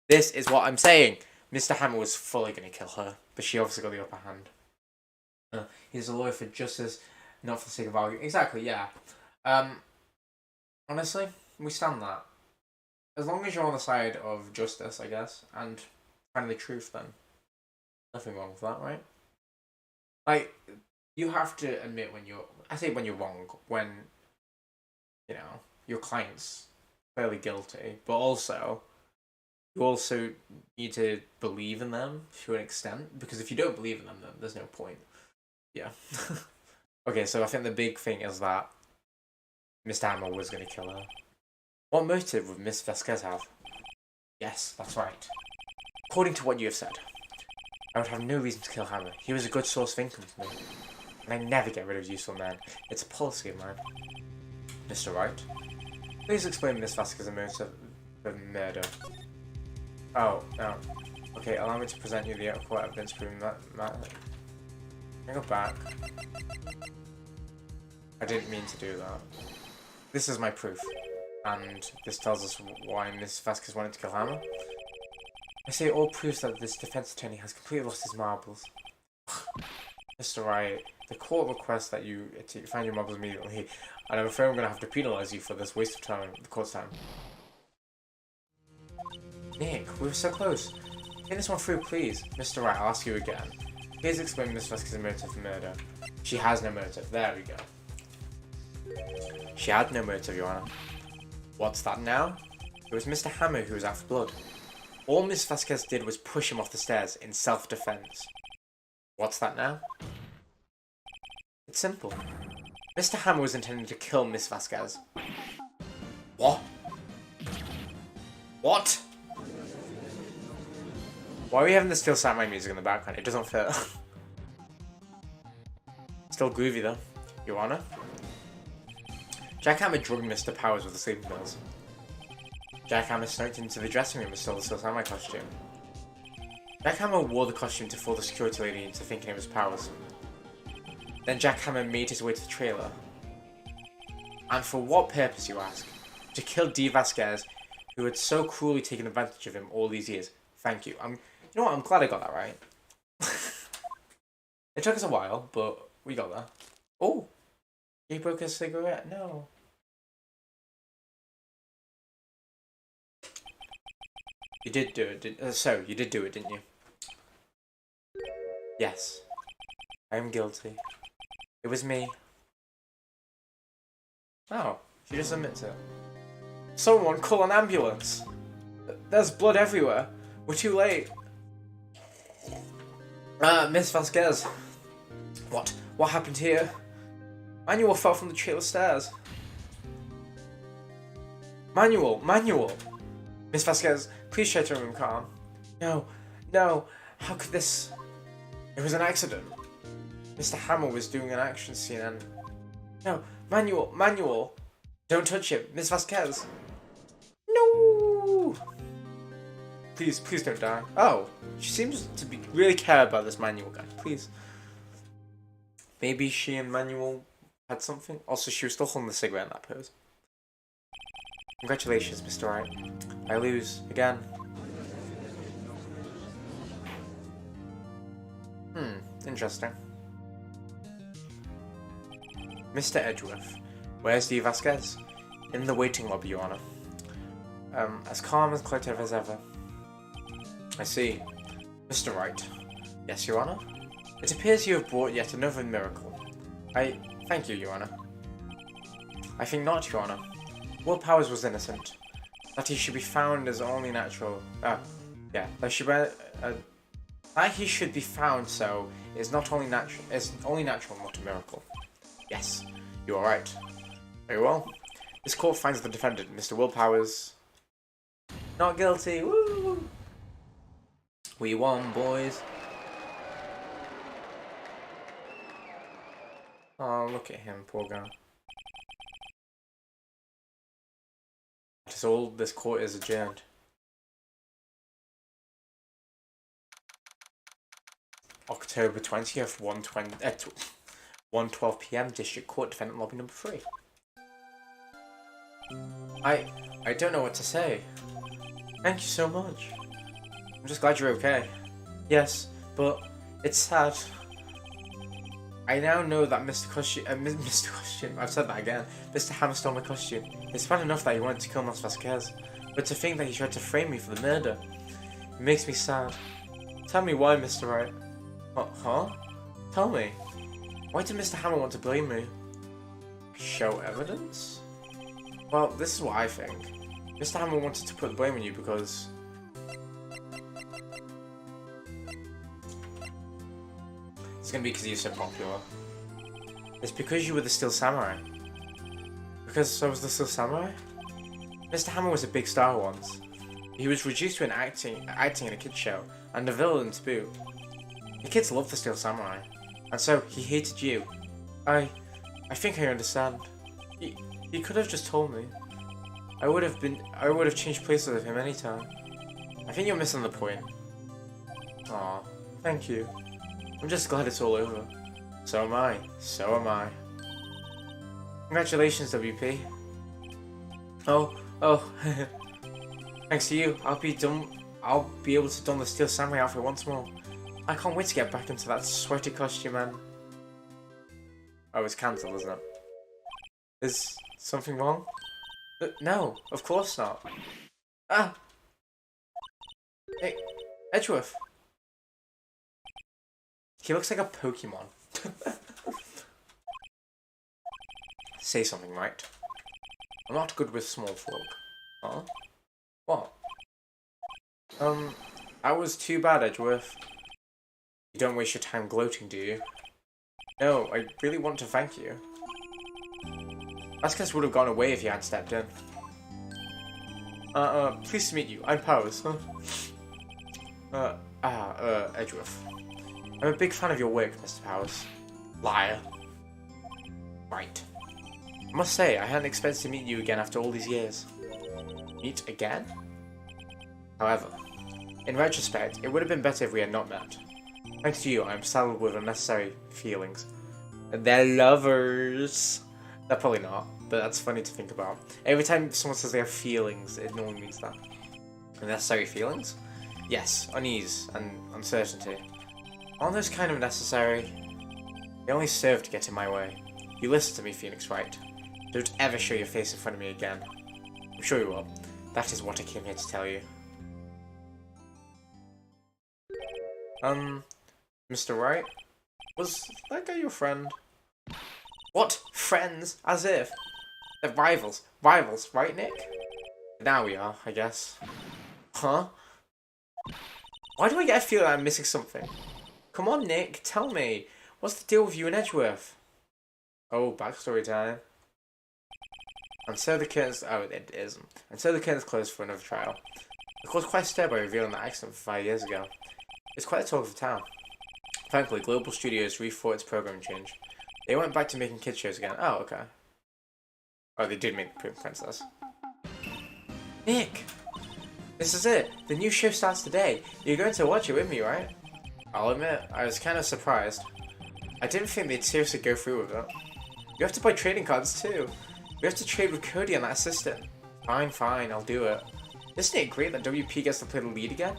This is what I'm saying! Mr. Hammer was fully going to kill her, but she obviously got the upper hand. He's a lawyer for justice, not for the sake of arguing. Exactly, yeah. Honestly, we stand that. As long as you're on the side of justice, I guess, and finding the truth, then nothing wrong with that, right? Like, you have to admit when you're wrong, when, you know, your client's clearly guilty, but also, you also need to believe in them to an extent, because if you don't believe in them, then there's no point. Yeah. Okay, so I think the big thing is that Mr. Hammer was going to kill her. What motive would Miss Vasquez have? Yes, that's right. According to what you have said, I would have no reason to kill Hammer. He was a good source of income for me. And I never get rid of useful men. It's a policy of mine. Mr. Wright, please explain Miss Vasquez's motive of murder. Oh, no. Okay, allow me to present you the court evidence proving that. Bring it back. I didn't mean to do that. This is my proof, and this tells us why Miss Vasquez wanted to kill Hammer. I say it all proves that this defense attorney has completely lost his marbles. Mr. Wright, the court requests that you find your marbles immediately, and I'm afraid I'm going to have to penalise you for this waste of time, the court's time. Nick, we were so close. Get this one through, please. Mr. Wright, I'll ask you again. Please explain Miss Vasquez's motive for murder. She has no motive. There we go. She had no motive, Your Honor. What's that now? It was Mr. Hammer who was out for blood. All Miss Vasquez did was push him off the stairs in self-defense. What's that now? It's simple. Mr. Hammer was intending to kill Miss Vasquez. What? What? Why are we having the Steel Samurai music in the background? It doesn't fit. Still groovy though. Your Honor? Jackhammer drugged Mr. Powers with the sleeping pills. Jackhammer snuck into the dressing room and stole the Steel Samurai costume. Jackhammer wore the costume to fool the security lady into thinking it was Powers. Then Jackhammer made his way to the trailer. And for what purpose, you ask? To kill D. Vasquez, who had so cruelly taken advantage of him all these years. Thank you. You know what? I'm glad I got that right. It took us a while, but we got there. Oh! He broke a cigarette? No. You did do it, you did do it, didn't you? Yes. I am guilty. It was me. Oh, she just admits it. Someone call an ambulance! There's blood everywhere. We're too late. Miss Vasquez. What? What happened here? Manuel fell from the trailer stairs. Manuel! Miss Vasquez, please try to remain calm. No. How could this... It was an accident. Mr. Hammer was doing an action scene and... No, Manuel! Don't touch him, Miss Vasquez! No! Please don't die. Oh, she seems to be really care about this Manuel guy. Please. Maybe she and Manuel had something? Also, she was still holding the cigarette in that pose. Congratulations, Mr. Wright. I lose. Again. Interesting. Mr. Edgeworth. Where's D. Vasquez? In the waiting lobby, Your Honor. As calm and collected as ever. I see. Mr. Wright. Yes, Your Honor? It appears you have brought yet another miracle. Thank you, Your Honor. I think not, Your Honor. Will Powers was innocent. That he should be found is only natural. That he should be found so is not only natural. Is only natural, not a miracle. Yes, you are right. Very well. This court finds the defendant, Mr. Will Powers, not guilty. Woo! We won, boys. Oh, look at him, poor guy. So this court is adjourned. October 20th, 1:12 PM, District Court, Defendant Lobby number 3. I don't know what to say. Thank you so much. I'm just glad you're okay. Yes, but it's sad. I now know that Mr. Costume, I've said that again. Mr. Hammer stole my costume. It's bad enough that he wanted to kill Miss Vasquez, but to think that he tried to frame me for the murder, it makes me sad. Tell me why, Mr. Wright. Huh? Tell me. Why did Mr. Hammer want to blame me? Show evidence? Well, this is what I think. Mr. Hammer wanted to put the blame on you because... It's gonna be because you're so popular. It's because you were the Steel Samurai. Because so was the Steel Samurai? Mr. Hammer was a big star once. He was reduced to acting in a kids show, and a villain to boot. The kids loved the Steel Samurai, and so he hated you. I think I understand. He could have just told me. I would have changed places with him anytime. I think you're missing the point. Aw, thank you. I'm just glad it's all over. So am I. So am I. Congratulations, WP. Oh. Thanks to you, I'll be able to don the Steel Samurai outfit once more. I can't wait to get back into that sweaty costume, man. Oh, it's cancelled, isn't it? Is something wrong? No, of course not. Ah! Hey, Edgeworth. He looks like a Pokemon. Say something, right? I'm not good with small folk. Huh? What? That was too bad, Edgeworth. You don't waste your time gloating, do you? No, I really want to thank you. Vasquez would have gone away if you hadn't stepped in. Pleased to meet you. I'm Powers. Edgeworth. I'm a big fan of your work, Mr. Powers. Liar. Right. I must say, I hadn't expected to meet you again after all these years. Meet again? However, in retrospect, it would have been better if we had not met. Thanks to you, I'm saddled with unnecessary feelings. They're lovers. They're probably not, but that's funny to think about. Every time someone says they have feelings, it normally means that. Unnecessary feelings? Yes, unease and uncertainty. Aren't those kind of necessary? They only serve to get in my way. You listen to me, Phoenix Wright. Don't ever show your face in front of me again. I'm sure you will. That is what I came here to tell you. Mr. Wright? Was that guy your friend? What? Friends? As if. They're rivals. Rivals, right, Nick? Now we are, I guess. Huh? Why do I get a feeling I'm missing something? Come on, Nick, tell me. What's the deal with you and Edgeworth? Oh, backstory time. And so the curtains... Oh, it isn't. And so the curtains closed for another trial. The court's quite stirred by revealing that accident 5 years ago. It's quite a talk of the town. Thankfully, Global Studios rethought its program change. They went back to making kids shows again. Oh, okay. Oh, they did make Pink Princess. Nick! This is it! The new show starts today. You're going to watch it with me, right? I'll admit, I was kind of surprised. I didn't think they'd seriously go through with it. You have to buy trading cards too. We have to trade with Cody and that assistant. Fine, I'll do it. Isn't it great that WP gets to play the lead again?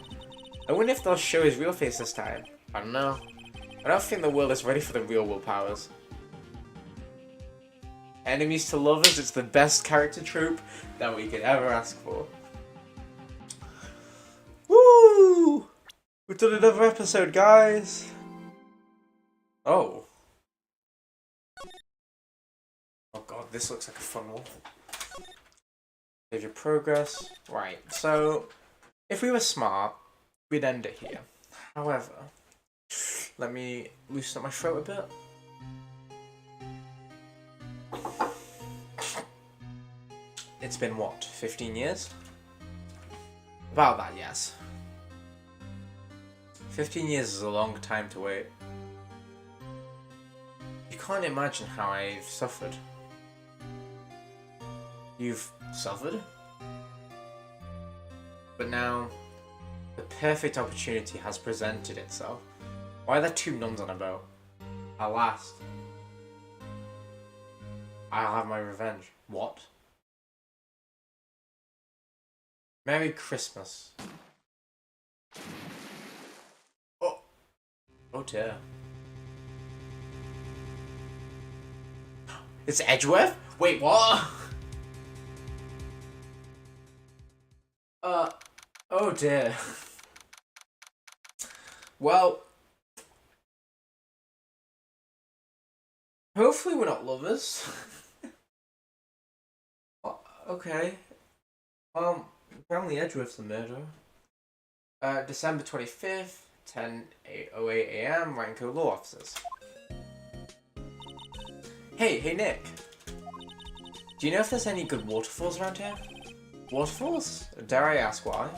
I wonder if they'll show his real face this time. I don't know. I don't think the world is ready for the real Will Powers. Enemies to lovers, it's the best character trope that we could ever ask for. Woo! We've done another episode, guys! Oh. Oh god, this looks like a fun one. Save your progress. Right, so if we were smart, we'd end it here. However, let me loosen up my throat a bit. It's been what, 15 years? About that, yes. 15 years is a long time to wait. You can't imagine how I've suffered. You've suffered? But now, the perfect opportunity has presented itself. Why are there two nuns on a boat? At last. I'll have my revenge. What? Merry Christmas. Oh. Oh dear. It's Edgeworth? Wait, what? Oh dear. Well, hopefully we're not lovers. Okay. Apparently Edgeworth's the murderer. December 25th, 10:08 AM, Ranko Law Officers. Hey Nick. Do you know if there's any good waterfalls around here? Waterfalls? Dare I ask why?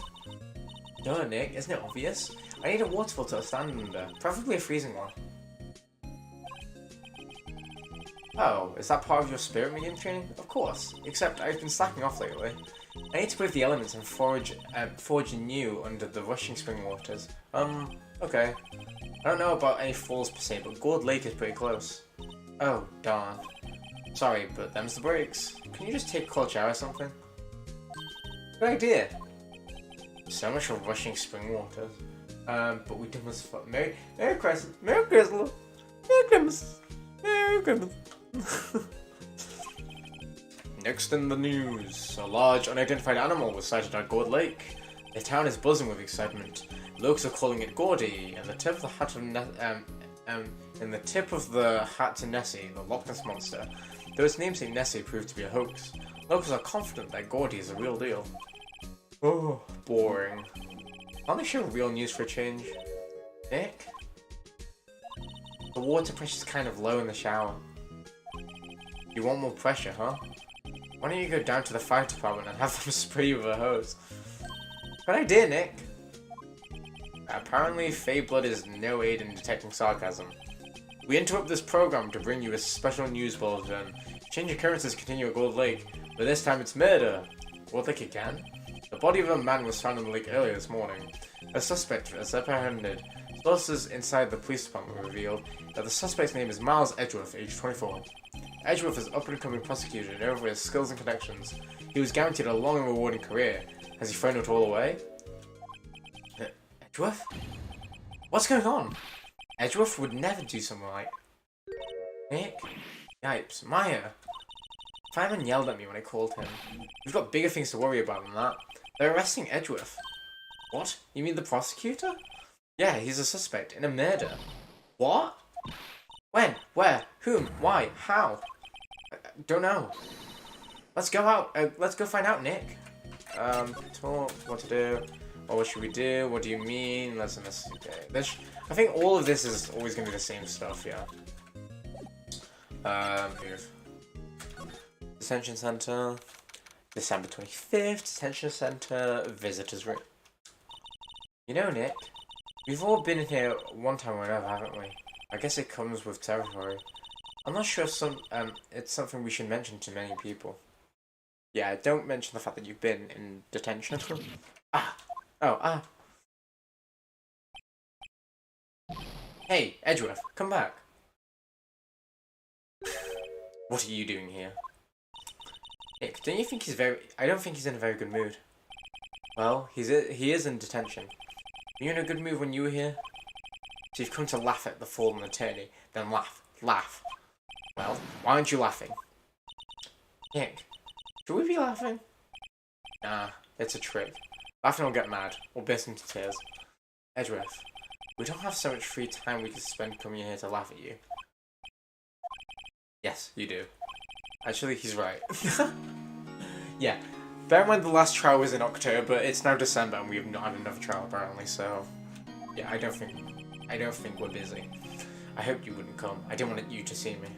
Duh, Nick, isn't it obvious? I need a waterfall to stand under, preferably a freezing one. Oh, is that part of your spirit medium training? Of course, except I've been slacking off lately. I need to brave the elements and forge anew under the rushing spring waters. Okay. I don't know about any falls per se, but Gourd Lake is pretty close. Oh, darn. Sorry, but them's the breaks. Can you just take a cold shower or something? Good idea. So much for rushing spring waters. But we done this for Merry Christmas, Merry Christmas, Merry Christmas, Merry Christmas. Next in the news, a large unidentified animal was sighted at Gourd Lake. The town is buzzing with excitement. Locals are calling it Gordy, and the tip of the hat to Nessie, the Loch Ness monster. Though its namesake Nessie proved to be a hoax, locals are confident that Gordy is the real deal. Oh, boring. Aren't they showing real news for a change? Nick? The water pressure's kind of low in the shower. You want more pressure, huh? Why don't you go down to the fire department and have them spray you with a hose? Good idea, Nick. Apparently, Fey Blood is no aid in detecting sarcasm. We interrupt this program to bring you a special news bulletin. Change occurrences continue at Gold Lake, but this time it's murder. Gold Lake again? The body of a man was found in the lake earlier this morning. A suspect is apprehended. Sources inside the police department revealed that the suspect's name is Miles Edgeworth, age 24. Edgeworth is an up-and-coming prosecutor known for his skills and connections. He was guaranteed a long and rewarding career. Has he thrown it all away? Edgeworth? What's going on? Edgeworth would never do something like... Nick? Yipes. Maya! Fireman yelled at me when I called him. We've got bigger things to worry about than that. They're arresting Edgeworth. What? You mean the prosecutor? Yeah, he's a suspect in a murder. What? When? Where? Whom? Why? How? Don't know. Let's go out. Let's go find out, Nick. Talk. What to do? Or what should we do? What do you mean? Let's investigate. I think all of this is always going to be the same stuff, yeah. Here's Detention Center. December 25th, Detention Center, Visitors Room. You know, Nick, we've all been in here one time or another, haven't we? I guess it comes with territory. I'm not sure if it's something we should mention to many people. Yeah, don't mention the fact that you've been in detention. Hey, Edgeworth, come back. What are you doing here? Nick, don't you think he's I don't think he's in a very good mood. Well, he is in detention. Were you in a good mood when you were here? So you've come to laugh at the fallen attorney, then laugh. Laugh. Well, why aren't you laughing? Nick, should we be laughing? Nah, it's a trick. Laughing will get mad, or burst into tears. Edgeworth, we don't have so much free time we could spend coming in here to laugh at you. Yes, you do. Actually, he's right. Yeah. Bear in mind the last trial was in October, but it's now December and we have not had another trial apparently, so... Yeah, I don't think we're busy. I hoped you wouldn't come. I didn't want you to see me.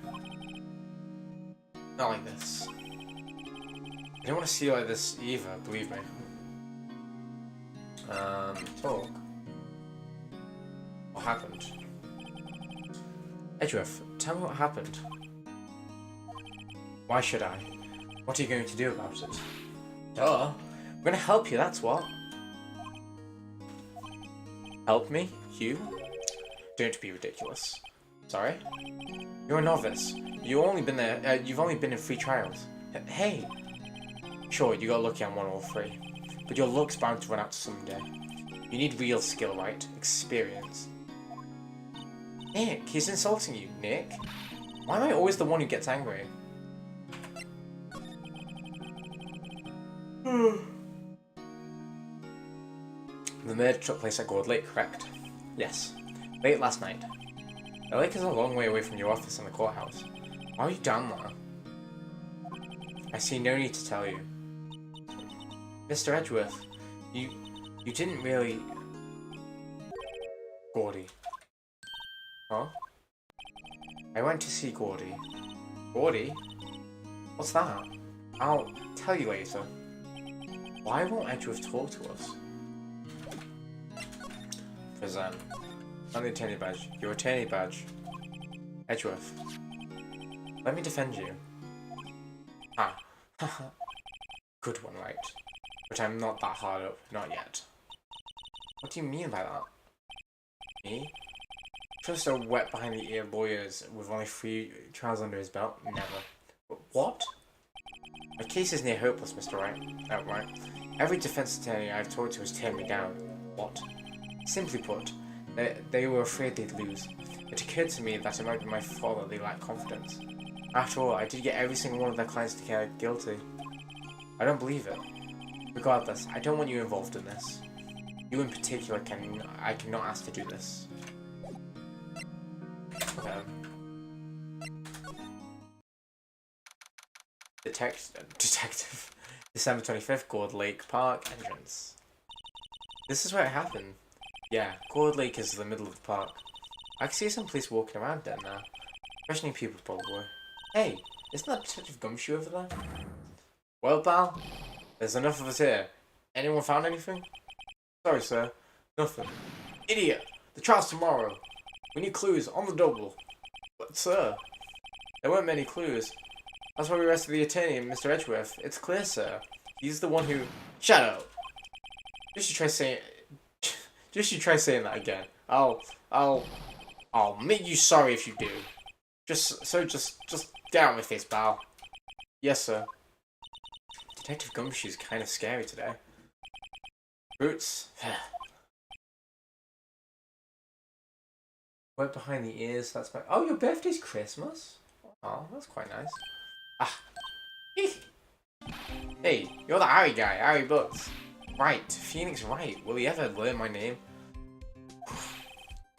Not like this. I don't want to see you like this either, believe me. Talk. What happened? Edgeworth, tell me what happened. Why should I? What are you going to do about it? Duh. I'm going to help you, that's what. Help me? You? Don't be ridiculous. Sorry? You're a novice. You've only been in 3 trials. Hey! Sure, you got lucky on 1 or 3. But your luck's bound to run out someday. You need real skill, right? Experience. Nick, he's insulting you, Nick. Why am I always the one who gets angry? The murder took place at Gold Lake, correct? Yes. Late last night. The lake is a long way away from your office and the courthouse. Why are you down there? I see no need to tell you. Mr. Edgeworth, you didn't really... Gordy. Huh? I went to see Gordy. Gordy? What's that? I'll tell you later. Why won't Edgeworth talk to us? Present. On the attorney badge. Your attorney badge. Edgeworth. Let me defend you. Ah. Good one, right? But I'm not that hard up. Not yet. What do you mean by that? Me? Just a wet behind the ear lawyers with only 3 trials under his belt? Never. But what? My case is near hopeless, Mr. Wright. Oh, right. Every defense attorney I've talked to has turned me down. What? Simply put, they were afraid they'd lose. It occurred to me that it might be my fault that they lacked confidence. After all, I did get every single one of their clients to declare guilty. I don't believe it. Regardless, I don't want you involved in this. You in particular I cannot ask to do this. Okay. Detective. December 25th, Gold Lake Park entrance. This is where it happened. Yeah, Gold Lake is the middle of the park. I can see some police walking around there now. Questioning people, probably. Hey, isn't that Detective Gumshoe over there? Well, pal, there's enough of us here. Anyone found anything? Sorry, sir. Nothing. Idiot! The trial's tomorrow. We need clues on the double. But, sir, there weren't many clues. That's why we arrested the attorney, Mr. Edgeworth. It's clear, sir. He's the one who... Shut up! Just you try saying... Just you try saying that again. I'll make you sorry if you do. Just get out of my face, pal. Yes, sir. Detective Gumshoe's kind of scary today. Roots. Wet behind the ears, that's my... Oh, your birthday's Christmas? Oh, that's quite nice. Ah. Hey, you're the Harry guy, Harry Butts. Right, Phoenix Wright. Will he ever learn my name?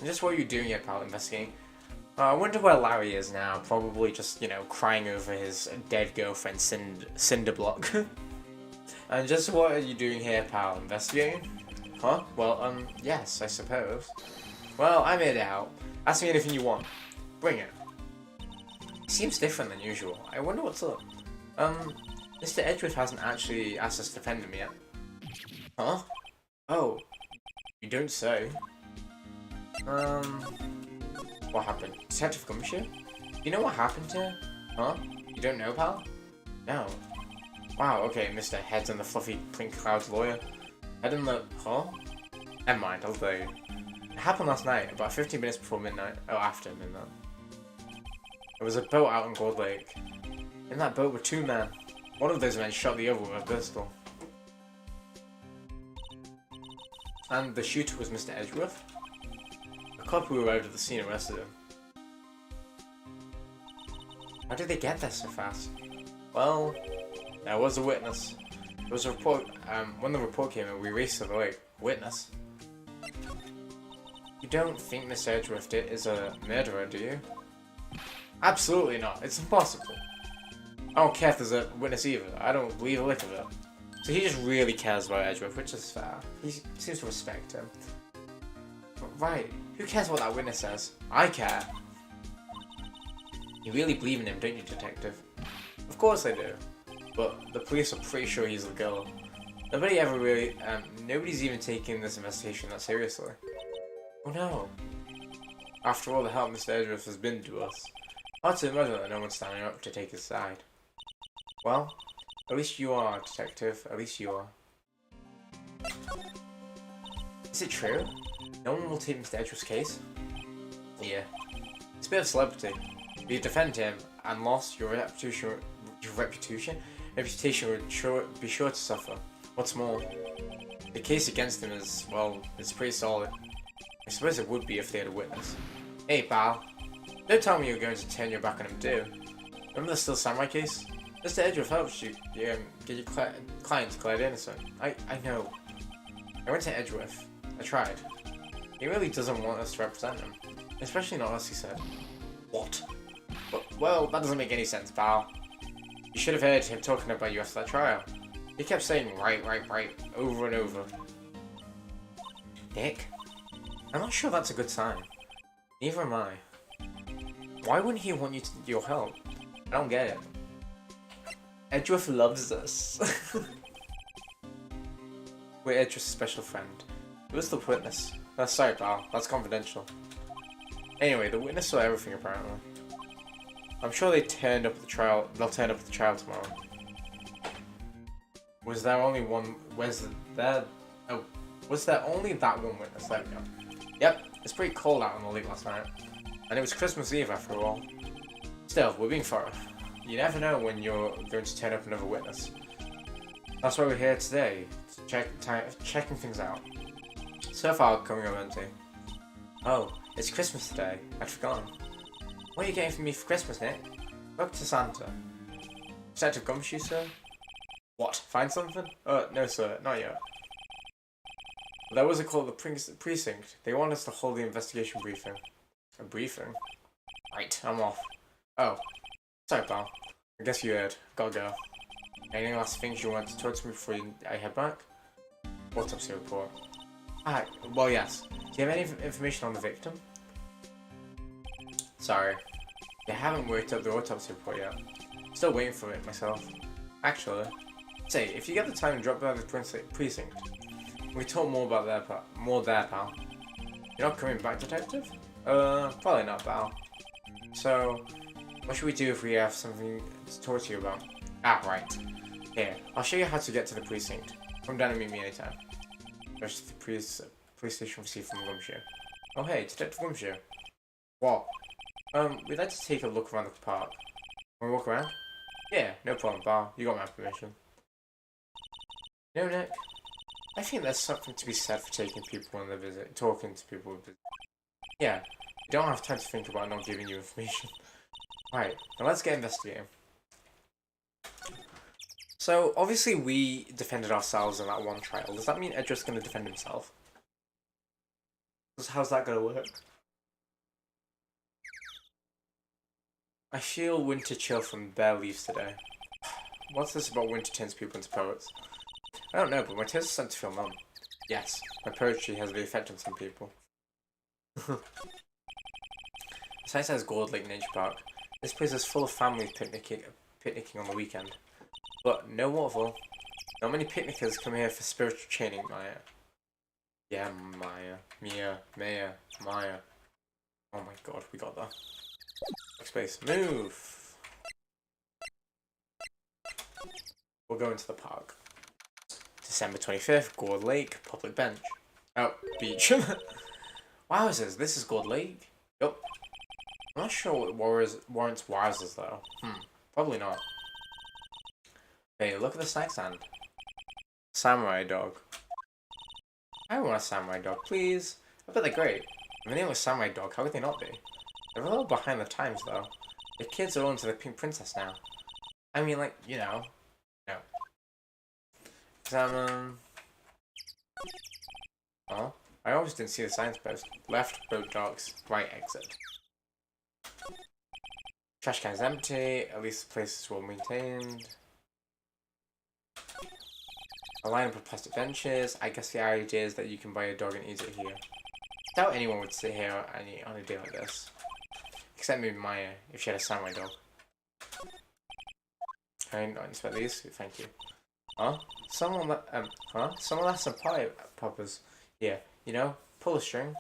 Just what are you doing here, pal, investigating? I wonder where Larry is now. Probably just, you know, crying over his dead girlfriend, Cinderblock. And just what are you doing here, pal, investigating? Huh? Well, yes, I suppose. Well, I'm here to help. Ask me anything you want. Bring it. It seems different than usual. I wonder what's up. Mr. Edgeworth hasn't actually asked us to defend him yet. Huh? Oh. You don't say. What happened? Detective Gumshoe? You know what happened to her? Huh? You don't know, pal? No. Wow, okay, Mr. Heads on the Fluffy Pink Clouds lawyer. Head on the... Huh? Never mind, I'll tell you. It happened last night, about 15 minutes before midnight. Oh, after midnight. There was a boat out on Gold Lake. In that boat were two men. One of those men shot the other with a pistol. And the shooter was Mr. Edgeworth. A cop who arrived at the scene arrested him. How did they get there so fast? Well, there was a witness. There was a report, when the report came in, we raced to the lake. Witness? You don't think Mr. Edgeworth is a murderer, do you? Absolutely not. It's impossible. I don't care if there's a witness either. I don't believe a lick of it. So he just really cares about Edgeworth, which is fair. He seems to respect him. But right, who cares what that witness says? I care. You really believe in him, don't you, detective? Of course I do. But the police are pretty sure he's the killer. Nobody's even taking this investigation that seriously. Oh no. After all the help Mr. Edgeworth has been to us, hard to imagine that no one's standing up to take his side. Well, at least you are, detective. At least you are. Is it true? No one will take Mr. Edgeworth's case? Yeah. It's a bit of celebrity. If you defend him and lost, your reputation would be sure to suffer. What's more, the case against him is, well, it's pretty solid. I suppose it would be if they had a witness. Hey, pal. Don't tell me you're going to turn your back on him too. Remember the Still Samurai case? Mr. Edgeworth helps you get your client declared innocent. I know. I went to Edgeworth. I tried. He really doesn't want us to represent him. Especially not us, he said. What? But, well, that doesn't make any sense, pal. You should have heard him talking about you after that trial. He kept saying right, over and over. Dick? I'm not sure that's a good sign. Neither am I. Why wouldn't he want your help? I don't get it. Edgeworth loves us. We're Edgeworth's special friend. Who's the witness? Sorry, pal. That's confidential. Anyway, the witness saw everything apparently. I'm sure they turned up at the trial. They'll turn up at the trial tomorrow. Was there only one? Was there only that one witness? There we go. Yep, it's pretty cold out on the lake last night, and it was Christmas Eve after all. Still, we're being thorough. You never know when you're going to turn up another witness. That's why we're here today, checking things out. So far, coming up empty. Oh, it's Christmas today. I'd forgotten. What are you getting for me for Christmas, Nick? Look to Santa. Detective Gumshoe, sir? What? Find something? No, sir, not yet. There was a call at the precinct. They want us to hold the investigation briefing. A briefing? Right, I'm off. Oh. Sorry, pal. I guess you heard. Gotta go. Any last things you want to talk to me before I head back? Autopsy report. Well, yes. Do you have any information on the victim? Sorry. They haven't worked up the autopsy report yet. Still waiting for it myself. Actually, say, if you get the time, drop by the precinct. We talk more about there, pal. You're not coming back, detective? Probably not, Val. So, what should we do if we have something to talk to you about? Ah, right. Here, I'll show you how to get to the precinct. Come down and meet me anytime. There's the police station received from Gumshoe. Oh hey, Detective Gumshoe. What? We'd like to take a look around the park. Wanna walk around? Yeah, no problem, Val. You got my permission. No, Nick. I think there's something to be said for taking people on the visit, talking to people with visit. Yeah, you don't have time to think about not giving you information. Right, now let's get investigating. So, obviously we defended ourselves in that one trial. Does that mean Edgar's gonna defend himself? How's that gonna work? I feel Winter chill from Bear leaves today. What's this about Winter turns people into poets? I don't know, but my taste is starting to feel numb. Yes, my poetry has the effect on some people. The site says Gold Lake Nature Park. This place is full of families picnicking on the weekend. But no waterfall. Not many picnickers come here for spiritual training, Maya. Yeah, Maya. Oh my god, we got that. Space, move! We'll go into the park. December 25th, Gold Lake, public bench. Oh, beach. Wowzers, this is Gold Lake? Yup. I'm not sure what warrants wowzers though. Probably not. Hey, look at the snack stand. Samurai dog. I want a samurai dog, please. I bet they're great. If the name was Samurai Dog, how could they not be? They're a little behind the times though. The kids are all into the Pink Princess now. I mean, like, you know. No. Examine. Oh, I always didn't see the signs post. Left, boat docks, right exit. Trash can's empty, at least the place is well maintained. A line of plastic benches. I guess the idea is that you can buy a dog and eat it here. I doubt anyone would sit here on a day like this. Except maybe Maya, if she had a samurai dog. Can I not inspect these? Thank you. Huh? Someone left some pie poppers. Yeah, you know, pull a string.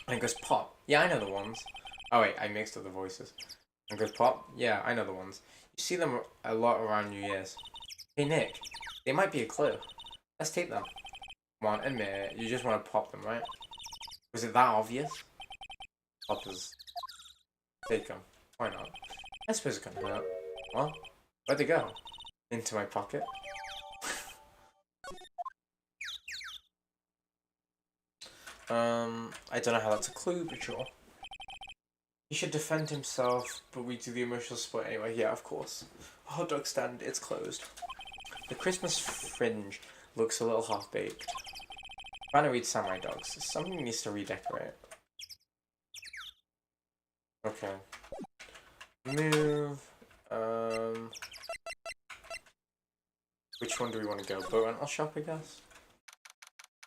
And it goes pop. Yeah, I know the ones. Oh wait, I mixed up the voices. And it goes pop. Yeah, I know the ones. You see them a lot around New Year's. Hey Nick, they might be a clue. Let's take them. Come on, admit it. You just want to pop them, right? Was it that obvious? Poppers. Take them. Why not? I suppose it couldn't hurt. Well, where'd they go? Into my pocket. I don't know how that's a clue, but sure. He should defend himself, but we do the emotional support anyway. Yeah, of course. Hot dog stand, it's closed. The Christmas fringe looks a little half-baked. Trying to read Samurai Dogs. Something needs to redecorate. Okay. Move. Which one do we want to go? Boat rental shop, I guess?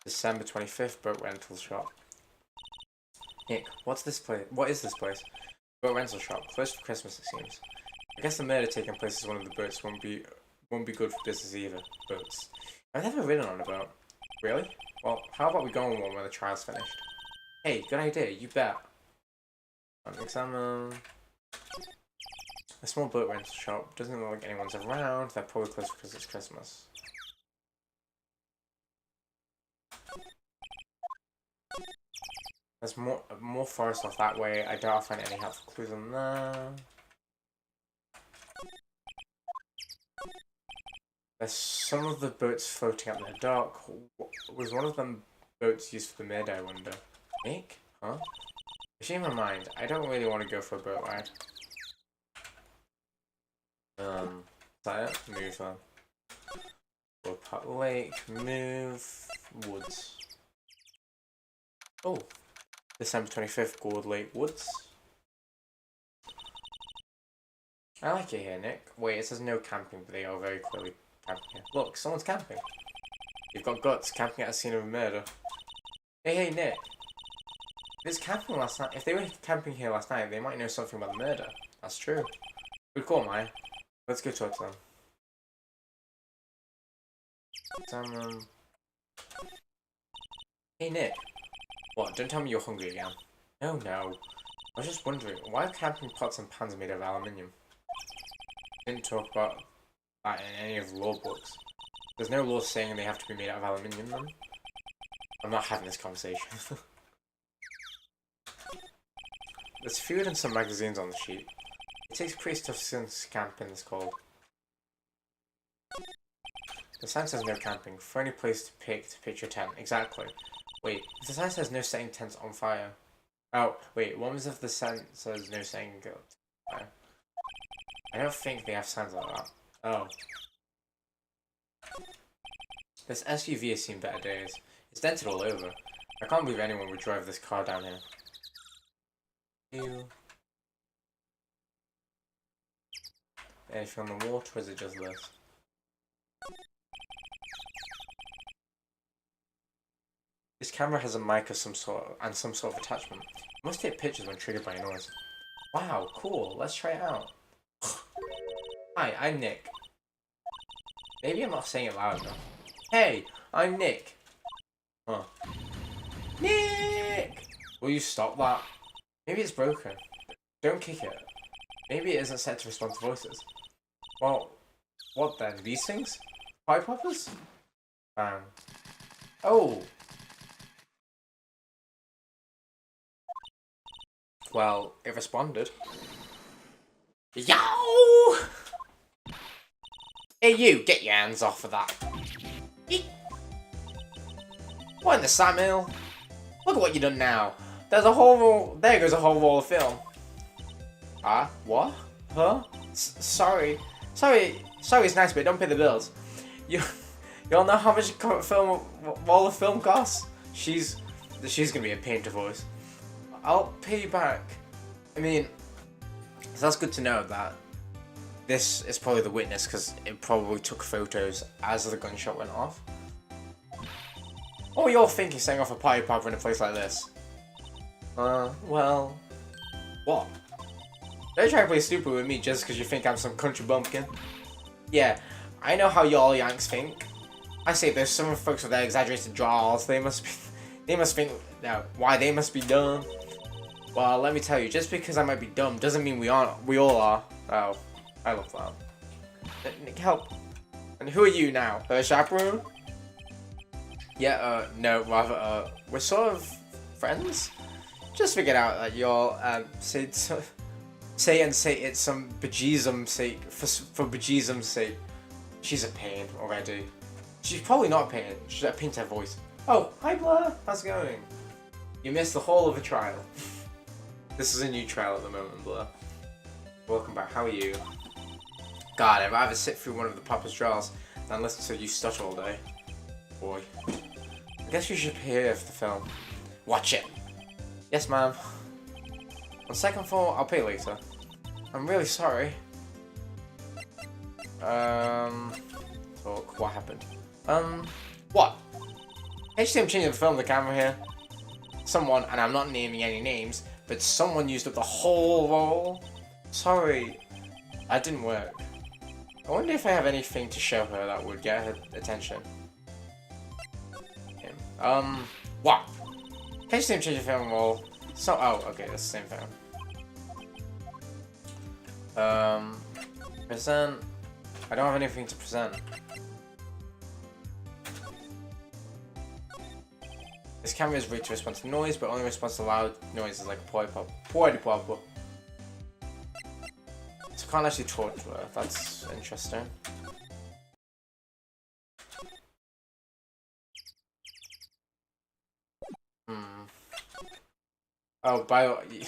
December 25th, boat rental shop. Nick, what's this place? What is this place? Boat rental shop. Closed for Christmas, it seems. I guess the murder taking place is one of the boats won't be good for business either. Boats. I've never ridden on a boat. Really? Well, how about we go on one when the trial's finished? Hey, good idea. You bet. Examine. A small boat rental shop. Doesn't look like anyone's around. They're probably closed because it's Christmas. There's more forest off that way. I doubt I'll find any helpful clues on there. There's some of the boats floating up in the dock. Was one of them boats used for the mid, I wonder? Nick? Huh? Change my mind. I don't really want to go for a boat ride. Is that it? Move on. Woodpot Lake. Move. Woods. Oh. December 25th, Gold Lake Woods. I like it here, Nick. Wait, it says no camping, but they are very clearly camping here. Look, someone's camping. You've got guts camping at a scene of a murder. Hey, Nick. If they were camping here last night, they might know something about the murder. That's true. Good call, Maya. Let's go talk to them. Hey, Nick. What? Don't tell me you're hungry again. No, no. I was just wondering, why are camping pots and pans made of aluminium? Didn't talk about that in any of the law books. There's no law saying they have to be made out of aluminium then. I'm not having this conversation. There's food and some magazines on the sheet. It takes pretty tough since camping is cold. The sign says no camping. For any place to pitch your tent. Exactly. Wait, if the sign says no setting tents on fire. Oh, wait, what was if the sign says no setting fire? I don't think they have signs like that. Oh. This SUV has seen better days. It's dented all over. I can't believe anyone would drive this car down here. Ew. Anything on the water, or is it just this? This camera has a mic of some sort and some sort of attachment. It must take pictures when triggered by a noise. Wow, cool. Let's try it out. Hi, I'm Nick. Maybe I'm not saying it loud enough. Hey, I'm Nick. Huh. Nick! Will you stop that? Maybe it's broken. Don't kick it. Maybe it isn't set to respond to voices. Well, what then? These things? Pie poppers? Oh! Well, it responded. Yo! Hey you, get your hands off of that. Eek. What in the Samuel? Look at what you done now. There's a whole roll. There goes a whole roll of film. Ah, what? Huh? Sorry, it's nice, but don't pay the bills. You all know how much roll of film costs? She's gonna be a pain to voice. I'll pay you back. I mean, so that's good to know that this is probably the witness because it probably took photos as the gunshot went off. What were you all thinking setting off a party popper in a place like this? Well... What? Don't try to play stupid with me just because you think I'm some country bumpkin. Yeah, I know how y'all Yanks think. I say there's some folks with their exaggerated draws. They must think, no, why they must be dumb. Well, let me tell you, just because I might be dumb doesn't mean we all are. Oh, I love that. Nick, help. And who are you now? Her chaperone? Yeah, no, rather, we're sort of friends? Just figured out that y'all, say it's some bejesusum's sake, for bejesusum's sake. She's a pain already. She's probably not a pain, she's a pain to her voice. Oh, hi Blair, how's it going? You missed the whole of a trial. This is a new trial at the moment, Blair. Welcome back, how are you? God, I'd rather sit through one of the Papa's trials than listen to you stutter all day. Boy. I guess you should appear for the film. Watch it! Yes, ma'am. On second floor, I'll pay later. I'm really sorry. Talk, what happened? What? HTM changing the film, the camera here. Someone, and I'm not naming any names, but someone used up the whole roll. Sorry, that didn't work. I wonder if I have anything to show her that would get her attention. What? HTM changing the film roll. So, oh, okay, that's the same thing. Present. I don't have anything to present. This camera is rigged to respond to noise, but only responds to loud noises like a party popper. So I can't actually torture her. That's interesting. Oh, by the way,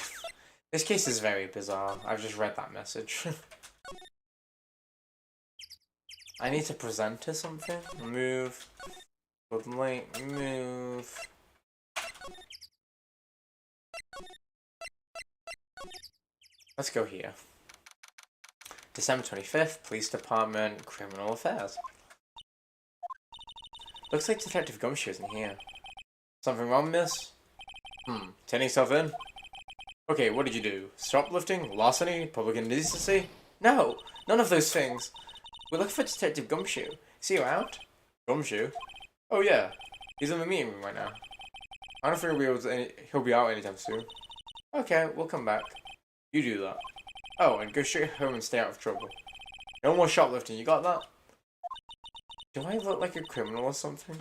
this case is very bizarre. I've just read that message. I need to present her something. Move. Link. Move. Let's go here. December 25th, Police Department, Criminal Affairs. Looks like Detective Gumshoe's in here. Something wrong, miss? Turning yourself in? Okay, what did you do? Shoplifting? Larceny? Public indecency? No! None of those things! We're looking for Detective Gumshoe. Is he around? Gumshoe? Oh yeah. He's in the meeting room right now. I don't think he'll be out anytime soon. Okay, we'll come back. You do that. Oh, and go straight home and stay out of trouble. No more shoplifting, you got that? Do I look like a criminal or something?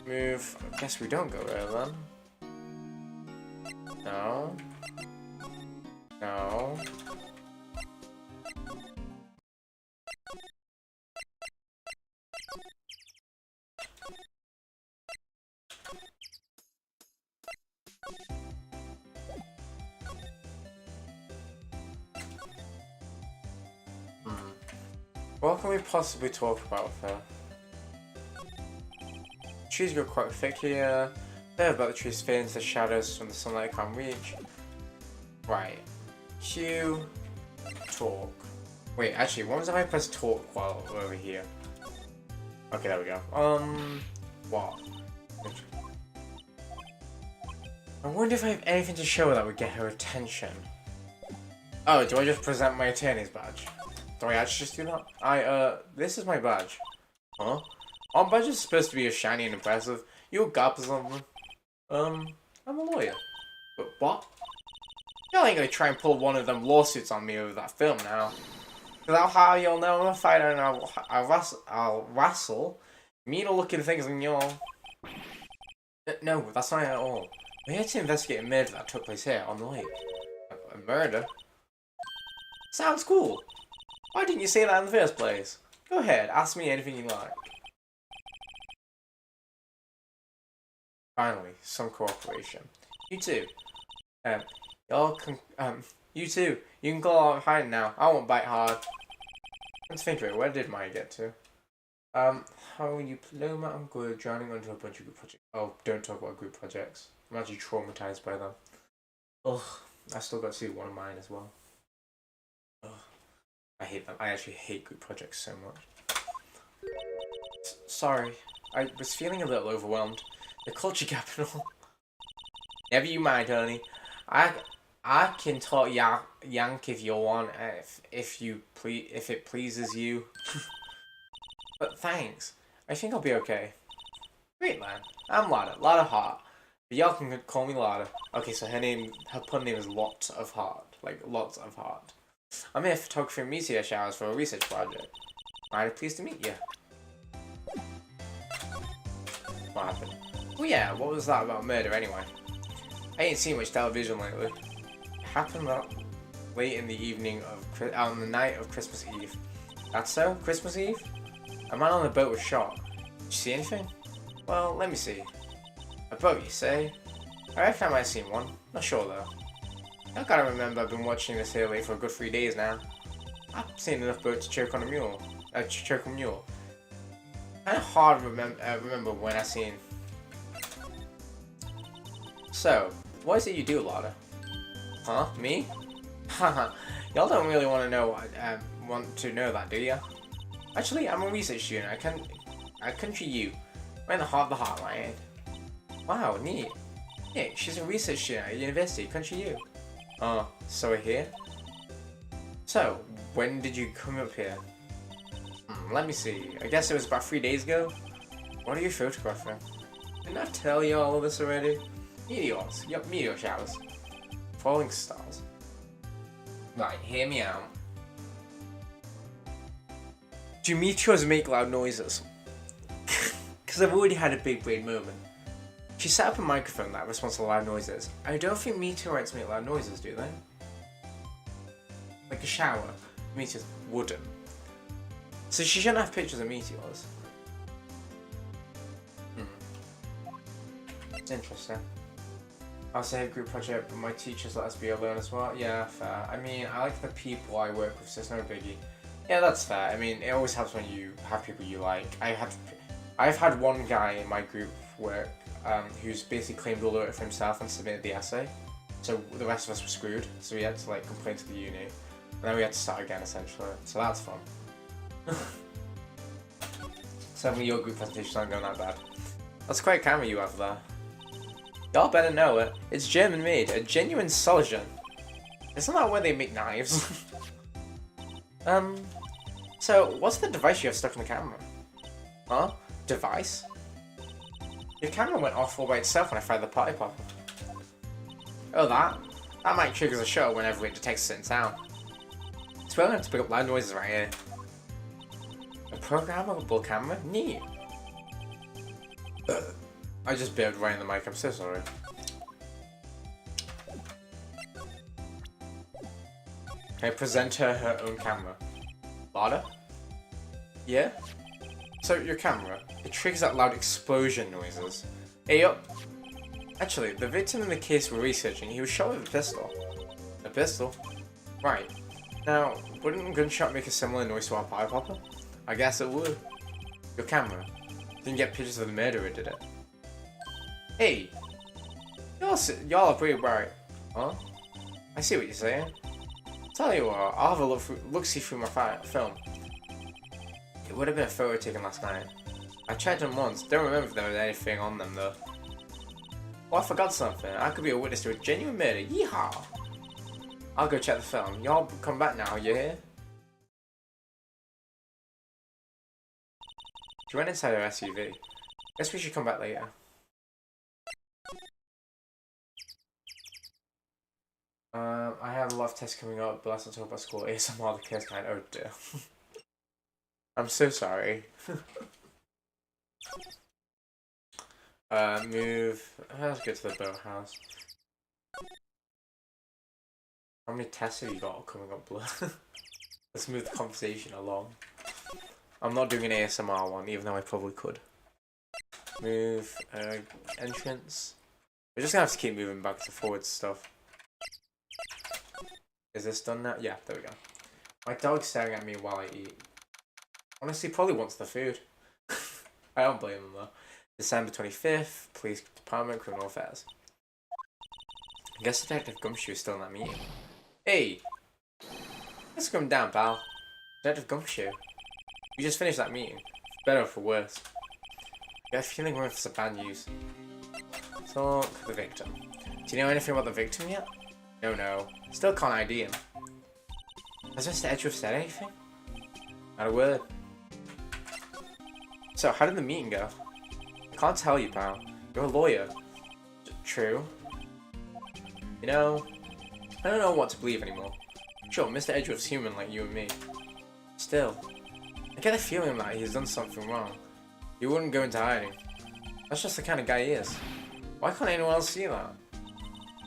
Move. I guess we don't go there then. No. No. What can we possibly talk about with her? Trees grow quite thick here. They're about the trees fade into the shadows from the sunlight can't reach. Right. Q. Talk. Wait, actually, what was if I press talk while over here? Okay, there we go. What? I wonder if I have anything to show that would get her attention. Oh, do I just present my attorney's badge? Do I actually just do that? This is my badge. Huh? Our badge is supposed to be shiny and impressive. You a cop or something? I'm a lawyer. But what? Y'all ain't gonna try and pull one of them lawsuits on me over that film now. Without how you'll know I'm a fighter and I'll wrestle meaner looking things than y'all. No, that's not it at all. We're here to investigate a murder that took place here on the lake. A murder? Sounds cool. Why didn't you say that in the first place? Go ahead, ask me anything you like. Finally, some cooperation. You two. You two. You can go out hiding now. I won't bite hard. Let's think of it. Where did Maya get to? How you play Matt? I'm good. Drowning onto a bunch of group projects. Oh, don't talk about group projects. I'm actually traumatized by them. Ugh. I still got to see one of mine as well. Ugh. I hate them. I actually hate group projects so much. Sorry. I was feeling a little overwhelmed. The culture capital. Never you mind, honey. I can talk yank if you want, if it pleases you. But thanks. I think I'll be okay. Great man. I'm Lada. Lada Heart. But y'all can call me Lada. Okay, so her pun name is Lot of Heart. Like, lots of heart. I'm here photographing meteor showers for a research project. Mighty pleased to meet you. What happened? Oh yeah, what was that about murder anyway? I ain't seen much television lately. It happened late in the evening on the night of Christmas Eve. That's so? Christmas Eve? A man on the boat was shot. Did you see anything? Well, let me see. A boat, you say? I reckon I might have seen one. Not sure though. I gotta remember I've been watching this here late for a good 3 days now. I've seen enough boats to choke on a mule. Choke a mule. Kinda hard to remember when I seen. So, what is it you do, Lada? Huh? Me? Haha. Y'all don't really want to know that, do ya? Actually, I'm a research student. I country you. I'm in the heart of the heartland. Wow, neat. Yeah, she's a research student at university. Country you. Oh, so we're here? So, when did you come up here? Let me see. I guess it was about 3 days ago. What are you photographing? Didn't I tell you all of this already? Meteors. Yup, meteor showers. Falling stars. Right, hear me out. Do meteors make loud noises? Because I've already had a big brain moment. She set up a microphone that responds to loud noises. I don't think meteorites make loud noises, do they? Like a shower. Meteors wouldn't. So she shouldn't have pictures of meteors. Interesting. I'll say a group project, but my teachers let us be alone as well. Yeah, fair. I mean, I like the people I work with, so it's no biggie. Yeah, that's fair. I mean, it always helps when you have people you like. I've had one guy in my group work who's basically claimed all of it for himself and submitted the essay. So the rest of us were screwed. So we had to like complain to the uni, and then we had to start again essentially. So that's fun. Certainly your group presentations aren't going that bad. That's quite a camera you have there. Y'all better know it. It's German made, a genuine Solgen. Isn't that where they make knives? So what's the device you have stuck in the camera? Huh? Device? Your camera went off all by itself when I fired the party popper. Oh, that? That might trigger the shutter whenever it detects a certain sound. It's well enough to pick up loud noises right here. A programmable camera? Neat. I just bailed right in the mic, I'm so sorry. Can I present her own camera? Lada? Yeah? So, your camera, it triggers out loud explosion noises. Hey up! Actually, the victim in the case we're researching, he was shot with a pistol. A pistol? Right. Now, wouldn't a gunshot make a similar noise to our party popper? I guess it would. Your camera. Didn't get pictures of the murderer, did it? Hey! Y'all are pretty bright. Huh? I see what you're saying. Tell you what, I'll have a look-see through my film. It would have been a photo taken last night. I checked them once, don't remember if there was anything on them though. Oh, I forgot something. I could be a witness to a genuine murder. Yeehaw! I'll go check the film. Y'all come back now, you hear? She went inside her SUV. Guess we should come back later. I have a lot of tests coming up, but let's not talk about school. ASMR the case kind. Oh dear. I'm so sorry. Let's get to the boathouse. How many tests have you got coming up, Blur? Let's move the conversation along. I'm not doing an ASMR one, even though I probably could. Move, entrance. We're just gonna have to keep moving back to forward stuff. Is this done now? Yeah, there we go. My dog's staring at me while I eat. Honestly, probably wants the food. I don't blame him though. December 25th, Police Department, Criminal Affairs. I guess Detective Gumshoe is still in that meeting. Hey! Let's come down, pal. Detective Gumshoe. We just finished that meeting. For better or for worse. I got a feeling we're in for some bad news. Talk the victim. Do you know anything about the victim yet? No. Still can't ID him. Has Mr. Edgeworth said anything? Not a word. So, how did the meeting go? I can't tell you, pal. You're a lawyer. True. You know, I don't know what to believe anymore. Sure, Mr. Edgeworth's human like you and me. Still, I get a feeling that he's done something wrong. He wouldn't go into hiding. That's just the kind of guy he is. Why can't anyone else see that?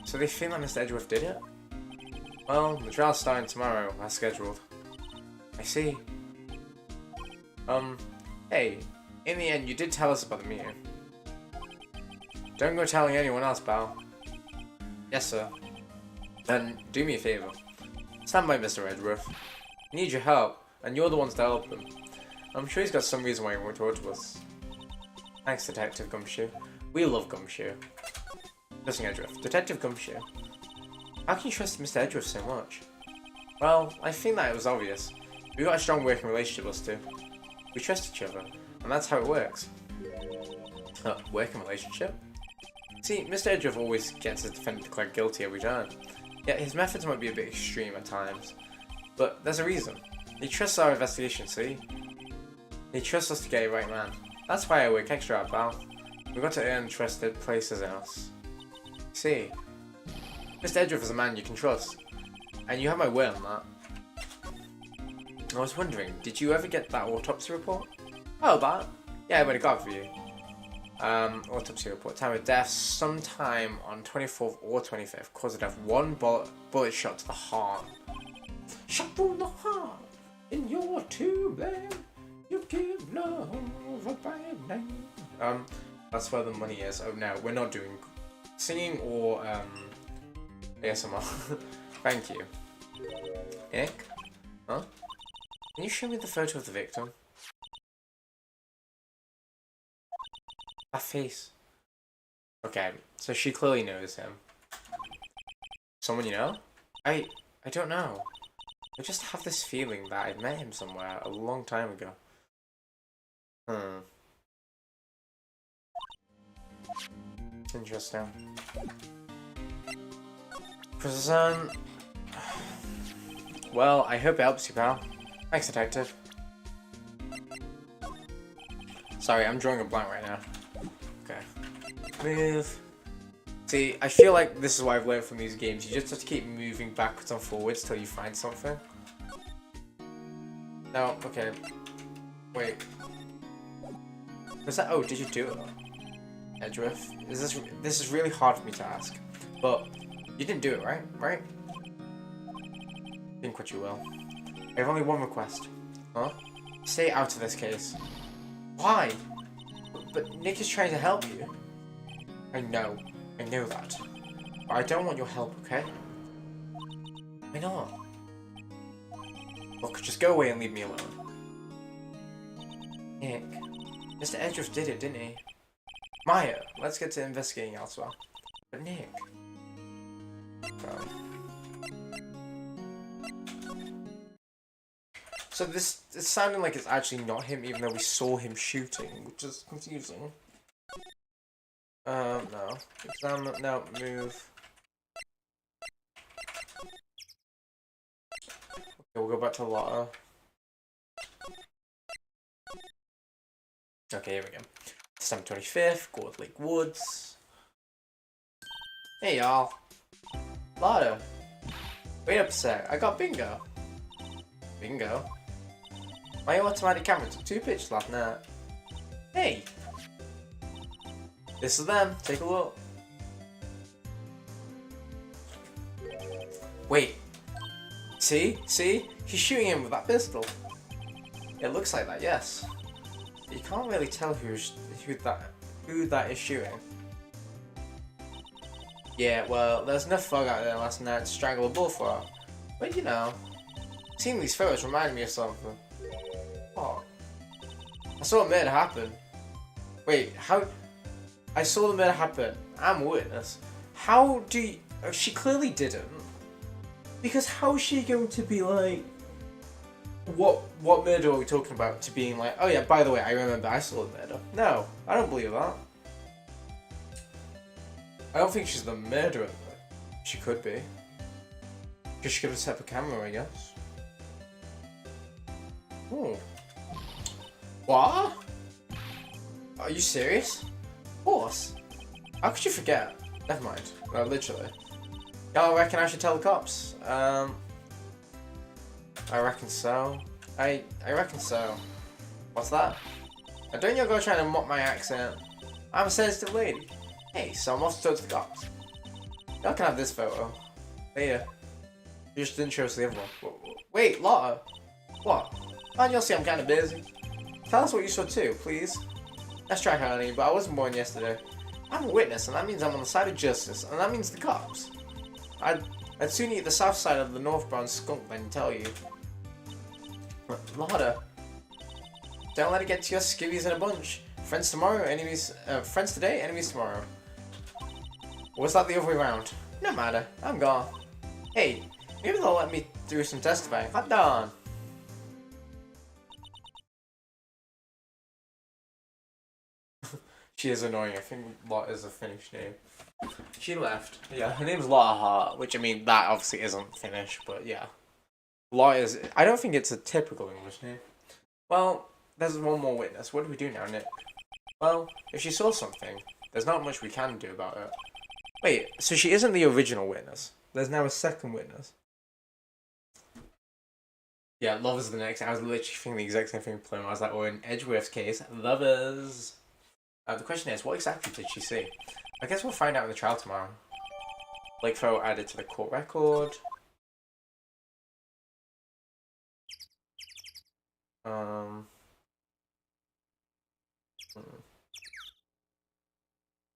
So they feel that Mr. Edgeworth did it? Well, the trial's starting tomorrow, as scheduled. I see. Hey, in the end, you did tell us about the meeting. Don't go telling anyone else, pal. Yes, sir. Then, do me a favour. Stand by Mr. Edgeworth. He needs your help, and you're the ones to help him. I'm sure he's got some reason why he won't talk to us. Thanks, Detective Gumshoe. We love Gumshoe. Listen, Edgeworth. Detective Gumshoe. How can you trust Mr. Edgeworth so much? Well, I think that it was obvious. We've got a strong working relationship, us two. We trust each other, and that's how it works. Working relationship? See, Mr. Edgeworth always gets his defendant declared guilty every time. Yet his methods might be a bit extreme at times. But there's a reason. He trusts our investigation, see? He trusts us to get it right, man. That's why I work extra hard, pal. We've got to earn trusted places in us. See? Mr. Edgeworth is a man you can trust. And you have my word on that. I was wondering, did you ever get that autopsy report? Oh, that? Yeah, I would have got it for you. Autopsy report. Time of death, sometime on 24th or 25th. Cause of death, one bullet shot to the heart. Shot through the heart, in your tube, you give love a bad name. That's where the money is. Oh no, we're not doing singing or ASMR. Thank you. Nick? Huh? Can you show me the photo of the victim? That face. Okay, so she clearly knows him. Someone you know? I don't know. I just have this feeling that I met him somewhere a long time ago. Interesting. Present. Well, I hope it helps you, pal. Thanks, detective. Sorry, I'm drawing a blank right now. Okay. move. See, I feel like this is what I've learned from these games. You just have to keep moving backwards and forwards till you find something. No, okay. Wait. Was that? Oh, did you do it? Edgeworth? This is really hard for me to ask. But you didn't do it, right? Right? Think what you will. I have only one request. Huh? Stay out of this case. Why? But Nick is trying to help you. I know that. But I don't want your help, okay? Why not? Look, just go away and leave me alone. Nick. Mr. Edgeworth did it, didn't he? Maya, let's get to investigating elsewhere. But Nick... So this is sounding like it's actually not him, even though we saw him shooting, which is confusing. No. Examine, no, move. Okay, we'll go back to Lotta. Okay, here we go. December 25th, Gold Lake Woods. Hey y'all. Lotta. Wait up a sec, I got bingo. Bingo? My automatic camera took 2 pictures last night. Hey! This is them, take a look. Wait. See? See? He's shooting him with that pistol. It looks like that, yes. You can't really tell who that is shooting. Yeah, well, there's enough fog out there last night to strangle a bullfrog. But you know, seeing these photos reminded me of something. Oh. I saw a murder happen. Wait, how? I saw the murder happen. I'm a witness. How do you... She clearly didn't. Because how is she going to be like... What murder are we talking about? To being like, oh yeah, by the way, I remember I saw the murder. No, I don't believe that. I don't think she's the murderer. She could be. Because she could have set up a camera, I guess. Oh. What? Are you serious? Of course. How could you forget? Never mind. No, literally. Y'all reckon I should tell the cops? I reckon so. I reckon so. What's that? Now don't y'all go trying to mock my accent. I'm a sensitive lady. Hey, so I'm off to talk to the cops. Y'all can have this photo. Later. You just didn't show us the other one. Wait, Lotta. What? Can't y'all see I'm kinda busy? Tell us what you saw too, please. Let's try, honey, but I wasn't born yesterday. I'm a witness, and that means I'm on the side of justice, and that means the cops. I'd sooner eat the south side of the northbound skunk than tell you. Lotta. Don't let it get to your skivvies in a bunch. Friends tomorrow, enemies... friends today, enemies tomorrow. Or was that the other way around? No matter, I'm gone. Hey, maybe they'll let me do some testifying. Hot darn. She is annoying. I think Lotta is a Finnish name. She left. Yeah, her name's Lotta Hart, which I mean, that obviously isn't Finnish, but yeah. Lotta is... I don't think it's a typical English name. Well, there's one more witness. What do we do now, Nick? Well, if she saw something, there's not much we can do about it. Wait, so she isn't the original witness. There's now a second witness. Yeah, Lovers the next. I was literally thinking the exact same thing with Plum. I was like, oh, in Edgeworth's case, Lovers. The question is, what exactly did she see? I guess we'll find out in the trial tomorrow. Lake photo added to the court record.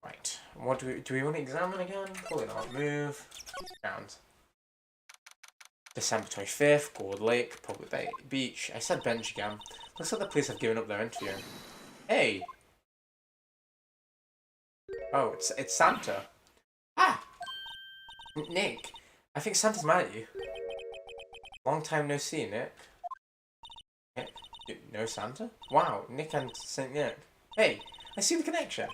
Right. What do we want to examine again? Probably not. Move. Round. December 25th, Gold Lake, Public Beach. I said bench again. Looks like the police have given up their interview. Hey! Oh, it's Santa. Ah! Nick, I think Santa's mad at you. Long time no see, Nick. Nick? No Santa? Wow, Nick and St. Nick. Hey, I see the connection.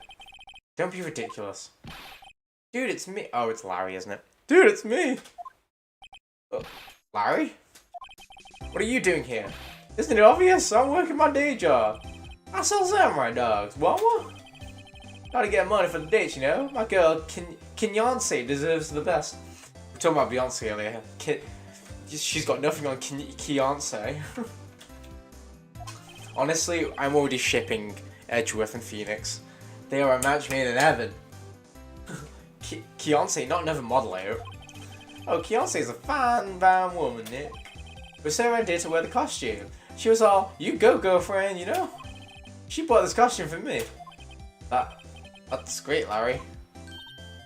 Don't be ridiculous. Dude, it's me. Oh, it's Larry, isn't it? Dude, it's me! Larry? What are you doing here? Isn't it obvious? I'm working my day job. I sell samurai dogs. What? Gotta get money for the dates, you know? My girl, Beyonce deserves the best. We were talking about Beyonce earlier. She's got nothing on Beyonce. Honestly, I'm already shipping Edgeworth and Phoenix. They are a match made in heaven. Beyonce, not another model, I hope. Oh, Beyonce's a fine woman, Nick. It was her idea to wear the costume. She was all, you go, girlfriend, you know? She bought this costume for me. That's great, Larry.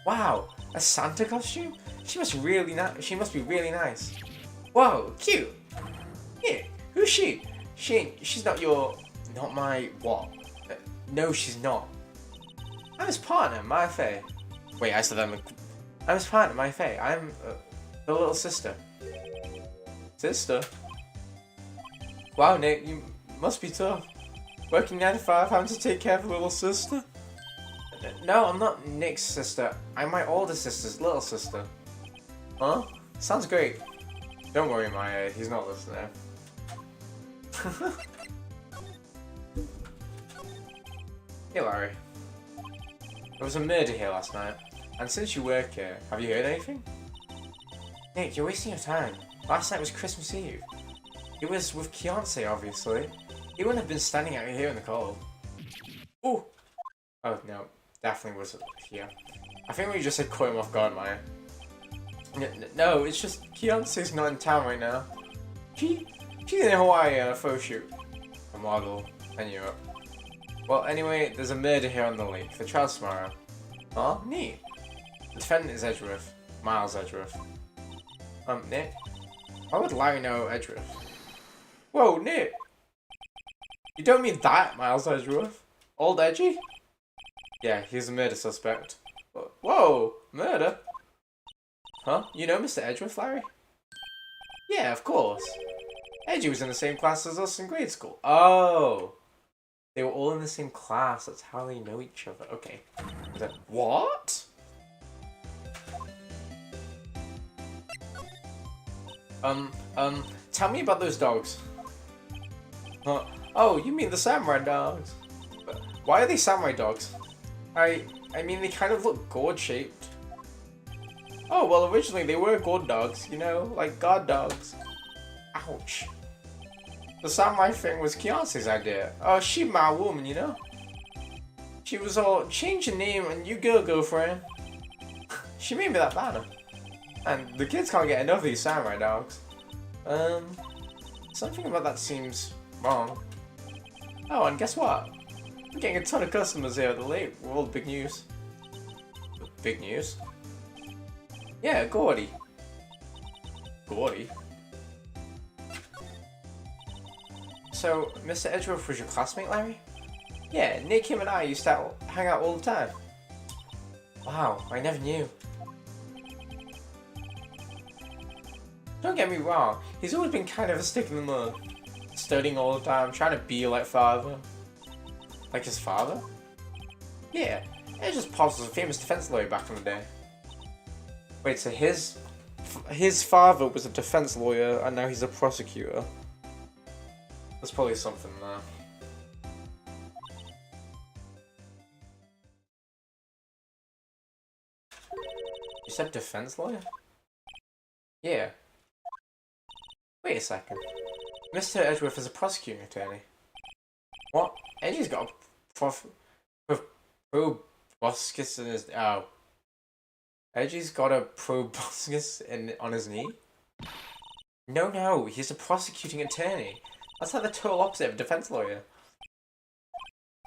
Wow, a Santa costume? She must be really nice. Whoa, cute. Yeah, who's she? She's not my what? No, she's not. I'm his partner, Maya Faye. Wait, I said I'm his partner, Maya Faye. I'm the little sister. Sister? Wow, Nick, you must be tough. Working 9 to 5, having to take care of a little sister? No, I'm not Nick's sister. I'm my older sister's little sister. Huh? Sounds great. Don't worry, Maya, he's not listening. Hey, Larry. There was a murder here last night, and since you work here, have you heard anything? Nick, you're wasting your time. Last night was Christmas Eve. It was with Beyonce, obviously. He wouldn't have been standing out here in the cold. Ooh! Oh, no. Definitely was here. I think we just said caught him off guard, Maya. No, it's just Beyonce's not in town right now. She's in Hawaii on a photo shoot. A model. I knew it. Well, anyway, there's a murder here on the lake. The trial's tomorrow. Oh, neat. The defendant is Edgeworth. Miles Edgeworth. Nick? Why would Larry know Edgeworth? Whoa, Nick! You don't mean that, Miles Edgeworth? Old Edgy? Yeah, he's a murder suspect. Whoa! Murder? Huh? You know Mr. Edgeworth, Larry? Yeah, of course. Edgy was in the same class as us in grade school. Oh! They were all in the same class, that's how they know each other. Okay. What? Tell me about those dogs. Huh? Oh, you mean the samurai dogs? Why are they samurai dogs? I mean, they kind of look gourd-shaped. Oh, well, originally they were gourd dogs, you know, like guard dogs. Ouch. The samurai thing was Beyonce's idea. Oh, she my woman, you know? She was all, change your name and you go, girlfriend. She made me that banner. And the kids can't get enough of these samurai dogs. Something about that seems wrong. Oh, and guess what? I'm getting a ton of customers here at the lake with all the big news. Big news? Yeah, Gordy. Gordy? So, Mr. Edgeworth was your classmate, Larry? Yeah, Nick, him and I used to hang out all the time. Wow, I never knew. Don't get me wrong, he's always been kind of a stick in the mud. Studying all the time, trying to be like father. Like his father? Yeah, Edge's pops was a famous defense lawyer back in the day. Wait, so his father was a defense lawyer and now he's a prosecutor? There's probably something there. You said defense lawyer? Yeah. Wait a second. Mr. Edgeworth is a prosecuting attorney. What? Edgy's got a proboscis in his... Oh. Edgy's got a proboscis on his knee? No, he's a prosecuting attorney. That's like the total opposite of a defense lawyer.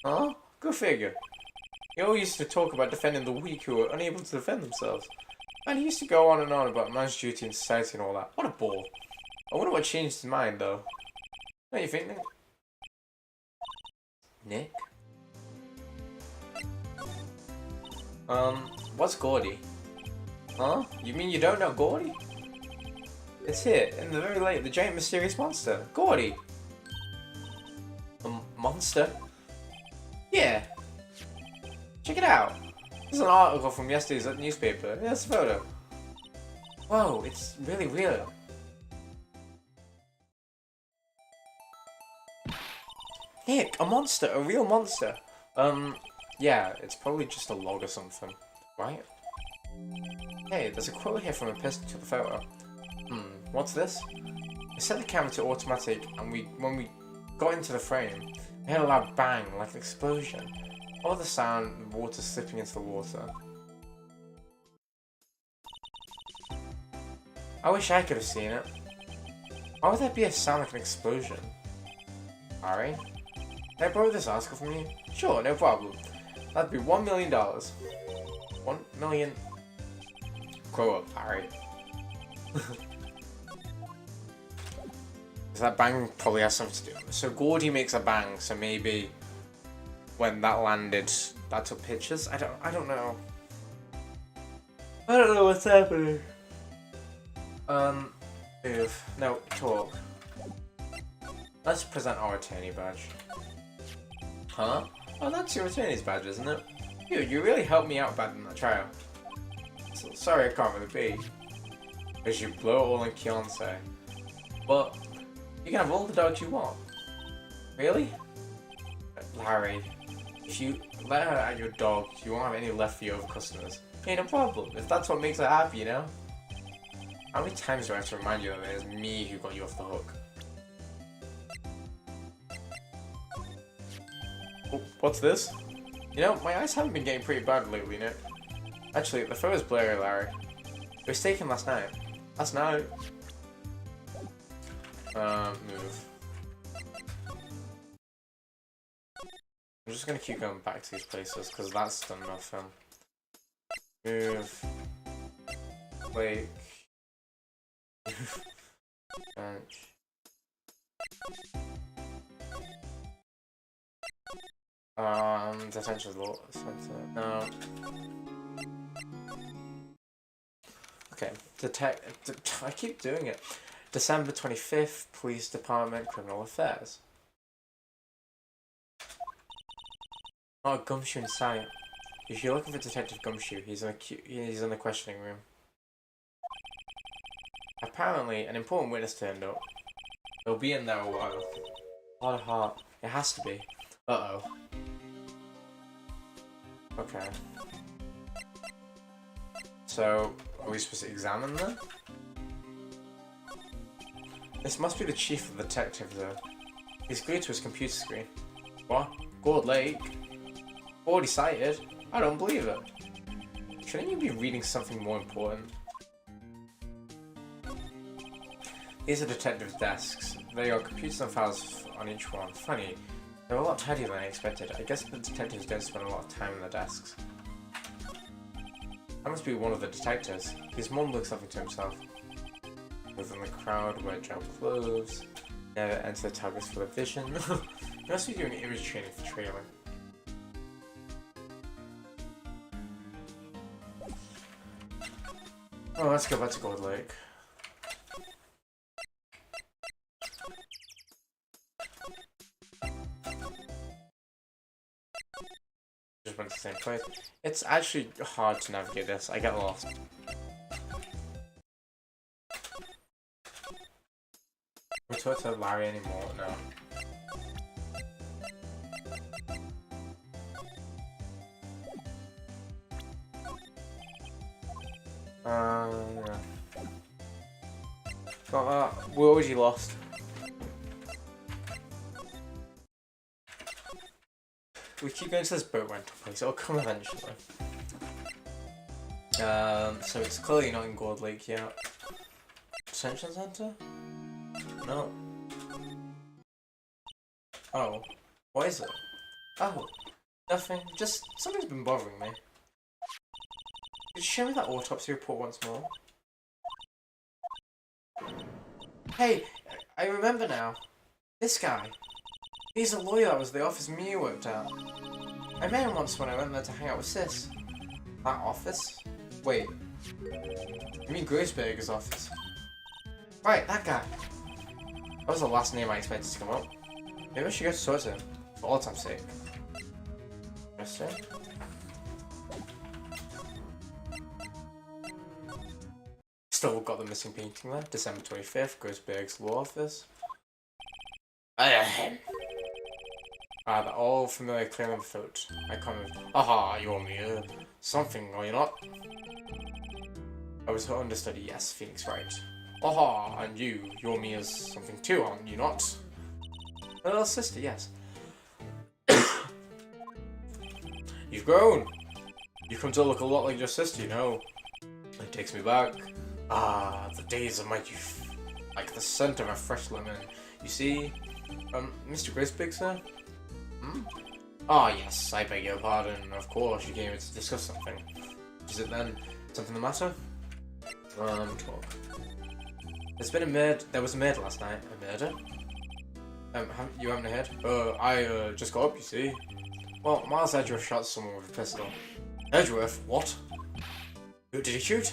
Huh? Go figure. He always used to talk about defending the weak who were unable to defend themselves. And he used to go on and on about man's duty in society and all that. What a bore. I wonder what changed his mind, though. Don't you think, Nick? Nick? What's Gordy? Huh? You mean you don't know Gordy? It's here, in the very lake, the giant mysterious monster. Gordy! A monster? Yeah. Check it out. This is an article from yesterday's newspaper. Here's a photo. Whoa, it's really real. Nick, a monster, a real monster. Yeah, it's probably just a log or something, right? Hey, there's a quote here from a person who took the photo. What's this? I set the camera to automatic, and when we got into the frame, I heard a loud bang, like an explosion. All the sound, the water slipping into the water. I wish I could have seen it. Why would there be a sound like an explosion? Harry? Can I borrow this article from you? Sure, no problem. That'd be $1 million. 1 million. Grow up, Harry. That bang probably has something to do with it. So Gordy makes a bang, so maybe when that landed, that took pictures? I don't know. I don't know what's happening. Move. No, talk. Let's present our attorney badge. Huh? Oh, that's your attorney's badge, isn't it? You really helped me out bad in that trial. So, sorry I can't really be. Because you blow it all in Keontae. But you can have all the dogs you want. Really? Larry, if you let her at your dog, you won't have any left for your other customers. Ain't no problem, if that's what makes her happy, you know? How many times do I have to remind you that it was me who got you off the hook? Oh, what's this? You know, my eyes haven't been getting pretty bad lately, you know? Actually, the photo's blurry, Larry. It was taken last night. Last night? Move. I'm just gonna keep going back to these places, because that's done nothing. Move. Click. Bench. Detention law center. No. Okay. I keep doing it. December 25th, Police Department, Criminal Affairs. Oh, Gumshoe in sight. If you're looking for Detective Gumshoe, he's in the questioning room. Apparently, an important witness turned up. He'll be in there a while. A lot of heart. It has to be. Uh-oh. Okay. So, are we supposed to examine them? This must be the chief of the detectives, though. He's glued to his computer screen. What? Gold Lake? Already cited? I don't believe it. Shouldn't you be reading something more important? These are detectives' desks. There are computers and files on each one. Funny, they're a lot tidier than I expected. I guess the detectives don't spend a lot of time on their desks. That must be one of the detectives. He's mumbling something to himself. Within the crowd, wear gel clothes. Never enter the targets for the vision. He must be doing image training for trailing. Oh, let's go back to Gold Lake. Just went to the same place. It's actually hard to navigate this. I get lost. We talk to Larry anymore? No. Yeah. We're already lost. We keep going to this boat rental place, it'll come eventually. So it's clearly not in Gold Lake yet. Detention Center? No. Oh. What is it? Oh. Nothing. Just something's been bothering me. Could you show me that autopsy report once more? Hey, I remember now. This guy. He's a lawyer that was the office Mia worked at. I met him once when I went there to hang out with Sis. That office? Wait. You mean Grossberger's office? Right, that guy. That was the last name I expected to come up. Maybe I should go to talk to him, for all time's sake. Interesting. Still got the missing painting there. December 25th, Grossberg's law office. Ah, the all familiar claim of foot. I comment, aha, you're me, something, are you not? I was her understudy, yes, Phoenix Wright. Aha, and you're me as something too, aren't you not? Her little sister, yes. You've grown. You come to look a lot like your sister, you know. It takes me back. Ah, the days of my youth. Like the scent of a fresh lemon. You see, Mr. Grisbig, sir? Hmm? Ah, yes, I beg your pardon. Of course, you came here to discuss something. Is it then something the matter? Talk. There's been a murder. There was a murder last night. A murder? You haven't heard? I just got up, you see. Well, Miles Edgeworth shot someone with a pistol. Edgeworth? What? Who did he shoot?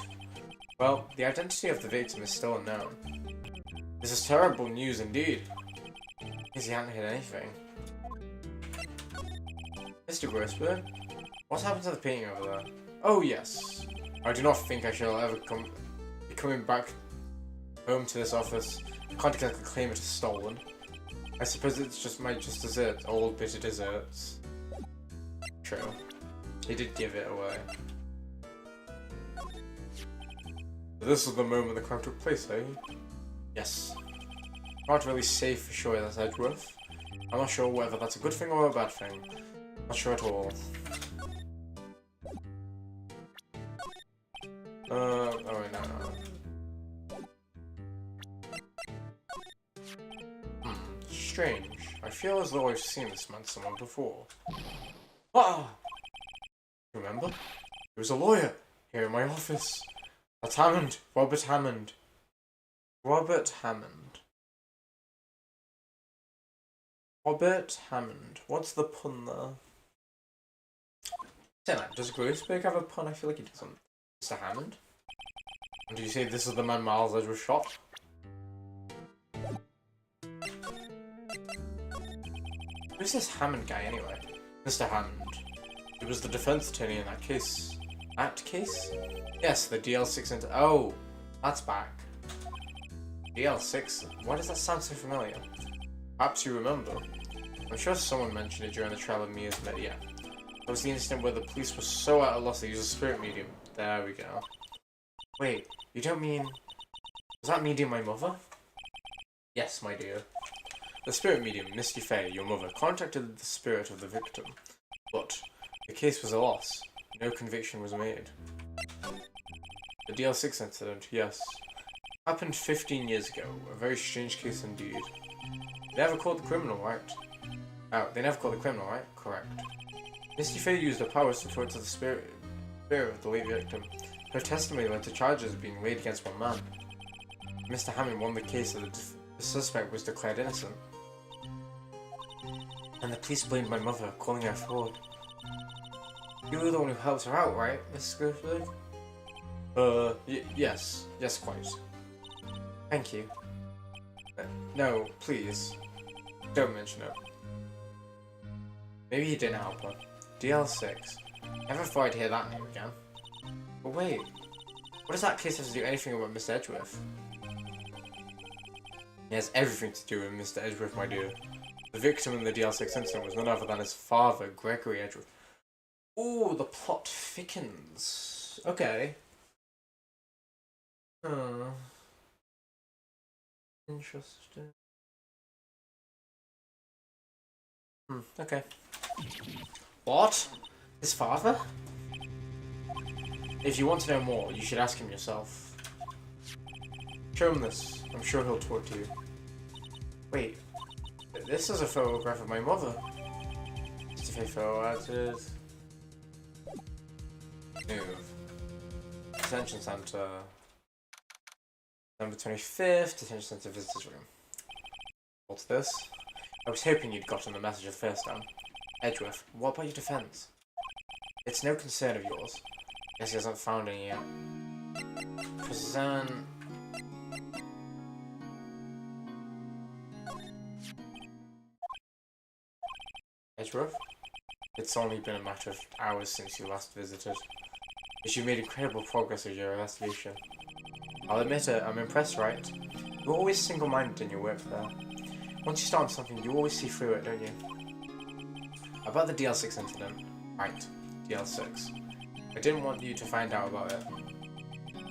Well, the identity of the victim is still unknown. This is terrible news indeed. Because he hadn't hit anything. Mr. Grossberg? What happened to the painting over there? Oh yes. I do not think I shall ever be coming back home to this office. I can't exactly claim it as stolen. I suppose it's just my dessert, old bitter desserts. True. He did give it away. This is the moment the crime took place, eh? Yes. Can't really say for sure that's Edgeworth. I'm not sure whether that's a good thing or a bad thing. Not sure at all. Oh wait, no. Strange. I feel as though I've seen this man somewhere before. Ah! Remember? He was a lawyer here in my office. That's Hammond. Robert Hammond. Robert Hammond. Robert Hammond. What's the pun there? Does Grossberg have a pun? I feel like he doesn't. Mr. Hammond? And did you say this is the man Miles Edgeworth shot? Who's this Hammond guy anyway? Mr. Hammond. He was the defense attorney in that case. That case? Yes, the DL6 into. Oh, that's back. DL6? Why does that sound so familiar? Perhaps you remember. I'm sure someone mentioned it during the trial of Mia's met. Yeah. That was the incident where the police were so at a loss they used a spirit medium. There we go. Wait, you don't mean. Was that medium my mother? Yes, my dear. The spirit medium, Misty Faye, your mother, contacted the spirit of the victim. But the case was a loss. No conviction was made. The DL6 incident, yes. Happened 15 years ago. A very strange case indeed. They never caught the criminal, right? Oh, they never caught the criminal, right? Correct. Misty Faye used her powers to torture the spirit of the late victim. Her testimony led to charges being laid against one man. Mr. Hammond won the case and the suspect was declared innocent. And the police blamed my mother, calling her a fraud. You were the one who helped her out, right, Mrs. Grossberg? Yes. Yes, quite. Thank you. No, please. Don't mention it. Maybe he didn't help her. DL6. Never thought I'd hear that name again. But wait, what does that case have to do anything about Mr. Edgeworth? It has everything to do with Mr. Edgeworth, my dear. The victim in the DL6 incident was none other than his father, Gregory Edgeworth. Ooh, the plot thickens. Okay. Interesting. Okay. What? His father? If you want to know more, you should ask him yourself. Show him this. I'm sure he'll talk to you. Wait. This is a photograph of my mother. Just a photo added. Move. Detention Center. Number 25th, Detention Center Visitors Room. What's this? I was hoping you'd gotten the message the first time. Edgeworth, what about your defense? It's no concern of yours. Guess he hasn't found any yet. Present. Edgeworth? It's only been a matter of hours since you last visited. But you made incredible progress with your investigation. I'll admit it, I'm impressed, right? You're always single-minded in your work there. Once you start on something, you always see through it, don't you? about the DL6 incident. Right, DL6. I didn't want you to find out about it.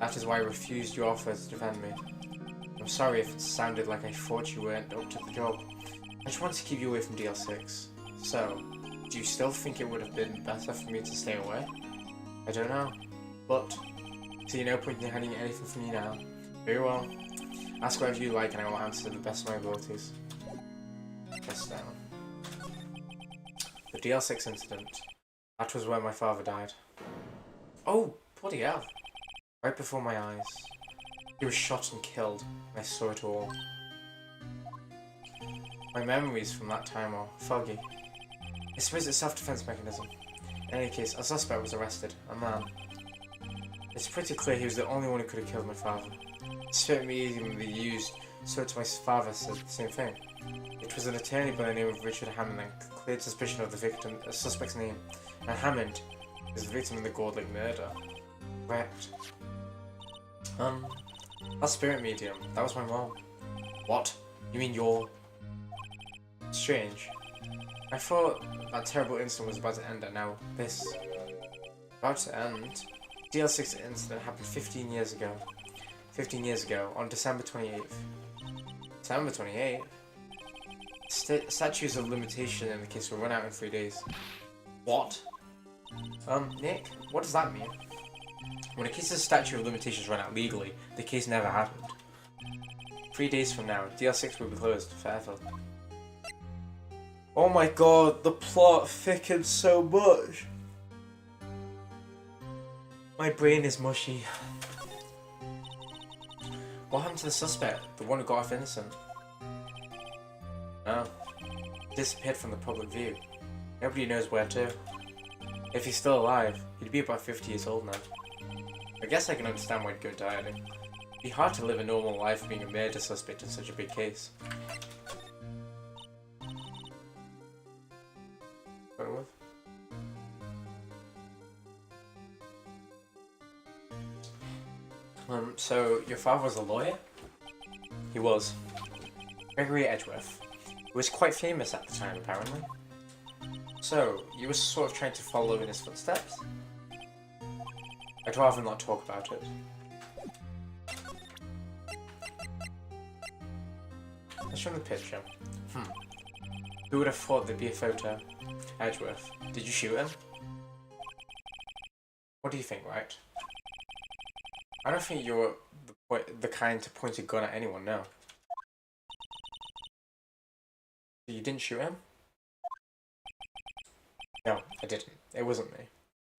That is why I refused your offer to defend me. I'm sorry if it sounded like I thought you weren't up to the job. I just wanted to keep you away from DL6. So, do you still think it would have been better for me to stay away? I don't know. But, so you no point in hiding anything from me now. Very well. Ask whatever you like and I will answer to the best of my abilities. Press down. The DL6 incident. That was where my father died. Oh, bloody hell. Right before my eyes. He was shot and killed, and I saw it all. My memories from that time are foggy. I suppose it's a self-defense mechanism. In any case, a suspect was arrested, a man. It's pretty clear he was the only one who could have killed my father. The spirit medium they used spoke to my father said the same thing. It was an attorney by the name of Richard Hammond that cleared suspicion of the victim, a suspect's name, and Hammond is the victim in the Gordon murder. Correct. That spirit medium, that was my mom. What? You mean you're... Strange. I thought that terrible incident was about to end and now this. About to end? DL6 incident happened 15 years ago. 15 years ago, on December 28th. December 28th? Statutes of limitation in the case will run out in 3 days. What? Nick, what does that mean? When a case's statute of limitations run out legally, the case never happened. 3 days from now, DL6 will be closed forever. Oh my god, the plot thickens so much. My brain is mushy. What happened to the suspect? The one who got off innocent? Oh. Disappeared from the public view. Nobody knows where to. If he's still alive, he'd be about 50 years old now. I guess I can understand why he'd go into hiding. It'd be hard to live a normal life being a murder suspect in such a big case. So your father was a lawyer? He was. Gregory Edgeworth. He was quite famous at the time, apparently. So, you were sort of trying to follow in his footsteps? I'd rather not talk about it. Let's show him the picture. Who would have thought there'd be a photo? Edgeworth. Did you shoot him? What do you think, Wright? I don't think you're the kind to point a gun at anyone, no. You didn't shoot him? No, I didn't. It wasn't me.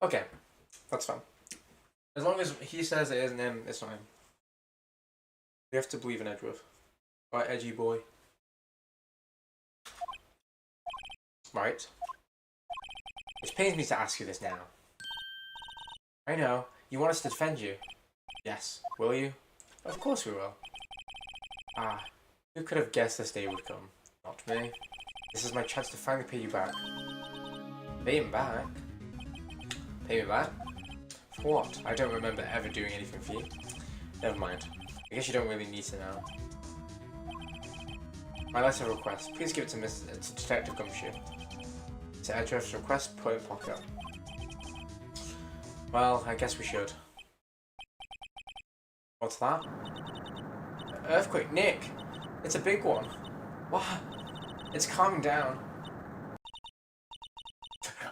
Okay, that's fine. As long as he says it isn't him, it's not him. We have to believe in Edgeworth. Right, edgy boy. Right. Which pains me to ask you this now. I know. You want us to defend you? Yes. Will you? Of course we will. Ah. Who could have guessed this day would come? Not me. This is my chance to finally pay you back. Pay him back? Pay me back? For what? I don't remember ever doing anything for you. Never mind. I guess you don't really need to know. My letter of request. Please give it to Detective Gumshoe. To Edgeworth's request, put in pocket. Well, I guess we should. What's that? Earthquake, Nick! It's a big one. What? It's calming down.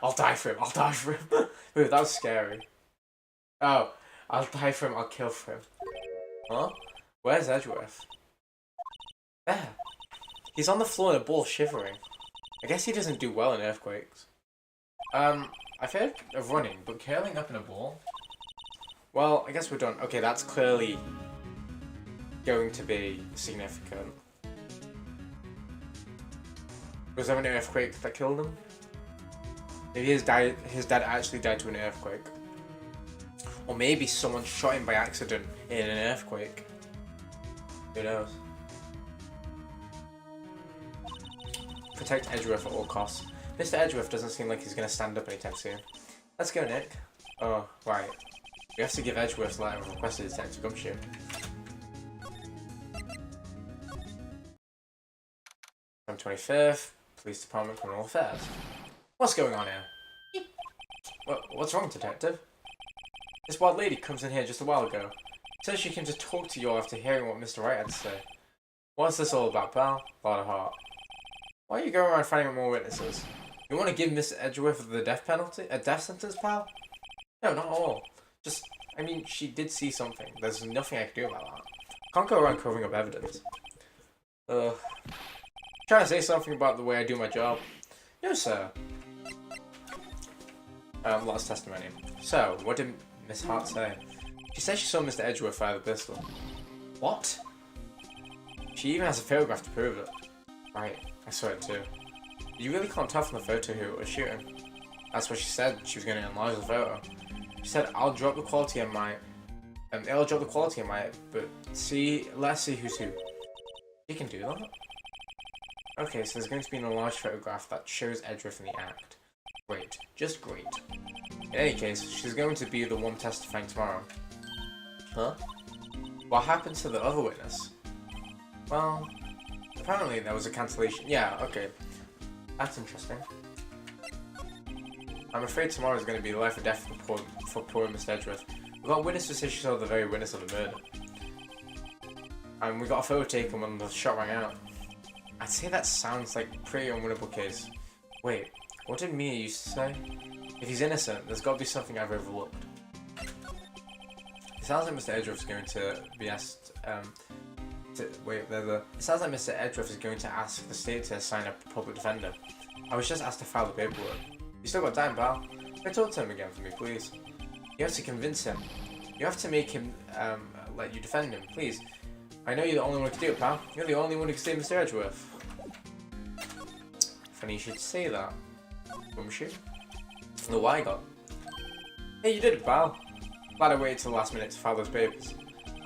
I'll die for him, I'll die for him. Ooh, that was scary. Oh, I'll die for him, I'll kill for him. Huh? Where's Edgeworth? There. He's on the floor in a ball shivering. I guess he doesn't do well in earthquakes. I've heard of running, but curling up in a ball? Well, I guess we're done. Okay, that's clearly going to be significant. Was there an earthquake that killed him? Maybe his dad actually died to an earthquake. Or maybe someone shot him by accident in an earthquake. Who knows? Protect Edgeworth at all costs. Mr. Edgeworth doesn't seem like he's going to stand up anytime soon. Let's go, Nick. Oh, right. We have to give Edgeworth's letter of request to Detective Gumshoe. I'm 25th, Police Department, Criminal Affairs. What's going on here? What's wrong, detective? This wild lady comes in here just a while ago. Says she came to talk to you all after hearing what Mr. Wright had to say. What's this all about, pal? Lot of heart. Why are you going around finding more witnesses? You want to give Miss Edgeworth the death penalty? A death sentence, pal? No, not all. Just, I mean, she did see something. There's nothing I can do about that. Can't go around covering up evidence. Trying to say something about the way I do my job. No, sir. Lost testimony. So, what did Miss Hart say? She said she saw Mr. Edgeworth fire the pistol. What? She even has a photograph to prove it. Right, I saw it too. You really can't tell from the photo who it was shooting. That's what she said. She was going to enlarge the photo. She said, "I'll drop the quality on my, it'll drop the quality on my, but let's see who's who." You can do that. Okay, so there's going to be an enlarged photograph that shows Edgeworth in the act. Great, just great. In any case, she's going to be the one testifying tomorrow. Huh? What happened to the other witness? Well, apparently there was a cancellation. Yeah, okay. That's interesting. I'm afraid tomorrow is going to be life or death for poor Miss Edgeworth. We got a witness who says she saw the very witness of the murder. And we got a photo taken when the shot rang out. I'd say that sounds like a pretty unwinnable case. Wait, what did Mia used to say? If he's innocent, there's got to be something I've overlooked. It sounds like Mr. Edgeworth is going to be asked, it sounds like Mr. Edgeworth is going to ask the state to assign a public defender. I was just asked to file the paperwork. You still got time, pal. Can I talk to him again for me, please? You have to convince him. You have to make him, let you defend him, please. I know you're the only one who can do it, pal. You're the only one who can save Mr. Edgeworth. Funny you should say that. Wouldn't you? No, why got? Hey, you did it, pal. Glad I waited till the last minute to file those papers.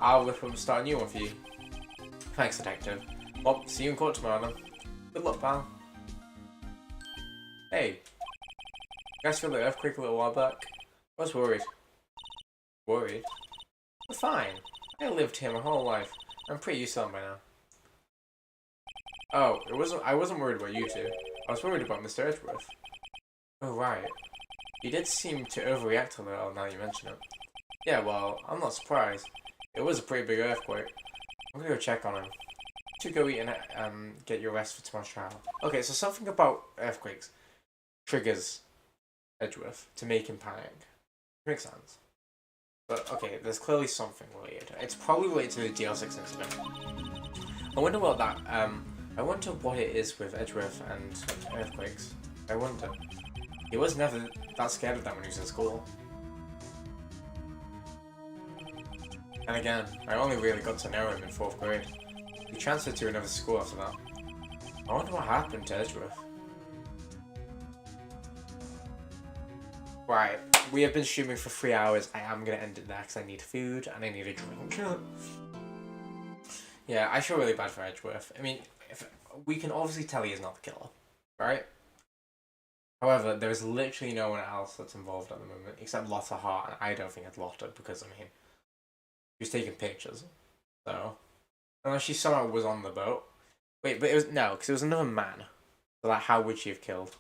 I'll rip up and start a new one for you. Thanks, detective. Well, see you in court tomorrow then. Good luck, pal. Hey. You guys feel the earthquake a little while back? I was worried. Worried? We're fine. I lived here my whole life. I'm pretty used to them by now. Oh, I wasn't worried about you two. I was worried about Mr. Edgeworth. Oh, right. He did seem to overreact a little now you mention it. Yeah, well, I'm not surprised. It was a pretty big earthquake. I'm gonna go check on him. To go eat and get your rest for tomorrow's trial. Okay, so something about earthquakes triggers Edgeworth to make him panic. Makes sense. But okay, there's clearly something related. It's probably related to the DL6 incident. I wonder what that I wonder what it is with Edgeworth and earthquakes. I wonder. He was never that scared of them when he was in school. And again, I only really got to know him in 4th grade. He transferred to another school after that. I wonder what happened to Edgeworth. Right, we have been streaming for 3 hours. I am going to end it there because I need food and I need a drink. Yeah, I feel really bad for Edgeworth. I mean, we can obviously tell he is not the killer, right? However, there is literally no one else that's involved at the moment except Lotta Hart, and I don't think it's Lotta because, I mean, she was taking pictures. So, unless she somehow was on the boat. Wait, but it was, no, because it was another man. So, like, how would she have killed?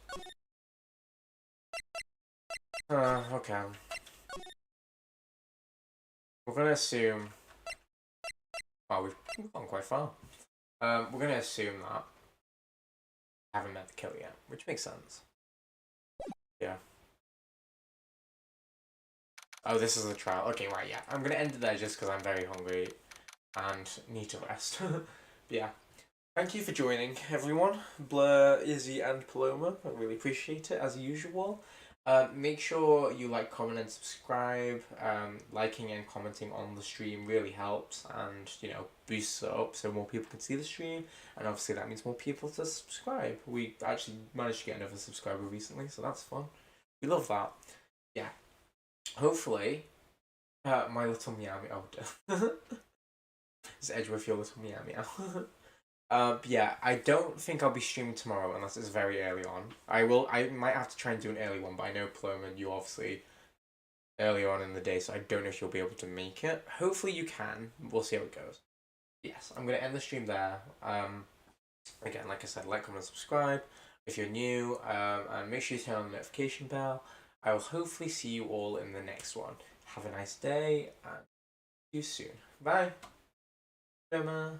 Okay. We're gonna assume... Well, we've gone quite far. We're gonna assume that I haven't met the killer yet, which makes sense. Yeah. Oh, this is a trial. Okay, right, yeah. I'm gonna end it there just because I'm very hungry and need to rest. Yeah. Thank you for joining, everyone. Blur, Izzy, and Paloma. I really appreciate it, as usual. Make sure you like, comment, and subscribe. Liking and commenting on the stream really helps and, you know, boosts it up so more people can see the stream. And obviously that means more people to subscribe. We actually managed to get another subscriber recently, so that's fun. We love that. Yeah. Hopefully, my little meow meow. Is Edgeworth your little meow meow? Yeah, I don't think I'll be streaming tomorrow unless it's very early on. I might have to try and do an early one, but I know Paloma, you obviously earlier on in the day, so I don't know if you'll be able to make it. Hopefully you can. We'll see how it goes. Yes, I'm going to end the stream there. Again, like I said, like, comment, and subscribe. if you're new, and make sure you turn on the notification bell. I will hopefully see you all in the next one. Have a nice day, and see you soon. Bye. Gemma.